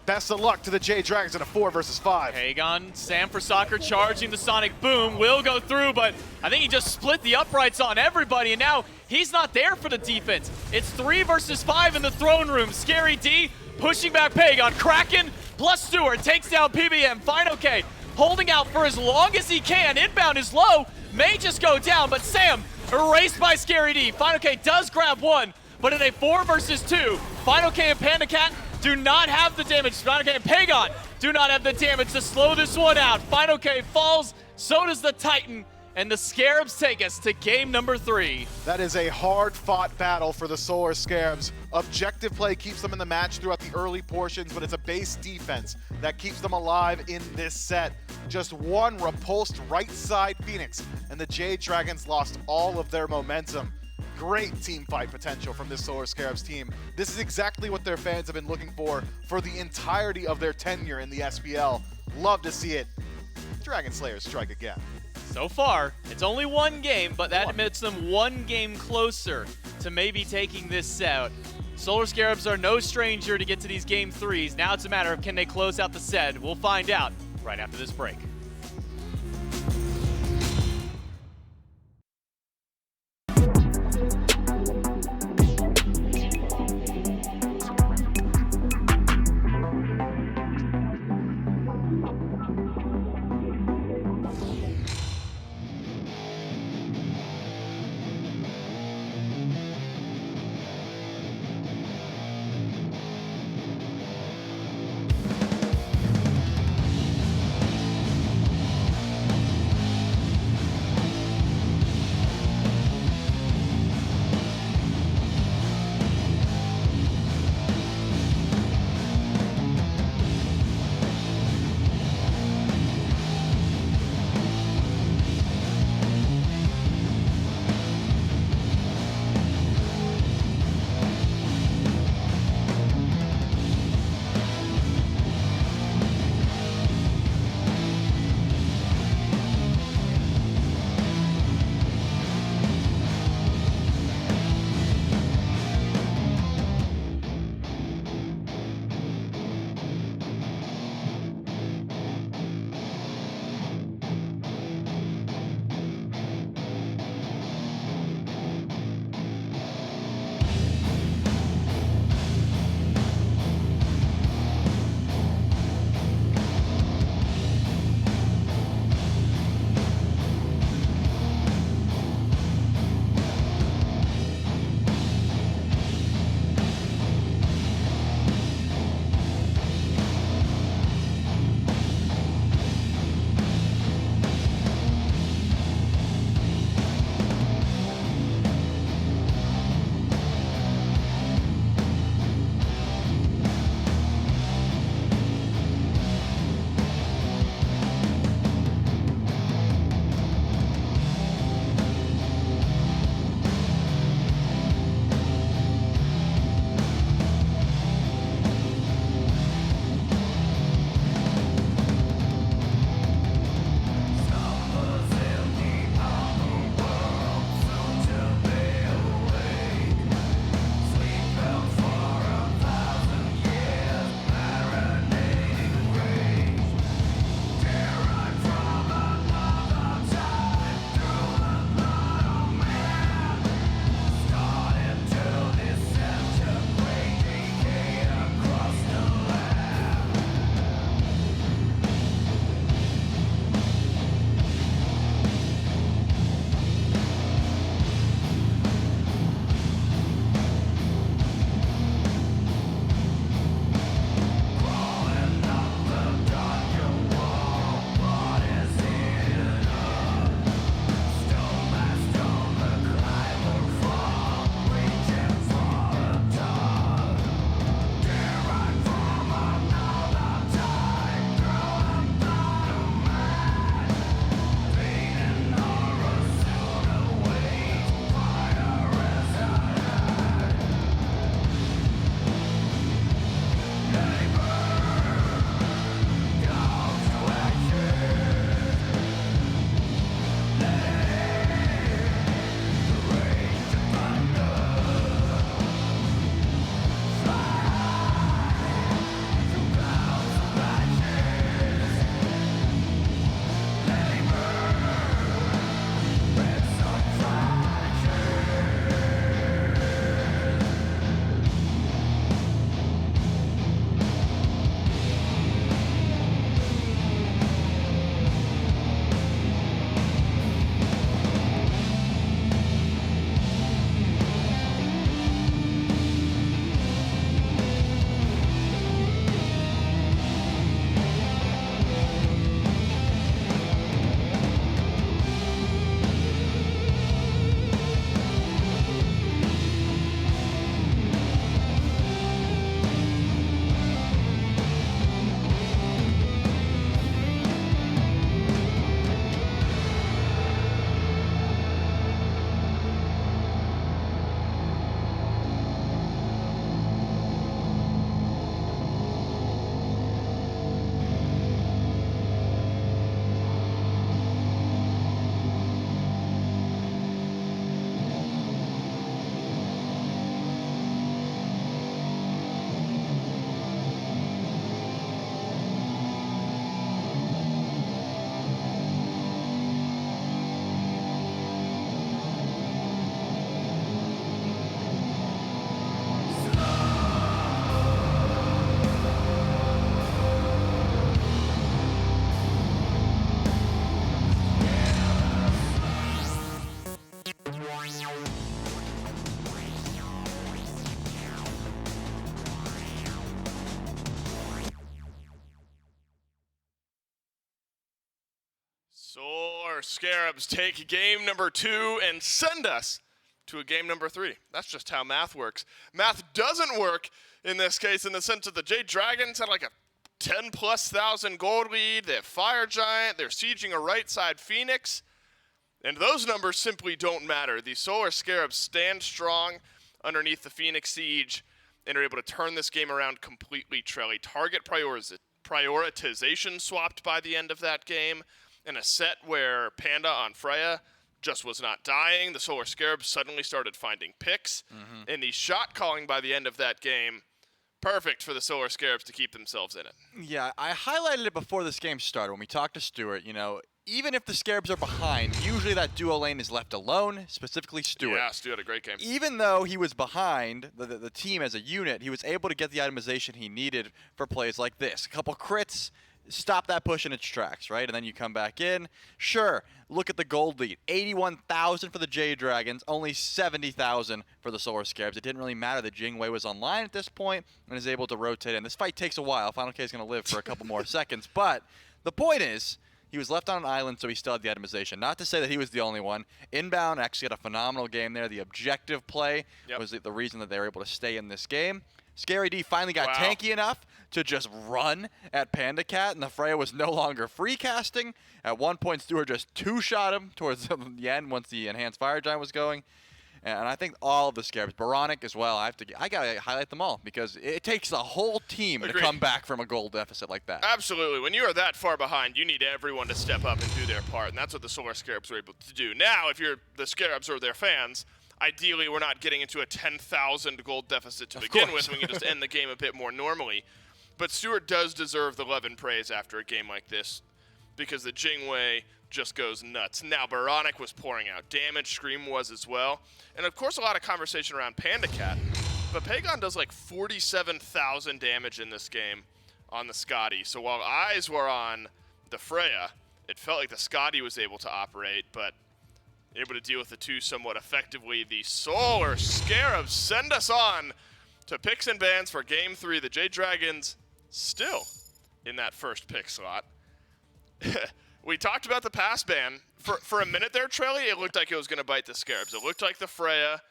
Best of luck to the Jade Dragons in a 4 versus 5. Pagon, Sam for Soccer charging the Sonic Boom. Will go through, but I think he just split the uprights on everybody, and now he's not there for the defense. It's 3 versus 5 in the throne room. Scary D pushing back Pagon. Kraken plus Stewart takes down PBM. Final K holding out for as long as he can. Inbound is low, may just go down, but Sam erased by Scary D. Final K does grab 1, but in a 4 versus 2, Final K and Panda Cat do not have the damage. Final K and Pagon do not have the damage to slow this one out. Final K falls, so does the Titan, and the Scarabs take us to game number 3. That is a hard-fought battle for the Solar Scarabs. Objective play keeps them in the match throughout the early portions, but it's a base defense that keeps them alive in this set. Just one repulsed right side Phoenix, and the Jade Dragons lost all of their momentum. Great team fight potential from this Solar Scarabs team. This is exactly what their fans have been looking for the entirety of their tenure in the SPL. Love to see it. Dragon Slayers strike again. So far, it's only 1 game, but that admits them 1 game closer to maybe taking this set. Solar Scarabs are no stranger to get to these game 3s. Now it's a matter of can they close out the set. We'll find out right after this break. Solar Scarabs take game number 2 and send us to a game number 3. That's just how math works. Math doesn't work in this case in the sense that the Jade Dragons had like a 10,000+ gold lead. They have Fire Giant. They're sieging a right side Phoenix. And those numbers simply don't matter. The Solar Scarabs stand strong underneath the Phoenix siege and are able to turn this game around completely. Trelly target prioritization swapped by the end of that game. In a set where Panda on Freya just was not dying, the Solar Scarabs suddenly started finding picks. And the shot calling by the end of that game, perfect for the Solar Scarabs to keep themselves in it. Yeah, I highlighted it before this game started when we talked to Stuart. You know, even if the Scarabs are behind, usually that duo lane is left alone, specifically Stuart. Yeah, Stuart had a great game. Even though he was behind the team as a unit, he was able to get the itemization he needed for plays like this. A couple crits, stop that push in its tracks, right? And then you come back in. Sure, look at the gold lead. 81,000 for the Jade Dragons, only 70,000 for the Solar Scarabs. It didn't really matter that Jingwei was online at this point and is able to rotate in. This fight takes a while. Final K is going to live for a couple more seconds. But the point is, he was left on an island, so he still had the itemization. Not to say that he was the only one. Inbound actually had a phenomenal game there. The objective play was the reason that they were able to stay in this game. Scary D finally got tanky enough to just run at Panda Cat, and the Freya was no longer free casting. At one point, Stuart just two-shot him towards the end once the enhanced Fire Giant was going. And I think all of the Scarabs, Baronic as well, I gotta highlight them all because it takes the whole team to come back from a goal deficit like that. Absolutely. When you are that far behind, you need everyone to step up and do their part, and that's what the Solar Scarabs were able to do. Now, if you're the Scarabs or their fans, ideally we're not getting into a 10,000 gold deficit to begin with. We can just end the game a bit more normally. But Stuart does deserve the love and praise after a game like this because the Jingwei just goes nuts. Now, Baronic was pouring out damage, Scream was as well. And of course, a lot of conversation around Panda Cat. But Pagon does like 47,000 damage in this game on the Scotty. So while eyes were on the Freya, it felt like the Scotty was able to operate, but able to deal with the two somewhat effectively. The Solar Scarabs send us on to picks and bans for Game 3. The Jade Dragons still in that first pick slot. We talked about the pass ban. For a minute there, Trelly, it looked like it was going to bite the Scarabs. It looked like the Freya.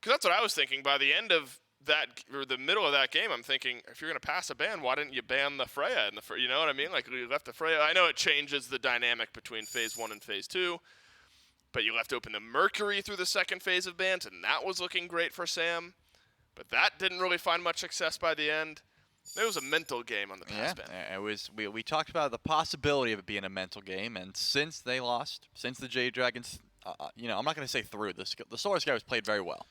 Because that's what I was thinking. By the end of that, or the middle of that game, I'm thinking, if you're going to pass a ban, why didn't you ban the Freya? You know what I mean? Like, you left the Freya. I know it changes the dynamic between Phase 1 and Phase 2. But you left open the Mercury through the second phase of bans, and that was looking great for Sam. But that didn't really find much success by the end. It was a mental game on the pass ban. It was. We talked about the possibility of it being a mental game, and since they lost, since the Jade Dragons, you know, I'm not going to say through. The Solar Scarabs played very well.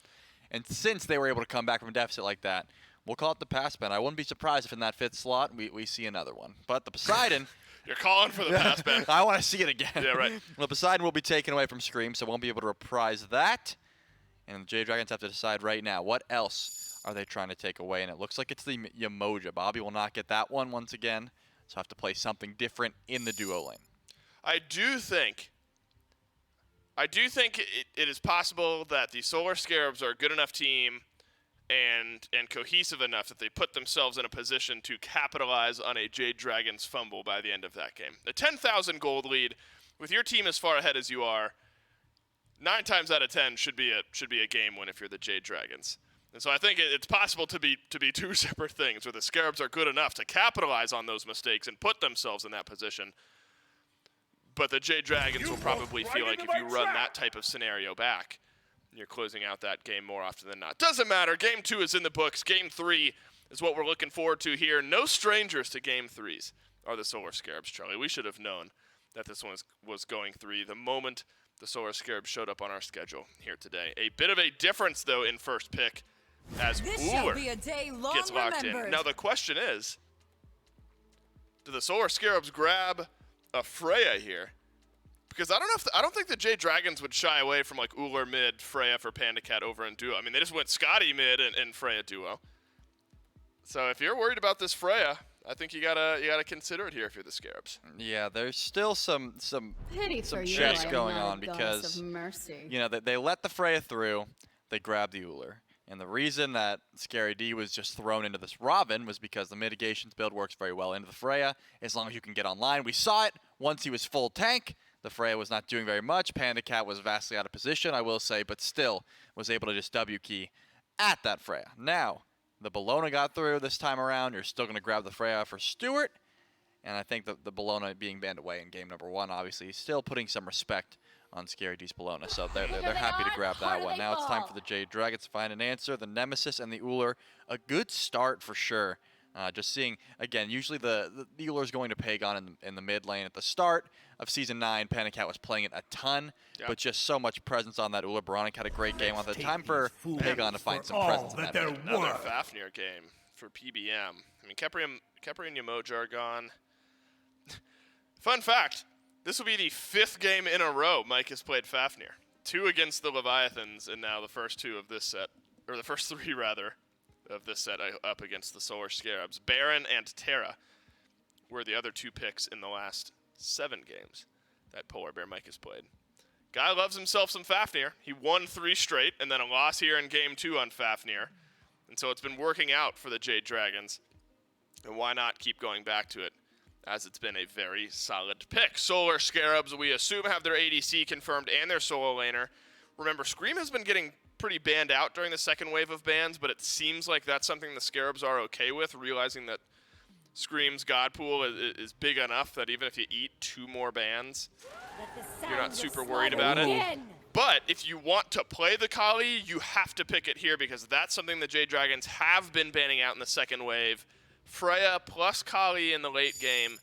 And since they were able to come back from a deficit like that, we'll call it the pass ban. I wouldn't be surprised if in that fifth slot we see another one. But the Poseidon... You're calling for the pass ban. I want to see it again. Yeah, right. Well, Poseidon will be taken away from Scream, so won't be able to reprise that. And the Jade Dragons have to decide right now, what else are they trying to take away? And it looks like it's the Yamoja. Bobby will not get that one once again, so have to play something different in the duo lane. I do think it is possible that the Solar Scarabs are a good enough team and cohesive enough that they put themselves in a position to capitalize on a Jade Dragons fumble by the end of that game. A 10,000 gold lead, with your team as far ahead as you are, 9 times out of 10 should be a game win if you're the Jade Dragons. And so I think it's possible to be two separate things, where the Scarabs are good enough to capitalize on those mistakes and put themselves in that position. But the Jade Dragons will probably feel like if you run that type of scenario back, you're closing out that game more often than not. Doesn't matter. Game 2 is in the books. Game 3 is what we're looking forward to here. No strangers to Game 3s are the Solar Scarabs, Charlie. We should have known that this one was going 3 the moment the Solar Scarabs showed up on our schedule here today. A bit of a difference, though, in first pick as Uller gets locked in. Now, the question is, do the Solar Scarabs grab a Freya here? Because I don't think the Jade Dragons would shy away from like Uller mid, Freya for Panda Cat over in duo. I mean, they just went Scotty mid and Freya duo. So if you're worried about this Freya, I think you gotta consider it here if you're the Scarabs. Yeah, there's still some chess going on because you know they let the Freya through, they grabbed the Uller. And the reason that Scary D was just thrown into this Robin was because the mitigations build works very well into the Freya, as long as you can get online. We saw it once he was full tank. The Freya was not doing very much. Panda Cat was vastly out of position, I will say, but still was able to just W key at that Freya. Now, the Bologna got through this time around. You're still going to grab the Freya for Stewart. And I think the Bologna being banned away in game number 1, obviously, still putting some respect on Scary D's Bologna. So they're happy to grab that one. Now it's time for the Jade Dragons to find an answer. The Nemesis and the Uller, a good start for sure. Just seeing, again, usually the Uller is going to Pagon in the mid lane at the start of Season 9. Panicat was playing it a ton, but just so much presence on that Uller. Baronic had a great game on the time for Pagon to find some presence in that mid. Another Fafnir game for PBM. I mean, Kepri and Yamoja are gone. Fun fact, this will be the 5th game in a row Mike has played Fafnir. 2 against the Leviathans, and now the first 2 of this set, or the first 3 rather, of this set up against the Solar Scarabs. Baron and Terra were the other 2 picks in the last 7 games that Polar Bear Mike has played. Guy loves himself some Fafnir. He won 3 straight, and then a loss here in game 2 on Fafnir. And so it's been working out for the Jade Dragons. And why not keep going back to it, as it's been a very solid pick. Solar Scarabs, we assume, have their ADC confirmed and their solo laner. Remember, Scream has been getting pretty banned out during the second wave of bans, but it seems like that's something the Scarabs are okay with, realizing that Scream's god pool is big enough that even if you eat 2 more bans, you're not super worried about it. But if you want to play the Kali, you have to pick it here, because that's something the Jade Dragons have been banning out in the second wave. Freya plus Kali in the late game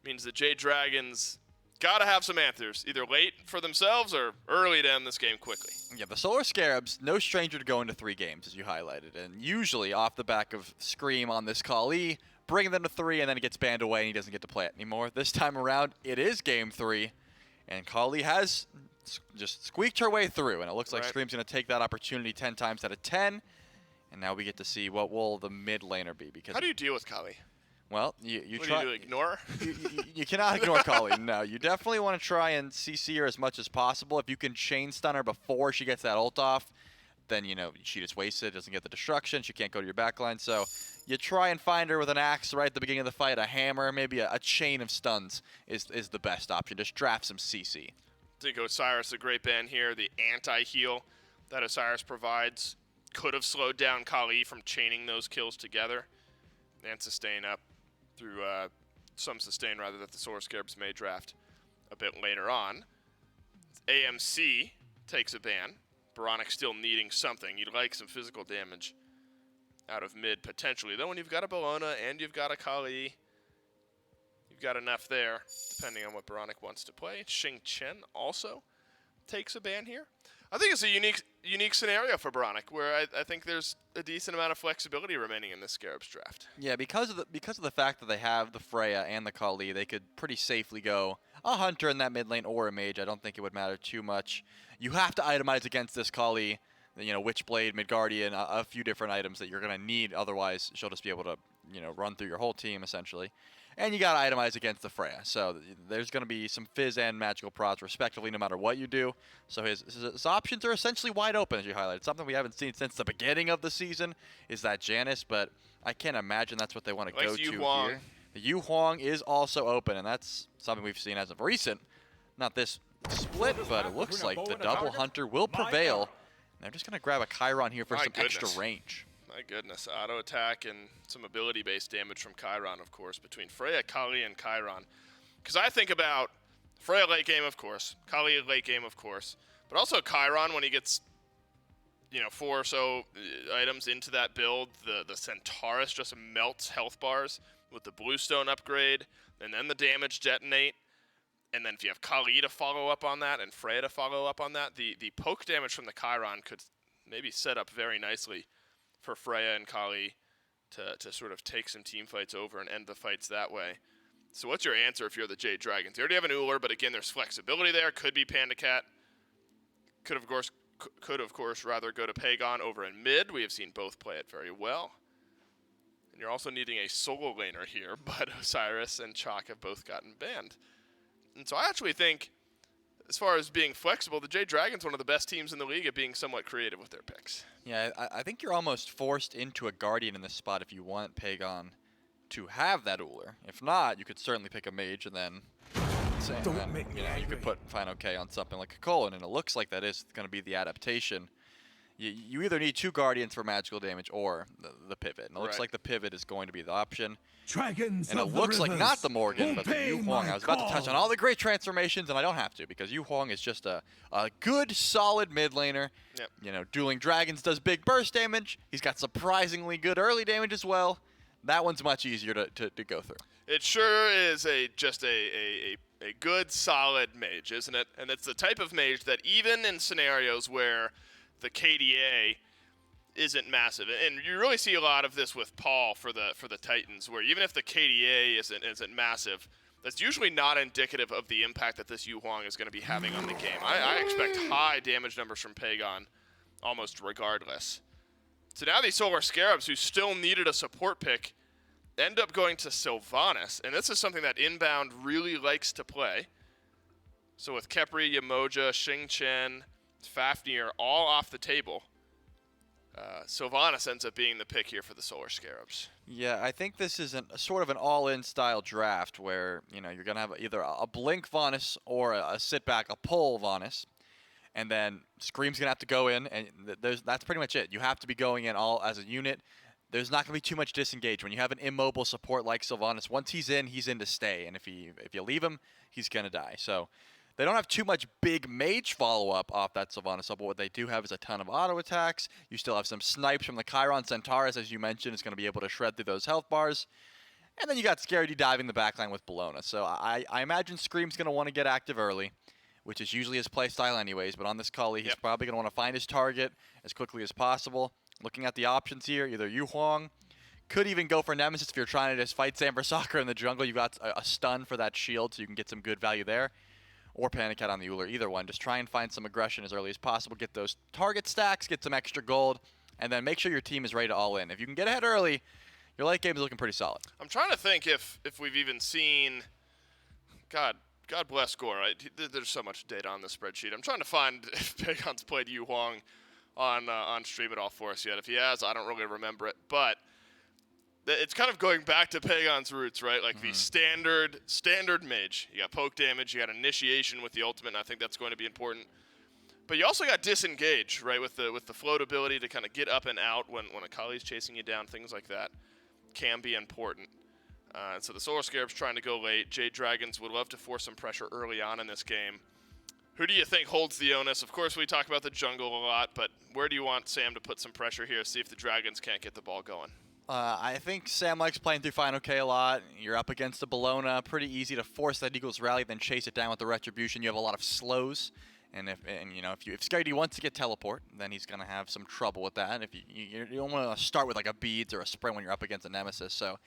means the Jade Dragons got to have some answers, either late for themselves or early to end this game quickly. Yeah, the Solar Scarabs, no stranger to going to 3 games, as you highlighted. And usually off the back of Scream on this Kali, bringing them to 3, and then it gets banned away and he doesn't get to play it anymore. This time around, it is game 3, and Kali has just squeaked her way through, and it looks like Scream's going to take that opportunity 10 times out of 10. And now we get to see what will the mid laner be. Because how do you deal with Kali? Well, you what try. Do you ignore? you cannot ignore Kali. No, you definitely want to try and CC her as much as possible. If you can chain stun her before she gets that ult off, then she just wasted, doesn't get the destruction. She can't go to your backline. So you try and find her with an axe right at the beginning of the fight, a hammer, maybe a chain of stuns is the best option. Just draft some CC. I think Osiris, a great ban here. The anti-heal that Osiris provides could have slowed down Kali from chaining those kills together and sustain up through some sustain rather that the Solar Scarabs may draft a bit later on. AMC takes a ban. Baronic still needing something. You'd like some physical damage out of mid potentially. Though when you've got a Bologna and you've got a Kali, you've got enough there depending on what Baronic wants to play. Xing Chen also takes a ban here. I think it's a unique scenario for Baronic, where I think there's a decent amount of flexibility remaining in this Scarabs draft. Yeah, because of the fact that they have the Freya and the Kali, they could pretty safely go a Hunter in that mid lane or a Mage. I don't think it would matter too much. You have to itemize against this Kali, Witchblade, Midgardian, a few different items that you're going to need. Otherwise, she'll just be able to, run through your whole team essentially. And you got to itemize against the Freya. So there's going to be some Fizz and Magical Prods respectively no matter what you do. So his options are essentially wide open, as you highlighted. Something we haven't seen since the beginning of the season is that Janus, but I can't imagine that's what they want to go to here. The Yu Huang is also open, and that's something we've seen as of recent. Not this split, but it looks like the double Hunter will prevail. And they're just going to grab a Chiron here for some extra range. My goodness, auto attack and some ability-based damage from Chiron, of course, between Freya, Kali, and Chiron. Because I think about Freya late game, of course, Kali late game, of course, but also Chiron when he gets, 4 or so items into that build. The Centaurus just melts health bars with the Bluestone upgrade, and then the damage detonate. And then if you have Kali to follow up on that and Freya to follow up on that, the poke damage from the Chiron could maybe set up very nicely for Freya and Kali to sort of take some team fights over and end the fights that way. So what's your answer if you're the Jade Dragons? You already have an Uller, but again, there's flexibility there. Could be Panda Cat. Could of course rather go to Pagon over in mid. We have seen both play it very well. And you're also needing a solo laner here, but Osiris and Chalk have both gotten banned. And so I actually think, as far as being flexible, the Jade Dragons one of the best teams in the league at being somewhat creative with their picks. Yeah, I think you're almost forced into a Guardian in this spot if you want Pagon to have that Uller. If not, you could certainly pick a Mage and then points, and then, you could put Final K on something like a Colon, and it looks like that is going to be the adaptation. You either need 2 Guardians for magical damage or the pivot, and it looks like the pivot is going to be the option. Dragons and it looks like not the Morgan, but the Yu Huang. I was about to touch on all the great transformations, and I don't have to, because Yu Huang is just a good, solid mid laner. Yep. Dueling Dragons does big burst damage. He's got surprisingly good early damage as well. That one's much easier to go through. It sure is just a good, solid mage, isn't it? And it's the type of mage that even in scenarios where the KDA isn't massive, and you really see a lot of this with Paul for the Titans, where even if the KDA isn't massive, that's usually not indicative of the impact that this Yu Huang is going to be having on the game. I expect high damage numbers from Pagon almost regardless. So now these Solar Scarabs, who still needed a support pick, end up going to Sylvanas, and this is something that Inbound really likes to play. So with Khepri, Yamoja, Xing Chen, Fafnir all off the table, Sylvanas ends up being the pick here for the Solar Scarabs. Yeah, I think this is sort of an all-in style draft where, you're going to have either a blink Vanus or a sit back, a pull Vanus. And then Scream's going to have to go in, and that's pretty much it. You have to be going in all as a unit. There's not going to be too much disengage. When you have an immobile support like Sylvanas, once he's in to stay. And if you leave him, he's going to die. So they don't have too much big mage follow-up off that Sylvanas, but what they do have is a ton of auto attacks. You still have some snipes from the Chiron Centaurus, as you mentioned, is going to be able to shred through those health bars. And then you got Scaredy diving the backline with Bologna. So I imagine Scream's going to want to get active early, which is usually his playstyle anyways, but on this Kali, he's probably going to want to find his target as quickly as possible. Looking at the options here, either Yu Huang, could even go for Nemesis if you're trying to just fight Samber Soccer in the jungle. You've got a stun for that shield, so you can get some good value there. Or Panic Hat on the Uller, either one. Just try and find some aggression as early as possible, get those target stacks, get some extra gold, and then make sure your team is ready to all in. If you can get ahead early, your late game is looking pretty solid. I'm trying to think if we've even seen, God bless Gore. There's so much data on this spreadsheet. I'm trying to find if Pagon's played Yu Huang on stream at all for us yet. If he has, I don't really remember it. But it's kind of going back to Pagon's roots, right? Like the standard mage. You got poke damage, you got initiation with the ultimate, and I think that's going to be important. But you also got disengage, right? With the float ability to kind of get up and out when a Kali's chasing you down, things like that can be important. So the Solar Scarabs trying to go late. Jade Dragons would love to force some pressure early on in this game. Who do you think holds the onus? Of course, we talk about the jungle a lot, but where do you want Sam to put some pressure here, see if the Dragons can't get the ball going? I think Sam likes playing through Final K a lot. You're up against the Bologna. Pretty easy to force that Eagles rally, then chase it down with the Retribution. You have a lot of slows. And if Scaredy wants to get teleport, then he's going to have some trouble with that. If you don't want to start with like a beads or a sprint when you're up against a Nemesis. So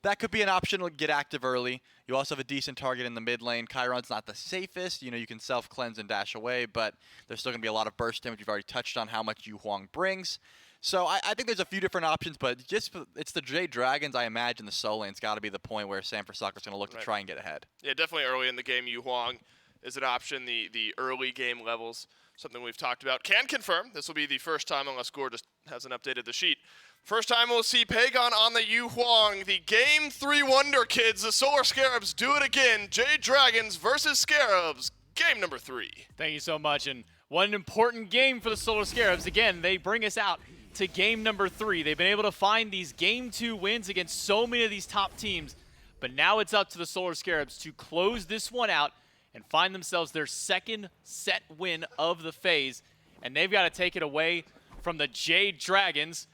that could be an option to get active early. You also have a decent target in the mid lane. Chiron's not the safest. You can self-cleanse and dash away, but there's still going to be a lot of burst damage. You've already touched on how much Yu Huang brings. So I think there's a few different options, but it's the Jade Dragons. I imagine the solo lane's got to be the point where Samber Soccer's going to look to try and get ahead. Yeah, definitely early in the game, Yu Huang is an option. The early game levels, something we've talked about. Can confirm this will be the first time, unless Gore just hasn't updated the sheet. First time we'll see Pagon on the Yu Huang. The Game 3 Wonder Kids, the Solar Scarabs, do it again. Jade Dragons versus Scarabs, game number 3. Thank you so much. And one important game for the Solar Scarabs. Again, they bring us out to game number 3. They've been able to find these game 2 wins against so many of these top teams. But now it's up to the Solar Scarabs to close this one out and find themselves their second set win of the phase. And they've got to take it away from the Jade Dragons,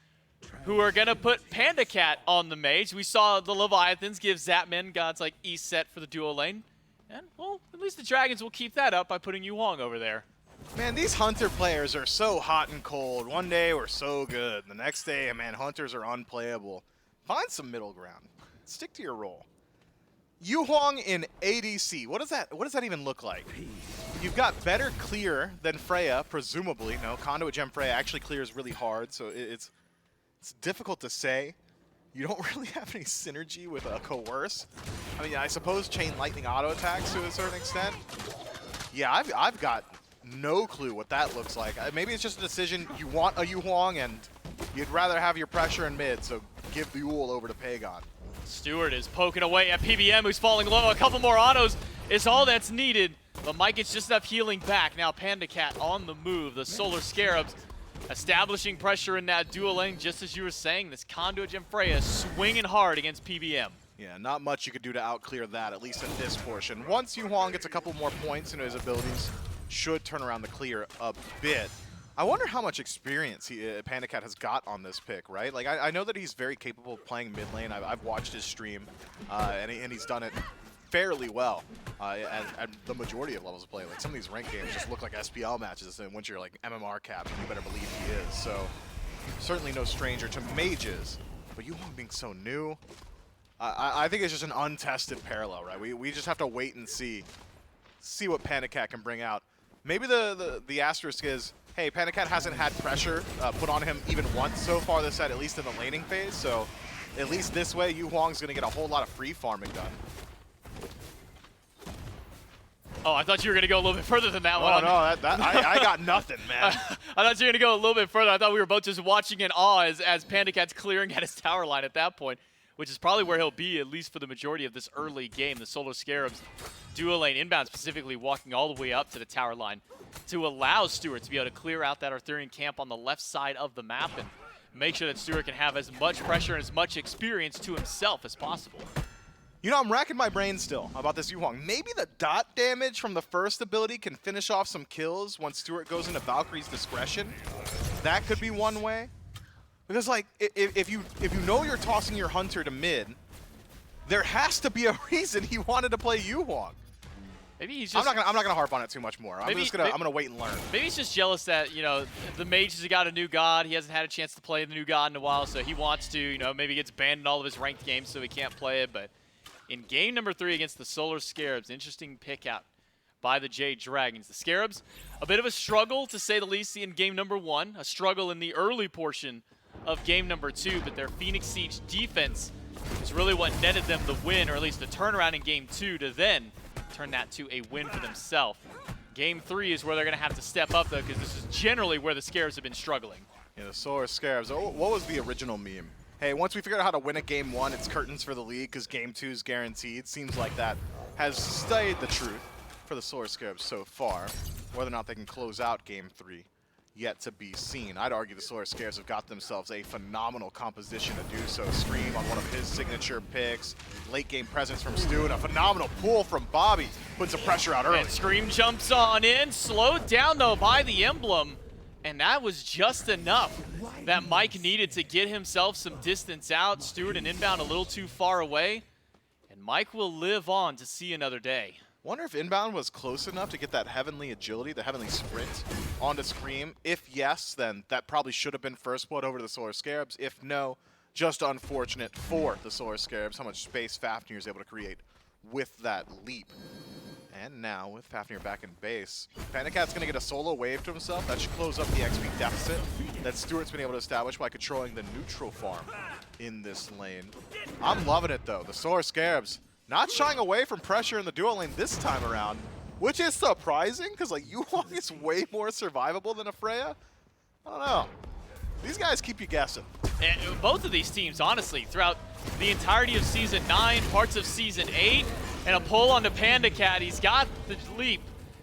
who are going to put Panda Cat on the mage. We saw the Leviathans give Zapman God's like East set for the duo lane. And, well, at least the Dragons will keep that up by putting Yu Huang over there. Man, these Hunter players are so hot and cold. One day we're so good. The next day, man, Hunters are unplayable. Find some middle ground. Stick to your role. Yu Huang in ADC. What does that even look like? You've got better clear than Freya, presumably. No, Conduit Gem Freya actually clears really hard, so it's difficult to say. You don't really have any synergy with a Coerce. I mean, I suppose Chain Lightning auto attacks to a certain extent. Yeah, I've got no clue what that looks like. Maybe it's just a decision. You want a Yu Huang and you'd rather have your pressure in mid, so give the Yule over to Pagon. Stewart is poking away at PBM, who's falling low. A couple more autos is all that's needed. But Mike gets just enough healing back. Now Panda Cat on the move. The Solar Scarabs establishing pressure in that dual lane, just as you were saying. This Conduit Gem Freya swinging hard against PBM. Yeah, not much you could do to outclear that, at least in this portion. Once Yuhuang gets a couple more points into his abilities, should turn around the clear a bit. I wonder how much experience Panda Cat has got on this pick, right? Like, I know that he's very capable of playing mid lane. I've watched his stream, and he's done it fairly well at the majority of levels of play. Like, some of these ranked games just look like SPL matches, and once you're like MMR cap, you better believe he is. So, certainly no stranger to mages. But Yuhuang being so new, I think it's just an untested parallel, right? We just have to wait and see what Panda Cat can bring out. Maybe the asterisk is, hey, Panda Cat hasn't had pressure put on him even once so far this set, at least in the laning phase. So at least this way, Yuhuang's going to get a whole lot of free farming done. Oh, I thought you were going to go a little bit further than that one. Oh, no, I got nothing, man. I thought you were going to go a little bit further. I thought we were both just watching in awe as Panda Cat's clearing at his tower line at that point, which is probably where he'll be, at least for the majority of this early game. The Solar Scarabs dual lane inbound, specifically walking all the way up to the tower line to allow Stewart to be able to clear out that Arthurian camp on the left side of the map and make sure that Stewart can have as much pressure and as much experience to himself as possible. You know, I'm racking my brain still about this Yuhuang. Maybe the dot damage from the first ability can finish off some kills once Stewart goes into Valkyrie's discretion. That could be one way. Because, like, if you know you're tossing your hunter to mid, there has to be a reason he wanted to play Yuhuang. Maybe he's just. I'm not gonna harp on it too much more. I'm gonna wait and learn. Maybe he's just jealous that, you know, the mage has got a new god. He hasn't had a chance to play the new god in a while, so he wants to, you know, maybe gets banned in all of his ranked games, so he can't play it. But in game number 3 against the Solar Scarabs, interesting pick out by the Jade Dragons. The Scarabs, a bit of a struggle to say the least in game number 1, a struggle in the early portion of game number 2, but their Phoenix Siege defense is really what netted them the win, or at least the turnaround in game 2 to then turn that to a win for themselves. Game 3 is where they're going to have to step up, though, because this is generally where the Scarabs have been struggling. Yeah, the Solar Scarabs. Oh, what was the original meme? Hey, once we figure out how to win a game 1, it's curtains for the league because game 2 is guaranteed. Seems like that has stayed the truth for the Solar Scarabs so far. Whether or not they can close out game 3, yet to be seen. I'd argue the Solar Scarabs have got themselves a phenomenal composition to do so. Scream on one of his signature picks. Late game presence from Stu, and a phenomenal pull from Bobby. Puts the pressure out early. And Scream jumps on in, slowed down though by the emblem. And that was just enough that Mike needed to get himself some distance out. Stewart and inbound a little too far away. And Mike will live on to see another day. Wonder if inbound was close enough to get that heavenly agility, the heavenly sprint onto Scream. If yes, then that probably should have been first blood over to the Solar Scarabs. If no, just unfortunate for the Solar Scarabs how much space Fafnir is able to create with that leap. And now, with Fafnir back in base, Panda Cat's going to get a solo wave to himself. That should close up the XP deficit that Stewart's been able to establish by controlling the neutral farm in this lane. I'm loving it, though. The Solar Scarabs not shying away from pressure in the dual lane this time around, which is surprising, because like Yuhuang is way more survivable than a Freya. I don't know. These guys keep you guessing. And both of these teams, honestly, throughout the entirety of Season 9, parts of Season 8, and a pull onto Panda Cat. He's got the leap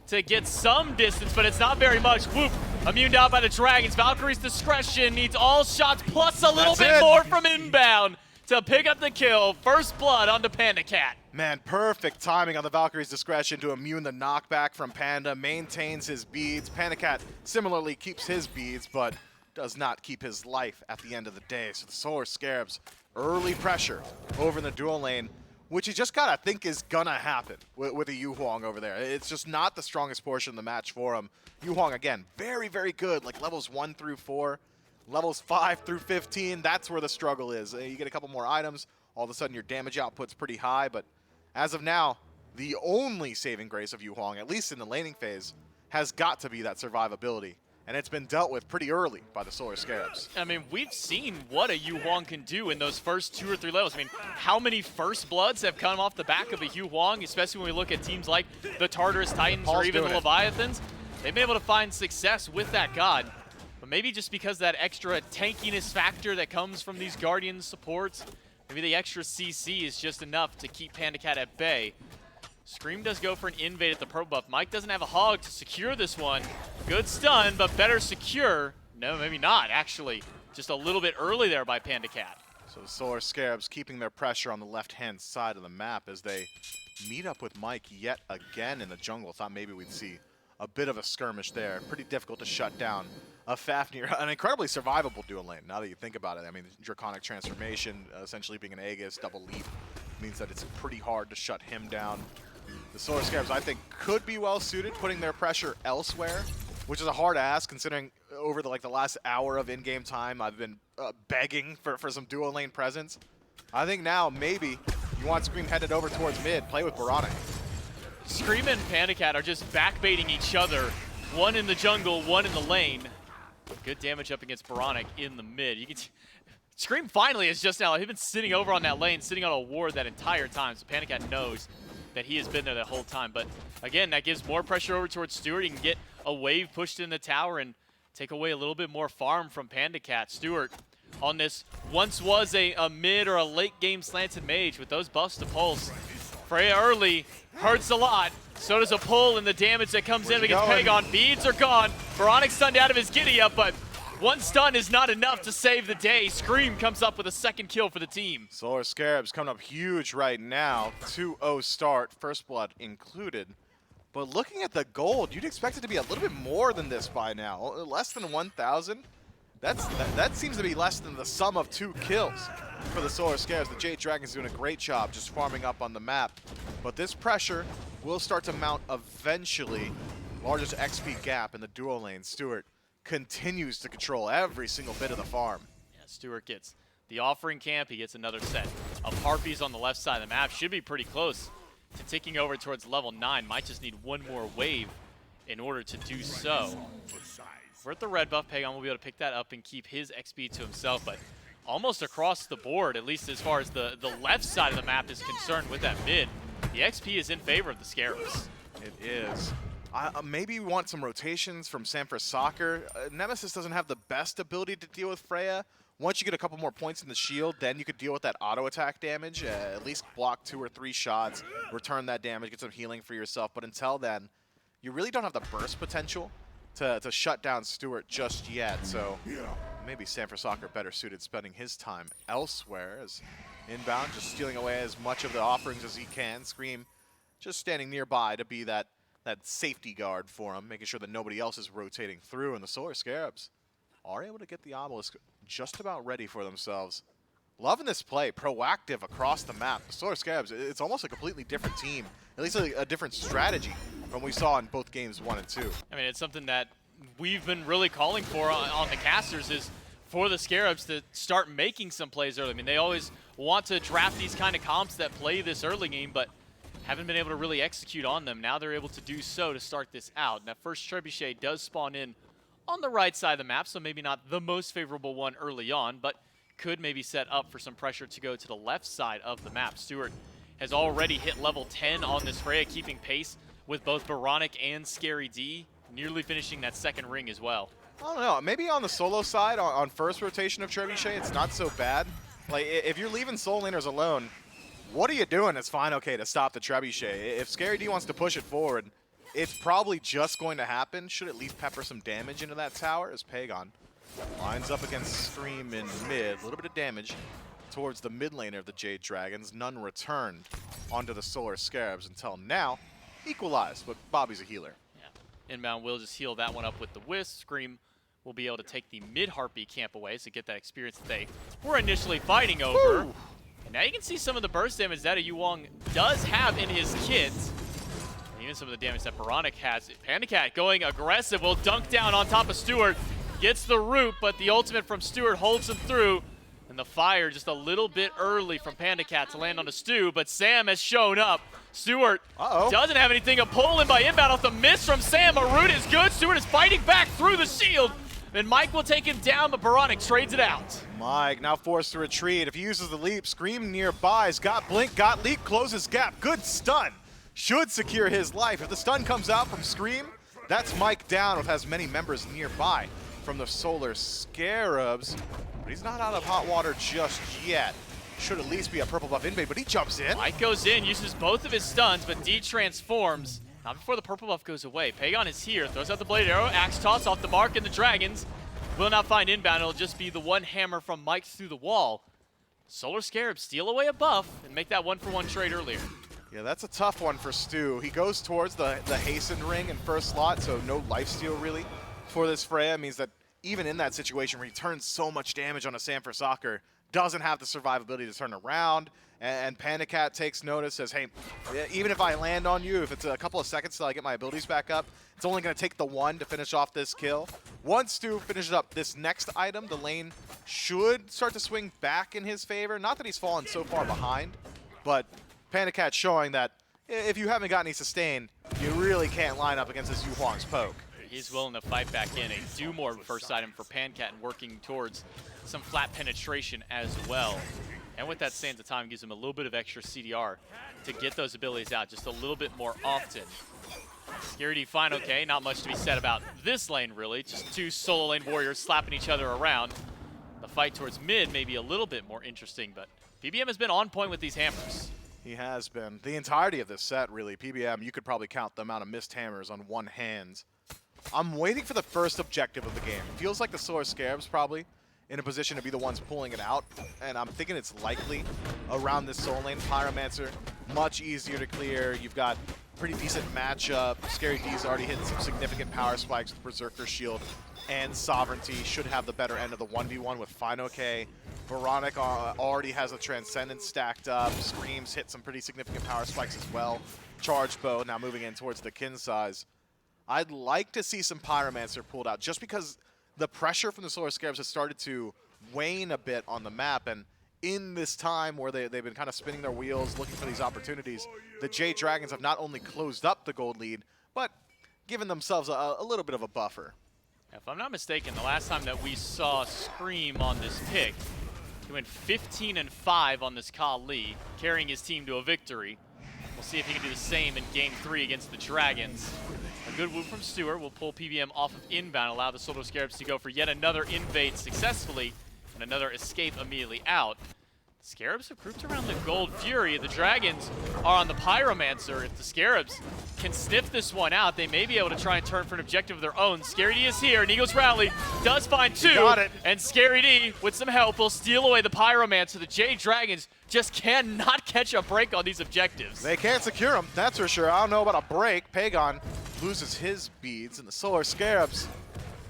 to get some distance, but it's not very much. Whoop! Immune out by the Dragons. Valkyrie's discretion needs all shots, plus a little bit more from inbound to pick up the kill. First blood onto Panda Cat. Man, perfect timing on the Valkyrie's discretion to immune the knockback from Panda. Maintains his beads. Panda Cat similarly keeps his beads, but does not keep his life at the end of the day. So the Solar Scarabs, early pressure over in the dual lane, which you just gotta think is gonna happen with a Yuhuang over there. It's just not the strongest portion of the match for him. Yuhuang, again, very, very good, like levels 1 through 4, levels 5 through 15, that's where the struggle is. You get a couple more items, all of a sudden your damage output's pretty high, but as of now, the only saving grace of Yuhuang, at least in the laning phase, has got to be that survivability. And it's been dealt with pretty early by the Solar Scarabs. I mean, we've seen what a Yuhuang can do in those first 2 or 3 levels. I mean, how many first bloods have come off the back of a Yuhuang, especially when we look at teams like the Tartarus Titans or even the Leviathans? They've been able to find success with that god. But maybe just because that extra tankiness factor that comes from these Guardian supports, maybe the extra CC is just enough to keep Panda Cat at bay. Scream does go for an invade at the purple buff. Mike doesn't have a hog to secure this one. Good stun, but better secure. No, maybe not, actually. Just a little bit early there by Panda Cat. So the Solar Scarabs keeping their pressure on the left-hand side of the map as they meet up with Mike yet again in the jungle. Thought maybe we'd see a bit of a skirmish there. Pretty difficult to shut down a Fafnir, an incredibly survivable dual lane, now that you think about it. I mean, Draconic Transformation, essentially being an Aegis, double leap, means that it's pretty hard to shut him down. The Solar Scarabs, I think, could be well-suited, putting their pressure elsewhere, which is a hard ask considering over the last hour of in-game time, I've been begging for some dual lane presence. I think now, maybe, you want Scream headed over towards mid, play with Baronic. Scream and Panda Cat are just backbaiting each other. One in the jungle, one in the lane. Good damage up against Baronic in the mid. You can Scream finally is just now, he's been sitting over on that lane, sitting on a ward that entire time, so Panda Cat knows that he has been there the whole time. But again, that gives more pressure over towards Stewart. He can get a wave pushed in the tower and take away a little bit more farm from Panda Cat. Stewart on this once was a mid or a late game slanted mage with those buffs to pulse. Freya early hurts a lot. So does a pull and the damage that comes in against Pagon. Beads are gone. Baronic stunned out of his giddy up, but one stun is not enough to save the day. Scream comes up with a second kill for the team. Solar Scarabs coming up huge right now. 2-0 start, first blood included. But looking at the gold, you'd expect it to be a little bit more than this by now. Less than 1,000. That seems to be less than the sum of 2 kills for the Solar Scarabs. The Jade Dragon's doing a great job just farming up on the map. But this pressure will start to mount eventually. Largest XP gap in the dual lane. Stewart continues to control every single bit of the farm. Yeah, Stewart gets the offering camp. He gets another set of Harpies on the left side of the map. Should be pretty close to ticking over towards level 9. Might just need one more wave in order to do so. We're at the red buff. Pagon will be able to pick that up and keep his XP to himself, but almost across the board, at least as far as the left side of the map is concerned with that mid, the XP is in favor of the Scarabs. It is. Maybe we want some rotations from Sanford Soccer. Nemesis doesn't have the best ability to deal with Freya. Once you get a couple more points in the shield, then you could deal with that auto attack damage. At least block 2 or 3 shots, return that damage, get some healing for yourself. But until then, you really don't have the burst potential to shut down Stewart just yet. So maybe Sanford Soccer better suited spending his time elsewhere, as inbound, just stealing away as much of the offerings as he can. Scream just standing nearby to be that safety guard for him, making sure that nobody else is rotating through. And the Solar Scarabs are able to get the Obelisk just about ready for themselves. Loving this play, proactive across the map. The Solar Scarabs, it's almost a completely different team, at least a different strategy from what we saw in both games 1 and 2. I mean, it's something that we've been really calling for on the casters, is for the Scarabs to start making some plays early. I mean, they always want to draft these kind of comps that play this early game, but haven't been able to really execute on them. Now they're able to do so to start this out. And that first Trebuchet does spawn in on the right side of the map, so maybe not the most favorable one early on, but could maybe set up for some pressure to go to the left side of the map. Stewart has already hit level 10 on this Freya, keeping pace with both Baronic and Scary D, nearly finishing that second ring as well. I don't know, maybe on the solo side, on first rotation of Trebuchet, it's not so bad. Like, if you're leaving soul laners alone, what are you doing? It's fine, okay, to stop the Trebuchet. If Scary D wants to push it forward, it's probably just going to happen. Should at least pepper some damage into that tower as Pagon lines up against Scream in mid. A little bit of damage towards the mid laner of the Jade Dragons. None returned onto the Solar Scarabs until now. Equalized, but Bobby's a healer. Yeah. Inbound will just heal that one up with the Wisp. Scream will be able to take the mid-Harpy camp away to get that experience that they were initially fighting over. Woo! And now you can see some of the burst damage that a Yuwong does have in his kit. And even some of the damage that Baronic has. Panda Cat going aggressive, will dunk down on top of Stewart. Gets the root, but the ultimate from Stewart holds him through. And the fire just a little bit early from Panda Cat to land on the Stu, but Sam has shown up. Stewart doesn't have anything to pull in by inbound off the miss from Sam. A root is good. Stewart is fighting back through the shield. And Mike will take him down, but Baronic trades it out. Mike now forced to retreat. If he uses the leap, Scream nearby. He's got blink, got leap, closes gap. Good stun. Should secure his life. If the stun comes out from Scream, that's Mike down with as many members nearby from the Solar Scarabs. But he's not out of hot water just yet. should at least be a purple buff invade, but he jumps in. Mike goes in, uses both of his stuns, but D transforms. Not before the purple buff goes away. Pagon is here, throws out the blade arrow, axe toss off the mark, and the Dragons will not find inbound. It'll just be the one hammer from Mike through the wall. Solar Scarabs steal away a buff and make that 1-for-1 trade earlier. Yeah, that's a tough one for Stu. He goes towards the hastened ring in first slot, so no lifesteal really for this Freya. Means that even in that situation where he turns so much damage on a Sanford Soccer, doesn't have the survivability to turn around. And Panicat takes notice, says, hey, even if I land on you, if it's a couple of seconds till I get my abilities back up, it's only going to take the one to finish off this kill. Once Stu finishes up this next item, the lane should start to swing back in his favor. Not that he's fallen so far behind, but Panicat showing that if you haven't got any sustain, you really can't line up against this Yu Huang's poke. He's willing to fight back in. A do more first item for Pancat and working towards some flat penetration as well. And with that Sands of Time, gives him a little bit of extra CDR to get those abilities out just a little bit more often. Scary D fine, okay. Not much to be said about this lane, really. Just two solo lane warriors slapping each other around. The fight towards mid may be a little bit more interesting, but PBM has been on point with these hammers. He has been. The entirety of this set, really. PBM, you could probably count the amount of missed hammers on one hand. I'm waiting for the first objective of the game. It feels like the Solar Scarabs probably in a position to be the ones pulling it out, and I'm thinking it's likely around this soul lane. Pyromancer, much easier to clear. You've got pretty decent matchup. Scary D's already hitting some significant power spikes with Berserker Shield, and Sovereignty should have the better end of the 1v1 with Fino-K. Veronica already has a Transcendence stacked up. Screams hit some pretty significant power spikes as well. Charge Bow now moving in towards the kin size. I'd like to see some Pyromancer pulled out just because the pressure from the Solar Scarabs has started to wane a bit on the map, and in this time where they've been kind of spinning their wheels looking for these opportunities, the Jade Dragons have not only closed up the gold lead, but given themselves a little bit of a buffer. If I'm not mistaken, the last time that we saw Scream on this pick, he went 15-5 on this Kali, carrying his team to a victory. We'll see if he can do the same in Game 3 against the Dragons. A good move from Stewart will pull PBM off of inbound, allow the Solar Scarabs to go for yet another invade successfully, and another escape immediately out. Scarabs have grouped around the Gold Fury. The Dragons are on the Pyromancer. If the Scarabs can sniff this one out, they may be able to try and turn for an objective of their own. Scary D is here, and Eagles Rally does find two. Got it. And Scary D, with some help, will steal away the Pyromancer. The Jade Dragons just cannot catch a break on these objectives. They can't secure them, that's for sure. I don't know about a break. Pagon loses his beads, and the Solar Scarabs,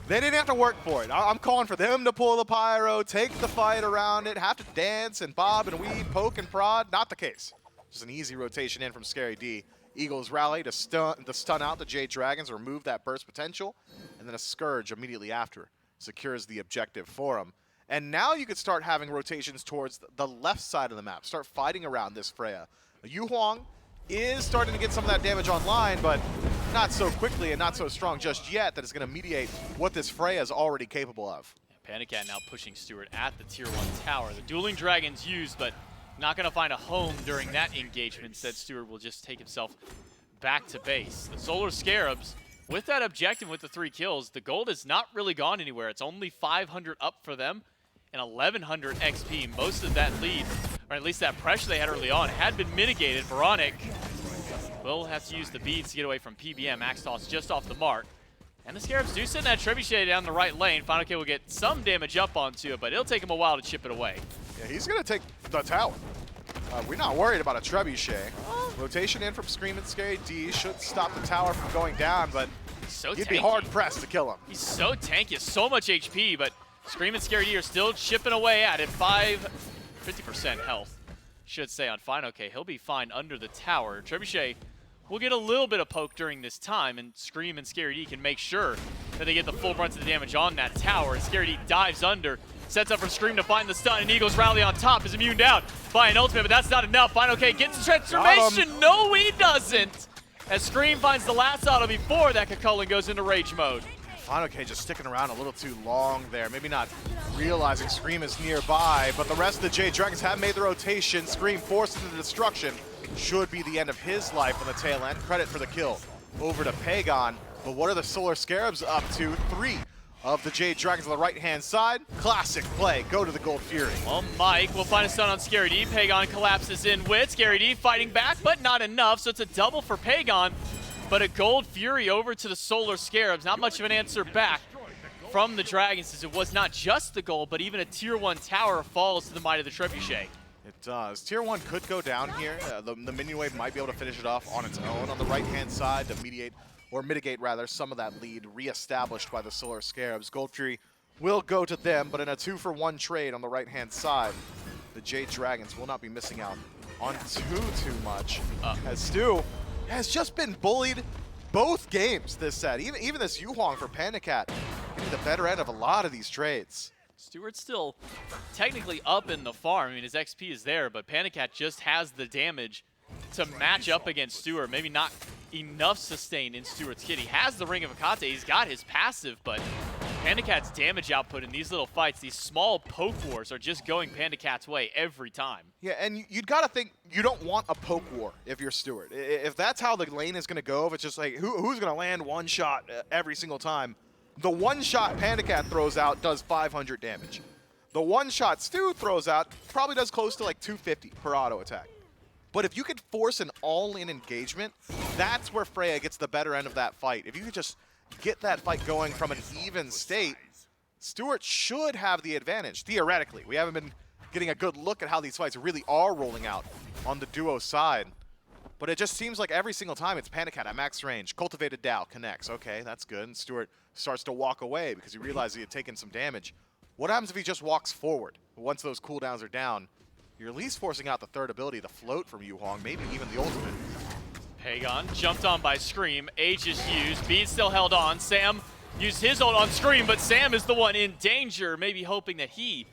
they didn't have to work for it. I'm calling for them to pull the pyro, take the fight around it, have to dance and bob and weave, poke and prod. Not the case. Just an easy rotation in from Scary D. Eagles rally to stun out the Jade Dragons, remove that burst potential, and then a Scourge immediately after secures the objective for them. And now you could start having rotations towards the left side of the map. Start fighting around this Freya. Yu Huang is starting to get some of that damage online, but not so quickly and not so strong just yet that it's going to mediate what this Freya is already capable of. Yeah, Panicat now pushing Stewart at the Tier 1 tower. The Dueling Dragons used, but not going to find a home during that engagement. Instead, Stewart will just take himself back to base. The Solar Scarabs, with that objective with the 3 kills, the gold has not really gone anywhere. It's only 500 up for them and 1,100 XP. Most of that lead, or at least that pressure they had early on, had been mitigated. Veronica will have to use the beads to get away from PBM. Axe toss just off the mark. And the Scarabs do send that Trebuchet down the right lane. Fino-K will get some damage up onto it, but it'll take him a while to chip it away. Yeah, he's going to take the tower. We're not worried about a Trebuchet. Rotation in from Scream and Scary D should stop the tower from going down, but So he'd tanky. be hard-pressed to kill him. He's so tanky, so much HP, but Scream and Scary D are still chipping away at it. 50% health, should say, on Fino-K. He'll be fine under the tower. Trebuchet will get a little bit of poke during this time, and Scream and Scary D can make sure that they get the full brunt of the damage on that tower. And Scary D dives under, sets up for Scream to find the stun, and Eagles Rally on top is immune down by an ultimate, but that's not enough. Fino-K gets the transformation. No, he doesn't. As Scream finds the last auto before that Kakulin goes into rage mode. Fino-K just sticking around a little too long there. Maybe not realizing Scream is nearby, but the rest of the Jade Dragons have made the rotation. Scream forced into destruction. Should be the end of his life on the tail end. Credit for the kill over to Pagon. But what are the Solar Scarabs up to? 3 of the Jade Dragons on the right-hand side. Classic play. Go to the Gold Fury. Well, Mike will find a stun on Scary D. Pagon collapses in with Scary D fighting back, but not enough, so it's a double for Pagon. But a Gold Fury over to the Solar Scarabs. Not much of an answer back from the Dragons, as it was not just the gold, but even a Tier 1 tower falls to the might of the Trebuchet. It does. Tier 1 could go down here. The minion wave might be able to finish it off on its own on the right-hand side to mitigate rather some of that lead reestablished by the Solar Scarabs. Gold Fury will go to them, but in a 2-for-1 trade on the right-hand side, the Jade Dragons will not be missing out on too much. As Stu has just been bullied both games this set. Even this Yu-Huang for Pandacat getting the better end of a lot of these trades. Stewart's still technically up in the farm. I mean, his XP is there, but Pandacat just has the damage to match up against Stewart. Maybe not enough sustain in Stewart's kit. He has the Ring of Akate. He's got his passive, but Pandacat's damage output in these little fights, these small poke wars, are just going Pandacat's way every time. Yeah, and you'd got to think you don't want a poke war if you're Stewart. If that's how the lane is going to go, if it's just like who's going to land one shot every single time, the one shot Pandacat throws out does 500 damage. The one shot Stu throws out probably does close to like 250 per auto attack. But if you could force an all-in engagement, that's where Freya gets the better end of that fight. If you could just get that fight going from an even state, Stewart should have the advantage, theoretically. We haven't been getting a good look at how these fights really are rolling out on the duo side. But it just seems like every single time it's Pandacat at max range. Cultivated Dow connects. Okay, that's good. And Stewart starts to walk away because he realizes he had taken some damage. What happens if he just walks forward once those cooldowns are down? You're at least forcing out the third ability, the float from Yu-Huang, maybe even the ultimate. Pagon jumped on by Scream. Aegis used. Beat still held on. Sam used his ult on Scream, but Sam is the one in danger, maybe hoping that he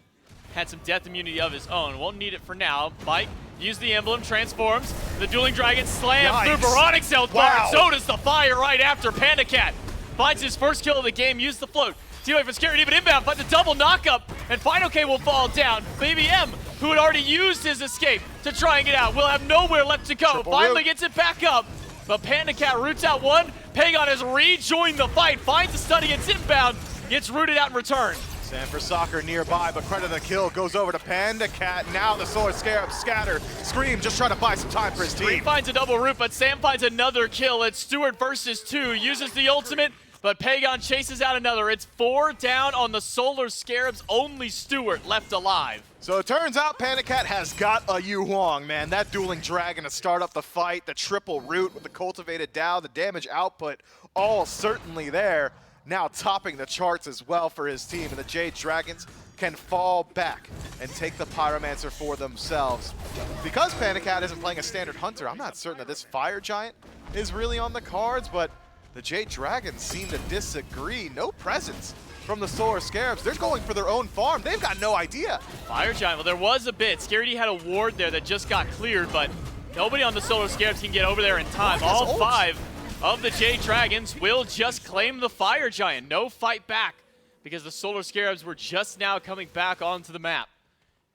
had some death immunity of his own. Won't need it for now. Mike used the emblem, transforms. The Dueling Dragon slams through Veronic's health bar. So does the fire right after Pandacat finds his first kill of the game. Used the float. T-Way for Scary D, but inbound finds a double knockup, and Final K will fall down. Baby M, who had already used his escape to try and get out, will have nowhere left to go. Finally gets it back up, but Pandacat roots out one. Pagon has rejoined the fight, finds a stun against inbound, gets rooted out in return. Sam for Soccer nearby, but credit the kill goes over to Pandacat. Now the Solar Scarabs scatter. Scream just trying to buy some time for his team. Scream finds a double root, but Sam finds another kill. It's Stewart versus 2, uses the ultimate, but Pagon chases out another. It's 4 down on the Solar Scarabs, only Stewart left alive. So it turns out Pandacat has got a Yu-Huang, man. That Dueling Dragon to start up the fight, the triple root with the Cultivated Dow, the damage output, all certainly there. Now topping the charts as well for his team, and the Jade Dragons can fall back and take the Pyromancer for themselves. Because Pandacat isn't playing a standard Hunter, I'm not certain that this Fire Giant is really on the cards, but the Jade Dragons seem to disagree. No presence from the Solar Scarabs. They're going for their own farm. They've got no idea. Fire Giant, well, there was a bit. Scary D had a ward there that just got cleared, but nobody on the Solar Scarabs can get over there in time. All 5 of the Jade Dragons will just claim the Fire Giant. No fight back because the Solar Scarabs were just now coming back onto the map.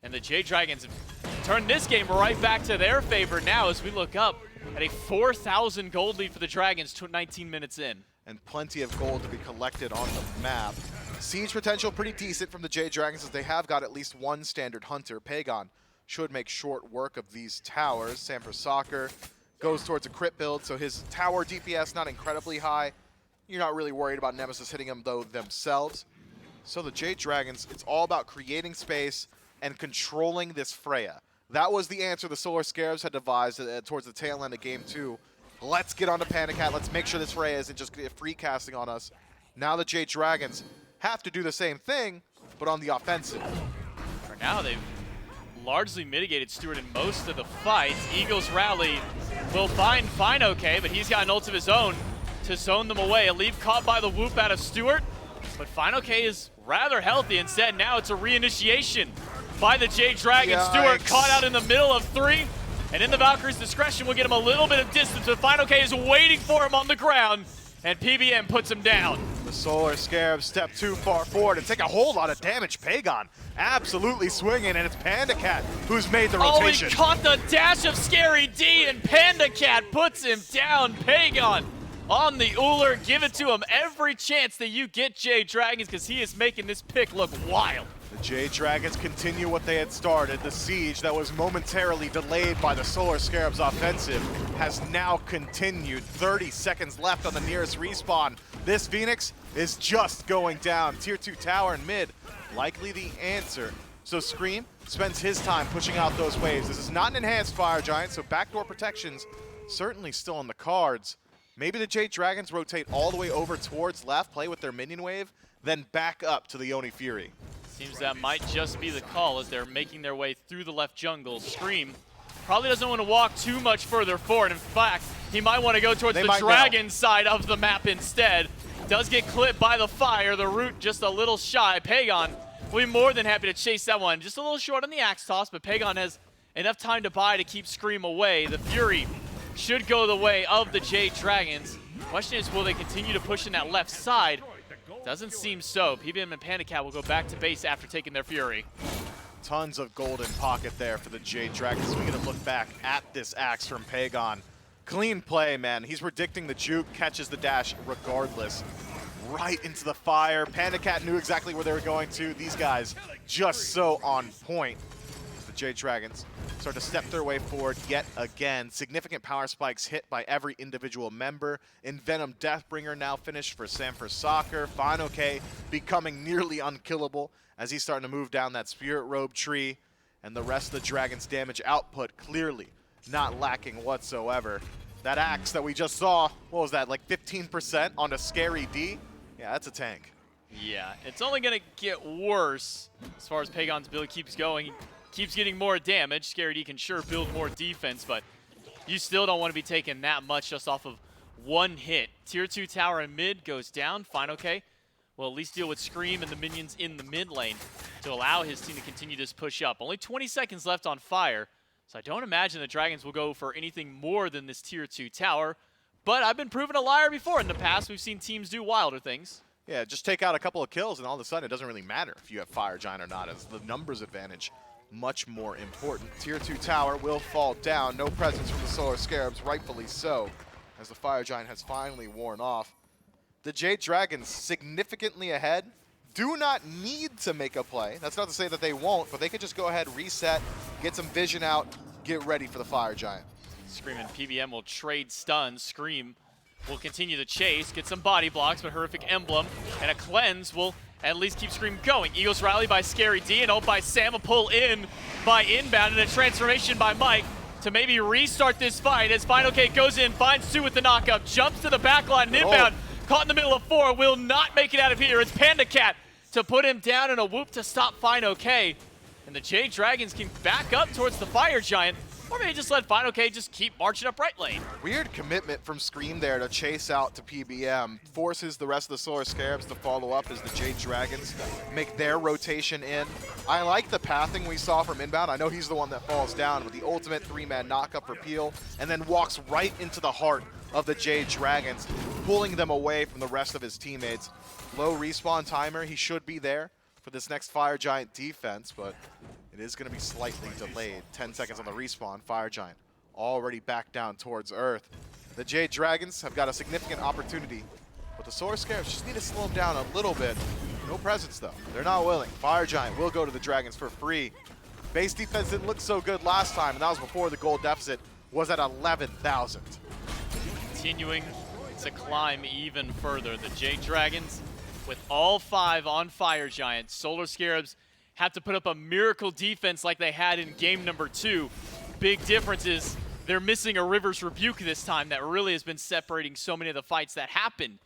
And the Jade Dragons have turned this game right back to their favor now as we look up at a 4,000 gold lead for the Dragons 19 minutes in. And plenty of gold to be collected on the map. Siege potential pretty decent from the Jade Dragons as they have got at least one standard Hunter. Pagon should make short work of these towers. Sam for Soccer goes towards a crit build, so his tower DPS not incredibly high. You're not really worried about Nemesis hitting them though themselves. So the Jade Dragons, it's all about creating space and controlling this Freya. That was the answer the Solar Scarabs had devised towards the tail end of Game 2. Let's get onto Pandacat. Let's make sure this Freya isn't just free casting on us. Now the Jade Dragons have to do the same thing, but on the offensive. For now, they've largely mitigated Stewart in most of the fights. Eagles rally will find Fine-OK, but he's got an ult of his own to zone them away. A leap caught by the whoop out of Stewart, but Fine-OK is rather healthy. Instead, now it's a reinitiation by the Jade Dragon. Yikes. Stewart caught out in the middle of 3, and in the Valkyrie's discretion will get him a little bit of distance, but Fine-OK is waiting for him on the ground, and PBM puts him down. The Solar Scarabs step too far forward and take a whole lot of damage. Pagon absolutely swinging, and it's Pandacat who's made the rotation. Oh, he caught the dash of Scary D, and Pandacat puts him down. Pagon on the Uller. Give it to him every chance that you get, Jade Dragons, because he is making this pick look wild. The Jade Dragons continue what they had started. The siege that was momentarily delayed by the Solar Scarabs offensive has now continued. 30 seconds left on the nearest respawn. This Phoenix is just going down. Tier 2 tower in mid, likely the answer. So Scream spends his time pushing out those waves. This is not an enhanced Fire Giant, so backdoor protections certainly still on the cards. Maybe the Jade Dragons rotate all the way over towards left, play with their minion wave, then back up to the Oni Fury. Seems that might just be the call as they're making their way through the left jungle. Scream probably doesn't want to walk too much further forward. In fact, he might want to go towards the dragon side of the map instead. Does get clipped by the fire. The root just a little shy. Pagon will be more than happy to chase that one. Just a little short on the axe toss, but Pagon has enough time to buy to keep Scream away. The Fury should go the way of the Jade Dragons. Question is, will they continue to push in that left side? Doesn't seem so. PBM and Panda Cat will go back to base after taking their Fury. Tons of golden pocket there for the Jade Dragons. We get a look back at this axe from Pagon. Clean play, man. He's predicting the juke, catches the dash regardless. Right into the fire. Panda Cat knew exactly where they were going to. These guys just so on point. The Jade Dragons start to step their way forward yet again. Significant power spikes hit by every individual member. Envenom Deathbringer now finished for Sanford Soccer. Fine OK becoming nearly unkillable as he's starting to move down that Spirit Robe tree. And the rest of the Dragon's damage output clearly not lacking whatsoever. That axe that we just saw, what was that, like 15% on a Scary D? Yeah, that's a tank. Yeah, it's only going to get worse as far as Pagon's build keeps going. He keeps getting more damage. Scary D can sure build more defense, but you still don't want to be taking that much just off of one hit. Tier 2 tower in mid goes down. Fine, okay. Well, at least deal with Scream and the minions in the mid lane to allow his team to continue this push up. Only 20 seconds left on Fire, so I don't imagine the Dragons will go for anything more than this Tier 2 tower. But I've been proven a liar before in the past. We've seen teams do wilder things. Yeah, just take out a couple of kills and all of a sudden it doesn't really matter if you have Fire Giant or not, as the numbers advantage much more important. Tier 2 tower will fall down. No presence from the Solar Scarabs, rightfully so, as the Fire Giant has finally worn off. The Jade Dragons significantly ahead. Do not need to make a play. That's not to say that they won't, but they could just go ahead, reset, get some vision out, get ready for the Fire Giant. Scream and PBM will trade stuns. Scream will continue to chase, get some body blocks, but Horrific Emblem and a cleanse will at least keep Scream going. Eagles rally by Scary D and ult by Sam, a pull in by Inbound, and a transformation by Mike to maybe restart this fight as Final K goes in, finds 2 with the knockup, jumps to the backline, and Inbound caught in the middle of 4, will not make it out of here. It's Panda Cat to put him down in a whoop to stop Final K. And the Jade Dragons can back up towards the Fire Giant, or maybe just let Final K just keep marching up right lane. Weird commitment from Scream there to chase out to PBM. Forces the rest of the Solar Scarabs to follow up as the Jade Dragons make their rotation in. I like the pathing we saw from Inbound. I know he's the one that falls down with the ultimate 3-man knockup for Peel, and then walks right into the heart of the Jade Dragons, pulling them away from the rest of his teammates. Low respawn timer, he should be there for this next Fire Giant defense, but it is going to be slightly delayed. 10 seconds on the respawn. Fire Giant already back down towards Earth. The Jade Dragons have got a significant opportunity, but the Solar Scarabs just need to slow them down a little bit. No presence, though. They're not willing. Fire Giant will go to the Dragons for free. Base defense didn't look so good last time, and that was before the gold deficit was at 11,000. Continuing to climb even further. The Jade Dragons with all 5 on Fire Giant. Solar Scarabs have to put up a miracle defense like they had in game number 2. Big difference is they're missing a River's Rebuke this time that really has been separating so many of the fights that happened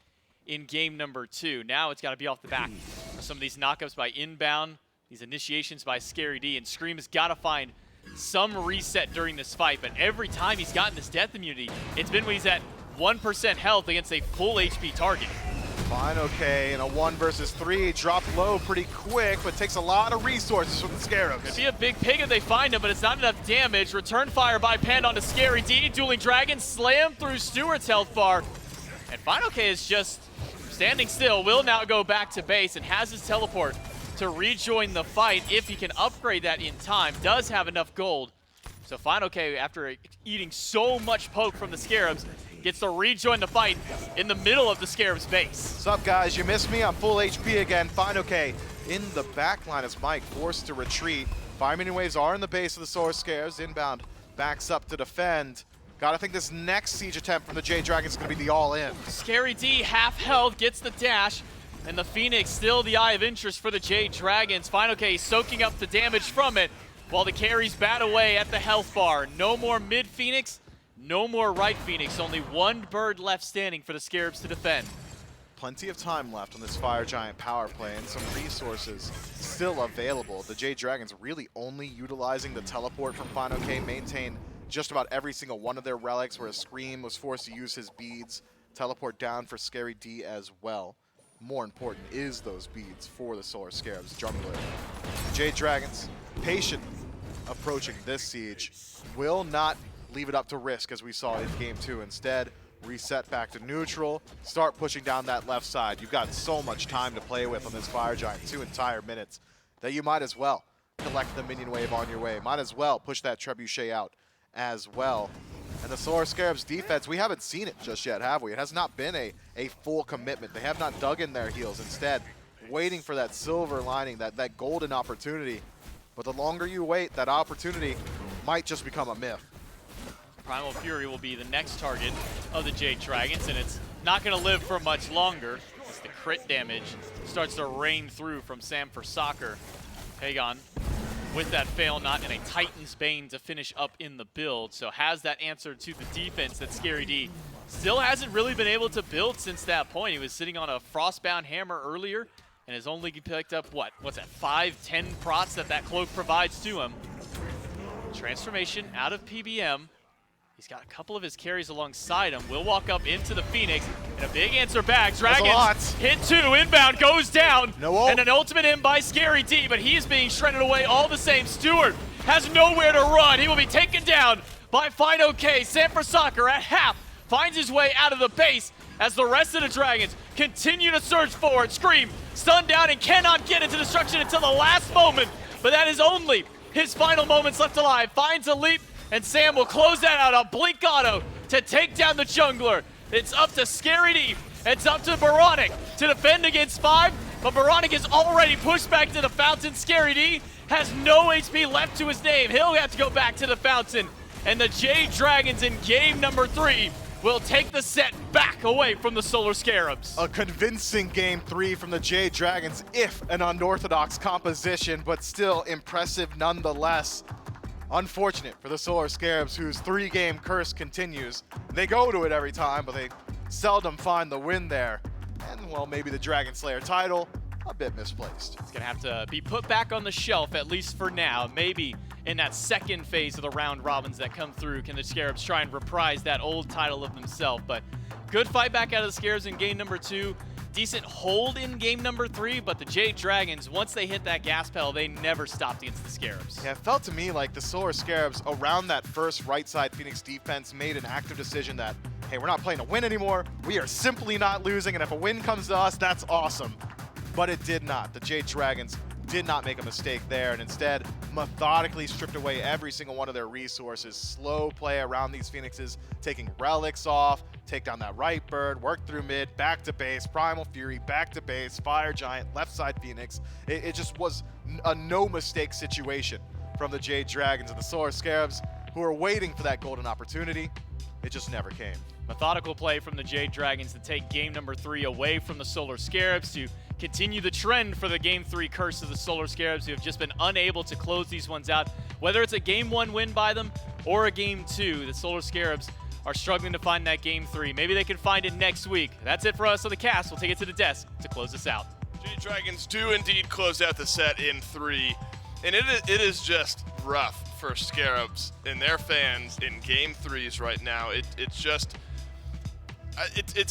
in game number 2. Now it's got to be off the back of some of these knockups by Inbound, these initiations by Scary D, and Scream has got to find some reset during this fight, but every time he's gotten this death immunity, it's been when he's at 1% health against a full HP target. Fine, okay, in a 1 versus 3, dropped low pretty quick, but takes a lot of resources from the Scarabs. Could be a big pig if they find him, but it's not enough damage. Return fire by Panda onto Scary D. Dueling Dragon, slam through Stewart's health bar. And Final K is just standing still, will now go back to base and has his teleport to rejoin the fight if he can upgrade that in time. Does have enough gold So Final K, after eating so much poke from the Scarabs, gets to rejoin the fight in the middle of the Scarabs base. What's up, guys? You missed me. I'm full HP again. Fine, okay. In the back line as Mike forced to retreat. 5 minion waves are in the base of the Solar Scarabs. Inbound backs up to defend. Gotta think this next siege attempt from the Jade Dragons is gonna be the all-in. Scary D, half health, gets the dash, and the Phoenix still the eye of interest for the Jade Dragons. Final K soaking up the damage from it, while the carries bat away at the health bar. No more mid Phoenix, no more right Phoenix. Only one bird left standing for the Scarabs to defend. Plenty of time left on this Fire Giant power play and some resources still available. The Jade Dragons really only utilizing the teleport from Final K, maintain just about every single one of their relics, whereas Scream was forced to use his beads. Teleport down for Scary D as well. More important is those beads for the Solar Scarabs jungler. Jade Dragons patiently approaching this siege, will not leave it up to risk as we saw in game 2. Instead, reset back to neutral, start pushing down that left side. You've got so much time to play with on this Fire Giant, 2 entire minutes, that you might as well collect the minion wave on your way. Might as well push that Trebuchet out as well. And the Solar Scarabs defense, we haven't seen it just yet, have we? It has not been a full commitment. They have not dug in their heels. Instead, waiting for that silver lining, that golden opportunity. But the longer you wait, that opportunity might just become a myth. Primal Fury will be the next target of the Jade Dragons, and it's not going to live for much longer as the crit damage starts to rain through from Sam for Soccer. Pagon with that fail not and a Titan's Bane to finish up in the build, so has that answer to the defense that Scary D still hasn't really been able to build since that point. He was sitting on a Frostbound Hammer earlier and has only picked up, what's that, 5-10 prots that cloak provides to him. Transformation out of PBM. He's got a couple of his carries alongside him. Will walk up into the Phoenix, and a big answer back. Dragons hit 2, inbound, goes down, and an ultimate in by Scary D, but he's being shredded away all the same. Stewart has nowhere to run. He will be taken down by Final K. Sam for Soccer at half finds his way out of the base as the rest of the Dragons continue to surge forward. Scream, stunned down and cannot get into destruction until the last moment, but that is only his final moments left alive. Finds a leap, and Sam will close that out. A blink auto to take down the jungler. It's up to Scary D. It's up to Baronic to defend against 5, but Baronic is already pushed back to the fountain. Scary D has no HP left to his name. He'll have to go back to the fountain, and the Jade Dragons in game number 3 will take the set back away from the Solar Scarabs. A convincing game 3 from the Jade Dragons, if an unorthodox composition, but still impressive nonetheless. Unfortunate for the Solar Scarabs, whose 3-game curse continues. They go to it every time, but they seldom find the win there. And, well, maybe the Dragon Slayer title, a bit misplaced. It's going to have to be put back on the shelf, at least for now. Maybe in that second phase of the round robins that come through, can the Scarabs try and reprise that old title of themselves. But good fight back out of the Scarabs in game number 2. Decent hold in game number 3, but the Jade Dragons, once they hit that gas pedal, they never stopped against the Scarabs. Yeah, it felt to me like the Solar Scarabs around that first right side Phoenix defense made an active decision that, hey, we're not playing to win anymore. We are simply not losing, and if a win comes to us, that's awesome. But it did not. The Jade Dragons did not make a mistake there, and instead methodically stripped away every single one of their resources. Slow play around these Phoenixes, taking relics off, take down that right bird, work through mid, back to base, Primal Fury, back to base, Fire Giant, left side Phoenix. It just was a no-mistake situation from the Jade Dragons, and the Solar Scarabs, who were waiting for that golden opportunity. It just never came. Methodical play from the Jade Dragons to take game number 3 away from the Solar Scarabs to continue the trend for the game 3 curse of the Solar Scarabs, who have just been unable to close these ones out. Whether it's a game 1 win by them or a game 2, the Solar Scarabs are struggling to find that game 3. Maybe they can find it next week. That's it for us on the cast. We'll take it to the desk to close this out. Jade Dragons do indeed close out the set in 3, and it is just rough for Scarabs and their fans in game 3s right now. It's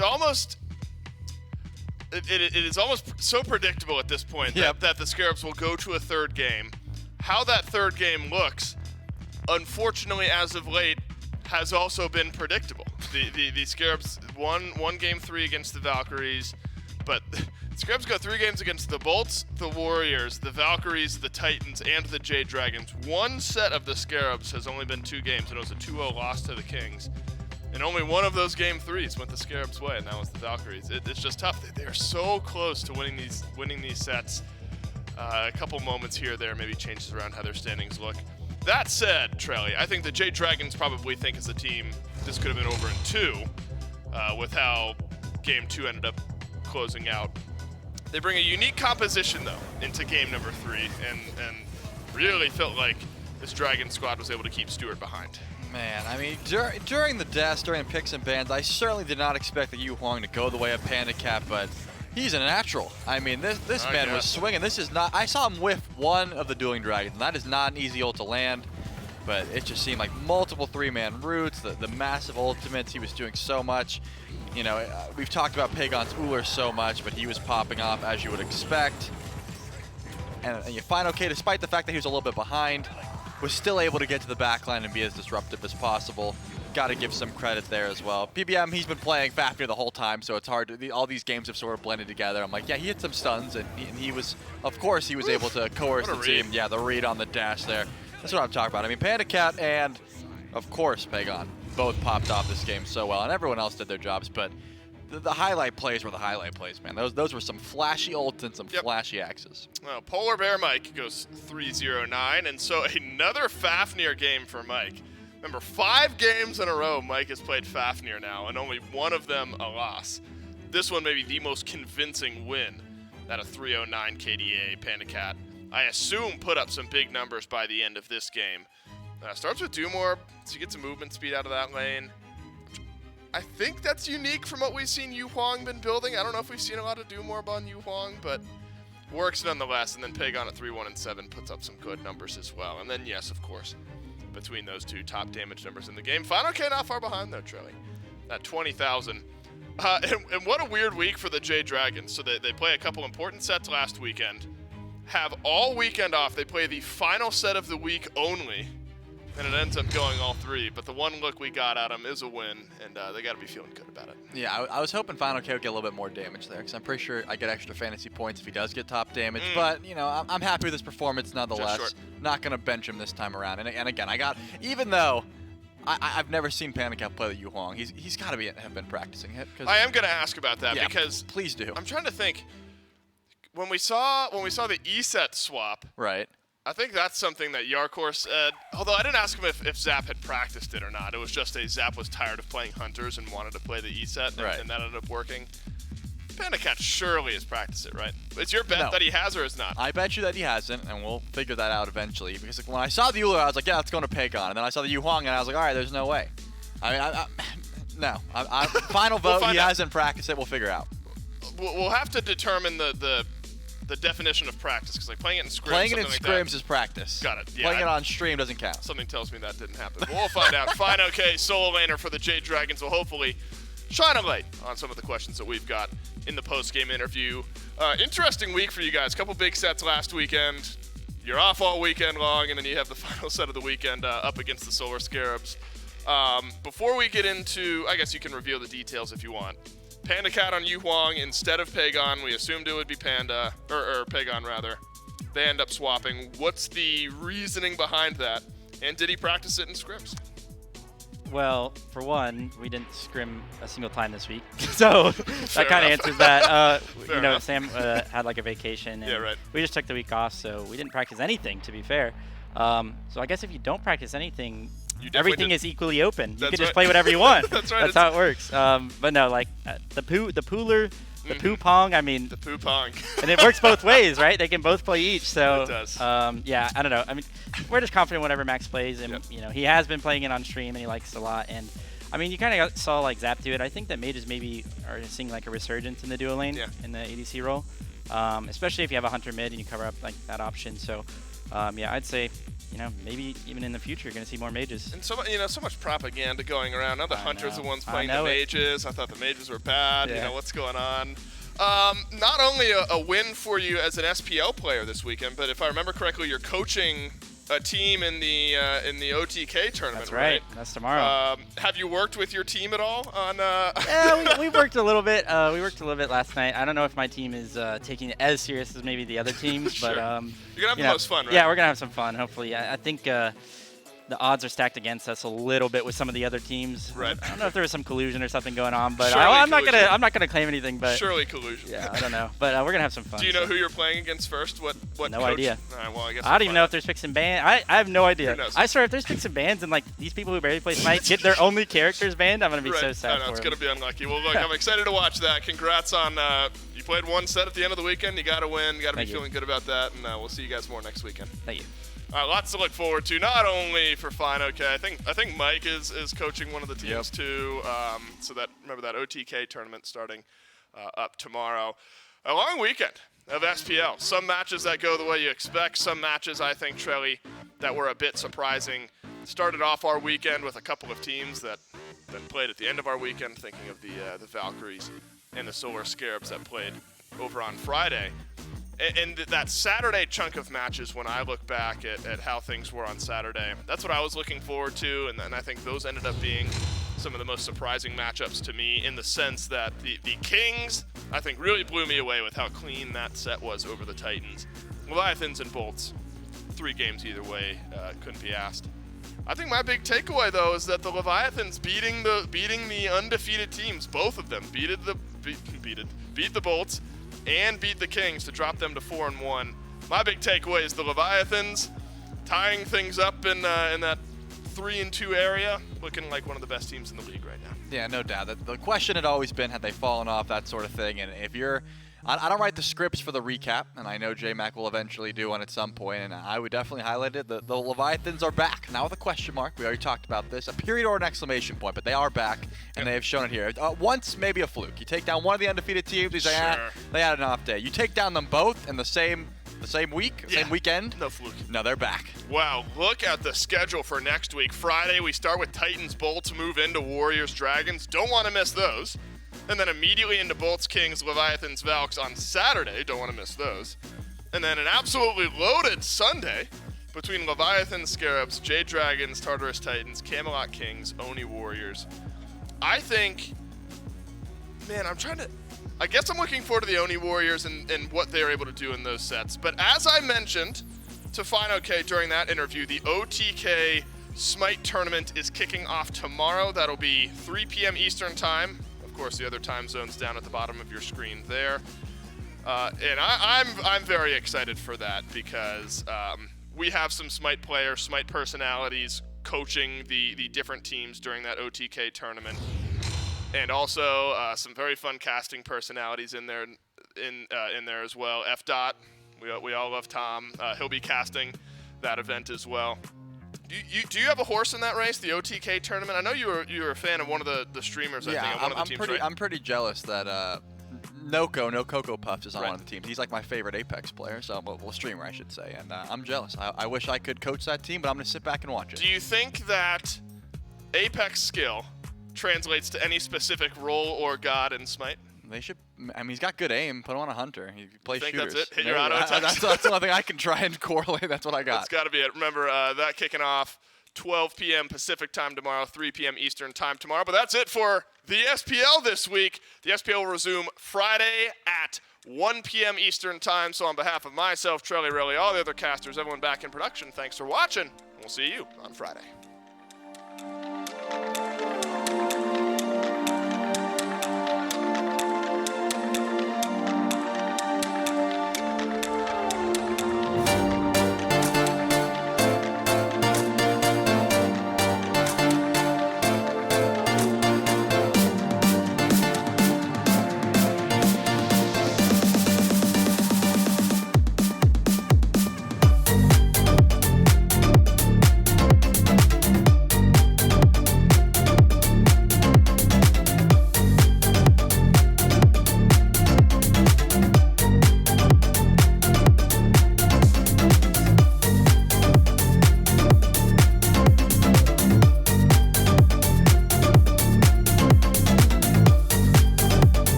almost so predictable at this point that the Scarabs will go to a 3rd game. How that 3rd game looks, unfortunately, as of late, has also been predictable. The Scarabs won game 3 against the Valkyries, but Scarabs go 3 games against the Bolts, the Warriors, the Valkyries, the Titans, and the Jade Dragons. One set of the Scarabs has only been 2 games, and it was a 2-0 loss to the Kings. And only one of those game 3s went the Scarabs' way, and that was the Valkyries. It's just tough. They're so close to winning these sets. A couple moments here or there maybe changes around how their standings look. That said, Trelly, I think the Jade Dragons probably think as a team this could have been over in 2 with how game 2 ended up closing out. They bring a unique composition, though, into game number 3, and really felt like this Dragon squad was able to keep Stewart behind. Man, I mean, during the deaths, during the picks and bans, I certainly did not expect the Yu Huang to go the way of Panda Cat, but he's a natural. I mean, this man was swinging. This is not. I saw him whiff one of the Dueling Dragons. That is not an easy ult to land, but it just seemed like multiple 3-man roots, the massive ultimates. He was doing so much. You know, we've talked about Pagon's Uller so much, but he was popping off as you would expect. And you find okay, despite the fact that he was a little bit behind, was still able to get to the backline and be as disruptive as possible. Got to give some credit there as well. PBM, he's been playing Fafnir the whole time, so it's hard to, all these games have sort of blended together. I'm like, yeah, he hit some stuns, and he was, of course, he was able to coerce the team. Yeah, the read on the dash there. That's what I'm talking about. I mean, Panda Cat and, of course, Pagon both popped off this game so well, and everyone else did their jobs, but the highlight plays were the highlight plays, man. Those were some flashy ults and some flashy axes. Well, Polar Bear Mike goes 3-0-9, and so another Fafnir game for Mike. Remember, 5 games in a row Mike has played Fafnir now, and only one of them a loss. This one may be the most convincing win at a 3-0-9 KDA. Panda Cat, I assume, put up some big numbers by the end of this game. Starts with Dumore, so you get some movement speed out of that lane. I think that's unique from what we've seen Yu Huang been building. I don't know if we've seen a lot of Dumore on Yu Huang, but works nonetheless. And then Pagon at 3-1-7 puts up some good numbers as well. And then, yes, of course, between those 2 top damage numbers in the game. Final K not far behind, though, Trelly, at 20,000. And what a weird week for the Jade Dragons. So they play a couple important sets last weekend, have all weekend off. They play the final set of the week only, and it ends up going all 3. But the one look we got at them is a win, and they got to be feeling good about it. Yeah, I was hoping Final K would get a little bit more damage there, because I'm pretty sure I get extra fantasy points if he does get top damage. But, you know, I'm happy with his performance nonetheless. Not going to bench him this time around. And again, even though I've never seen Panda Cat play the Yu Huang, he's got to have been practicing it. I am going to ask about that, because please do. I'm trying to think. When we saw the E-set swap, right? I think that's something that Yarkor said, although I didn't ask him if Zap had practiced it or not. It was just Zap was tired of playing Hunters and wanted to play the E-set, and that ended up working. Panda Cat surely has practiced it, right? It's your bet that he has or is not? I bet you that he hasn't, and we'll figure that out eventually. Because when I saw the Uller, I was like, yeah, let's go to Pagon. And then I saw the Yu Huang, and I was like, all right, there's no way. No. Final vote, he hasn't practiced it. We'll figure it out. We'll have to determine the definition of practice, because like playing it in scrims, is practice. Got it. Yeah, playing it on stream doesn't count. Something tells me that didn't happen. But we'll find out. Fine, okay. Solo laner for the Jade Dragons will hopefully shine a light on some of the questions that we've got in the post-game interview. Interesting week for you guys. Couple big sets last weekend. You're off all weekend long, and then you have the final set of the weekend up against the Solar Scarabs. Before we get into, I guess you can reveal the details if you want. Panda Cat on Yu Huang instead of Pagon. We assumed it would be Panda, or Pagon rather. They end up swapping. What's the reasoning behind that? And did he practice it in scrims? Well, for one, we didn't scrim a single time this week, so that kind of answers that. You know, Sam had like a vacation, and we just took the week off, so we didn't practice anything, to be fair. So I guess if you don't practice anything, everything is equally open. You can just play whatever you want. That's right. That's how it works. But no, like the pooler, the poo pong. I mean, the poo pong. And it works both ways, right? They can both play each. So it does. Yeah, I don't know. I mean, we're just confident whenever Max plays, and you know, he has been playing it on stream, and he likes it a lot. And I mean, you kind of saw like Zap do it. I think that mages maybe are seeing like a resurgence in the duo lane in the ADC role, especially if you have a hunter mid and you cover up like that option. So yeah, I'd say, you know, maybe even in the future you're going to see more mages. And so, you know, so much propaganda going around. Now the hunters are the ones playing the mages. I thought the mages were bad. You know, what's going on? Not only a win for you as an SPL player this weekend, but if I remember correctly, you're coaching a team in the OTK tournament. That's right. That's tomorrow. Have you worked with your team at all on? Yeah, we worked a little bit. We worked a little bit last night. I don't know if my team is taking it as serious as maybe the other teams, Sure. but You're gonna have the most fun, right? Yeah, we're gonna have some fun. Hopefully, I think. The odds are stacked against us a little bit with some of the other teams. Right. I don't know if there was some collusion or something going on, but Surely I'm collusion. not gonna claim anything. But Surely collusion. yeah, I don't know. But we're gonna have some fun. Do you know who you're playing against first? What No coach? idea. All right, well, I guess I don't even know if there's picks and bans. I have no idea. Who knows? I swear, if there's picks and bans and like these people who barely play Smite get their only characters banned, I'm gonna be right. so sad I know, for it's them. gonna be unlucky. Well, look, I'm excited to watch that. Congrats on you played one set at the end of the weekend. You got to win. You got to be feeling good about that, and we'll see you guys more next weekend. Thank you. Lots to look forward to, not only for Fine OK. I think Mike is coaching one of the teams too. So that remember that OTK tournament starting up tomorrow. A long weekend of SPL. Some matches that go the way you expect. Some matches, I think, Trelly, that were a bit surprising. Started off our weekend with a couple of teams that played at the end of our weekend. Thinking of the Valkyries and the Solar Scarabs that played over on Friday. And that Saturday chunk of matches, when I look back at how things were on Saturday, that's what I was looking forward to, and I think those ended up being some of the most surprising matchups to me, in the sense that the Kings, I think, really blew me away with how clean that set was over the Titans. Leviathans and Bolts, 3 games either way, couldn't be asked. I think my big takeaway, though, is that the Leviathans beating the undefeated teams, both of them, beat the Bolts and beat the Kings to drop them to 4-1. My big takeaway is the Leviathans tying things up in that 3-2 area, looking like one of the best teams in the league right now. Yeah, no doubt. The question had always been, had they fallen off, that sort of thing. And if you're, I don't write the scripts for the recap, and I know J-Mac will eventually do one at some point, and I would definitely highlight it. The Leviathans are back, now with a question mark. We already talked about this, a period or an exclamation point, but they are back, and they have shown it here. Once, maybe a fluke. You take down one of the undefeated teams, you say, they had an off day. You take down them both in the same week, same weekend. No fluke. No, they're back. Wow, look at the schedule for next week. Friday, we start with Titans, Bolts, move into Warriors, Dragons. Don't want to miss those. And then immediately into Bolts, Kings, Leviathans, Valks on Saturday. Don't want to miss those. And then an absolutely loaded Sunday between Leviathan Scarabs, Jade Dragons, Tartarus Titans, Camelot Kings, Oni Warriors. I think, man, I guess I'm looking forward to the Oni Warriors and what they're able to do in those sets. But as I mentioned to Fine OK during that interview, the OTK Smite tournament is kicking off tomorrow. That'll be 3 p.m. Eastern time. Of course, the other time zones down at the bottom of your screen there. And I'm very excited for that, because we have some Smite players, Smite personalities coaching the different teams during that OTK tournament. And also some very fun casting personalities in there as well. F. Dot, we all love Tom. He'll be casting that event as well. Do you have a horse in that race, the OTK tournament? I know you were a fan of one of the streamers. Yeah, I think, on one of the teams, right? I'm pretty jealous that No Cocoa Puffs is on one of the teams. He's like my favorite Apex player, so well, streamer, I should say. And I'm jealous. I wish I could coach that team, but I'm gonna sit back and watch it. Do you think that Apex skill translates to any specific role or god in Smite? They should. I mean, he's got good aim. Put him on a hunter. He plays think shooters. that's it? Hit your auto attacks? That's the only thing I can try and correlate. That's what I got. That's got to be it. Remember, that kicking off 12 p.m. Pacific time tomorrow, 3 p.m. Eastern time tomorrow. But that's it for the SPL this week. The SPL will resume Friday at 1 p.m. Eastern time. So on behalf of myself, Trelly, Relly, all the other casters, everyone back in production, thanks for watching. We'll see you on Friday.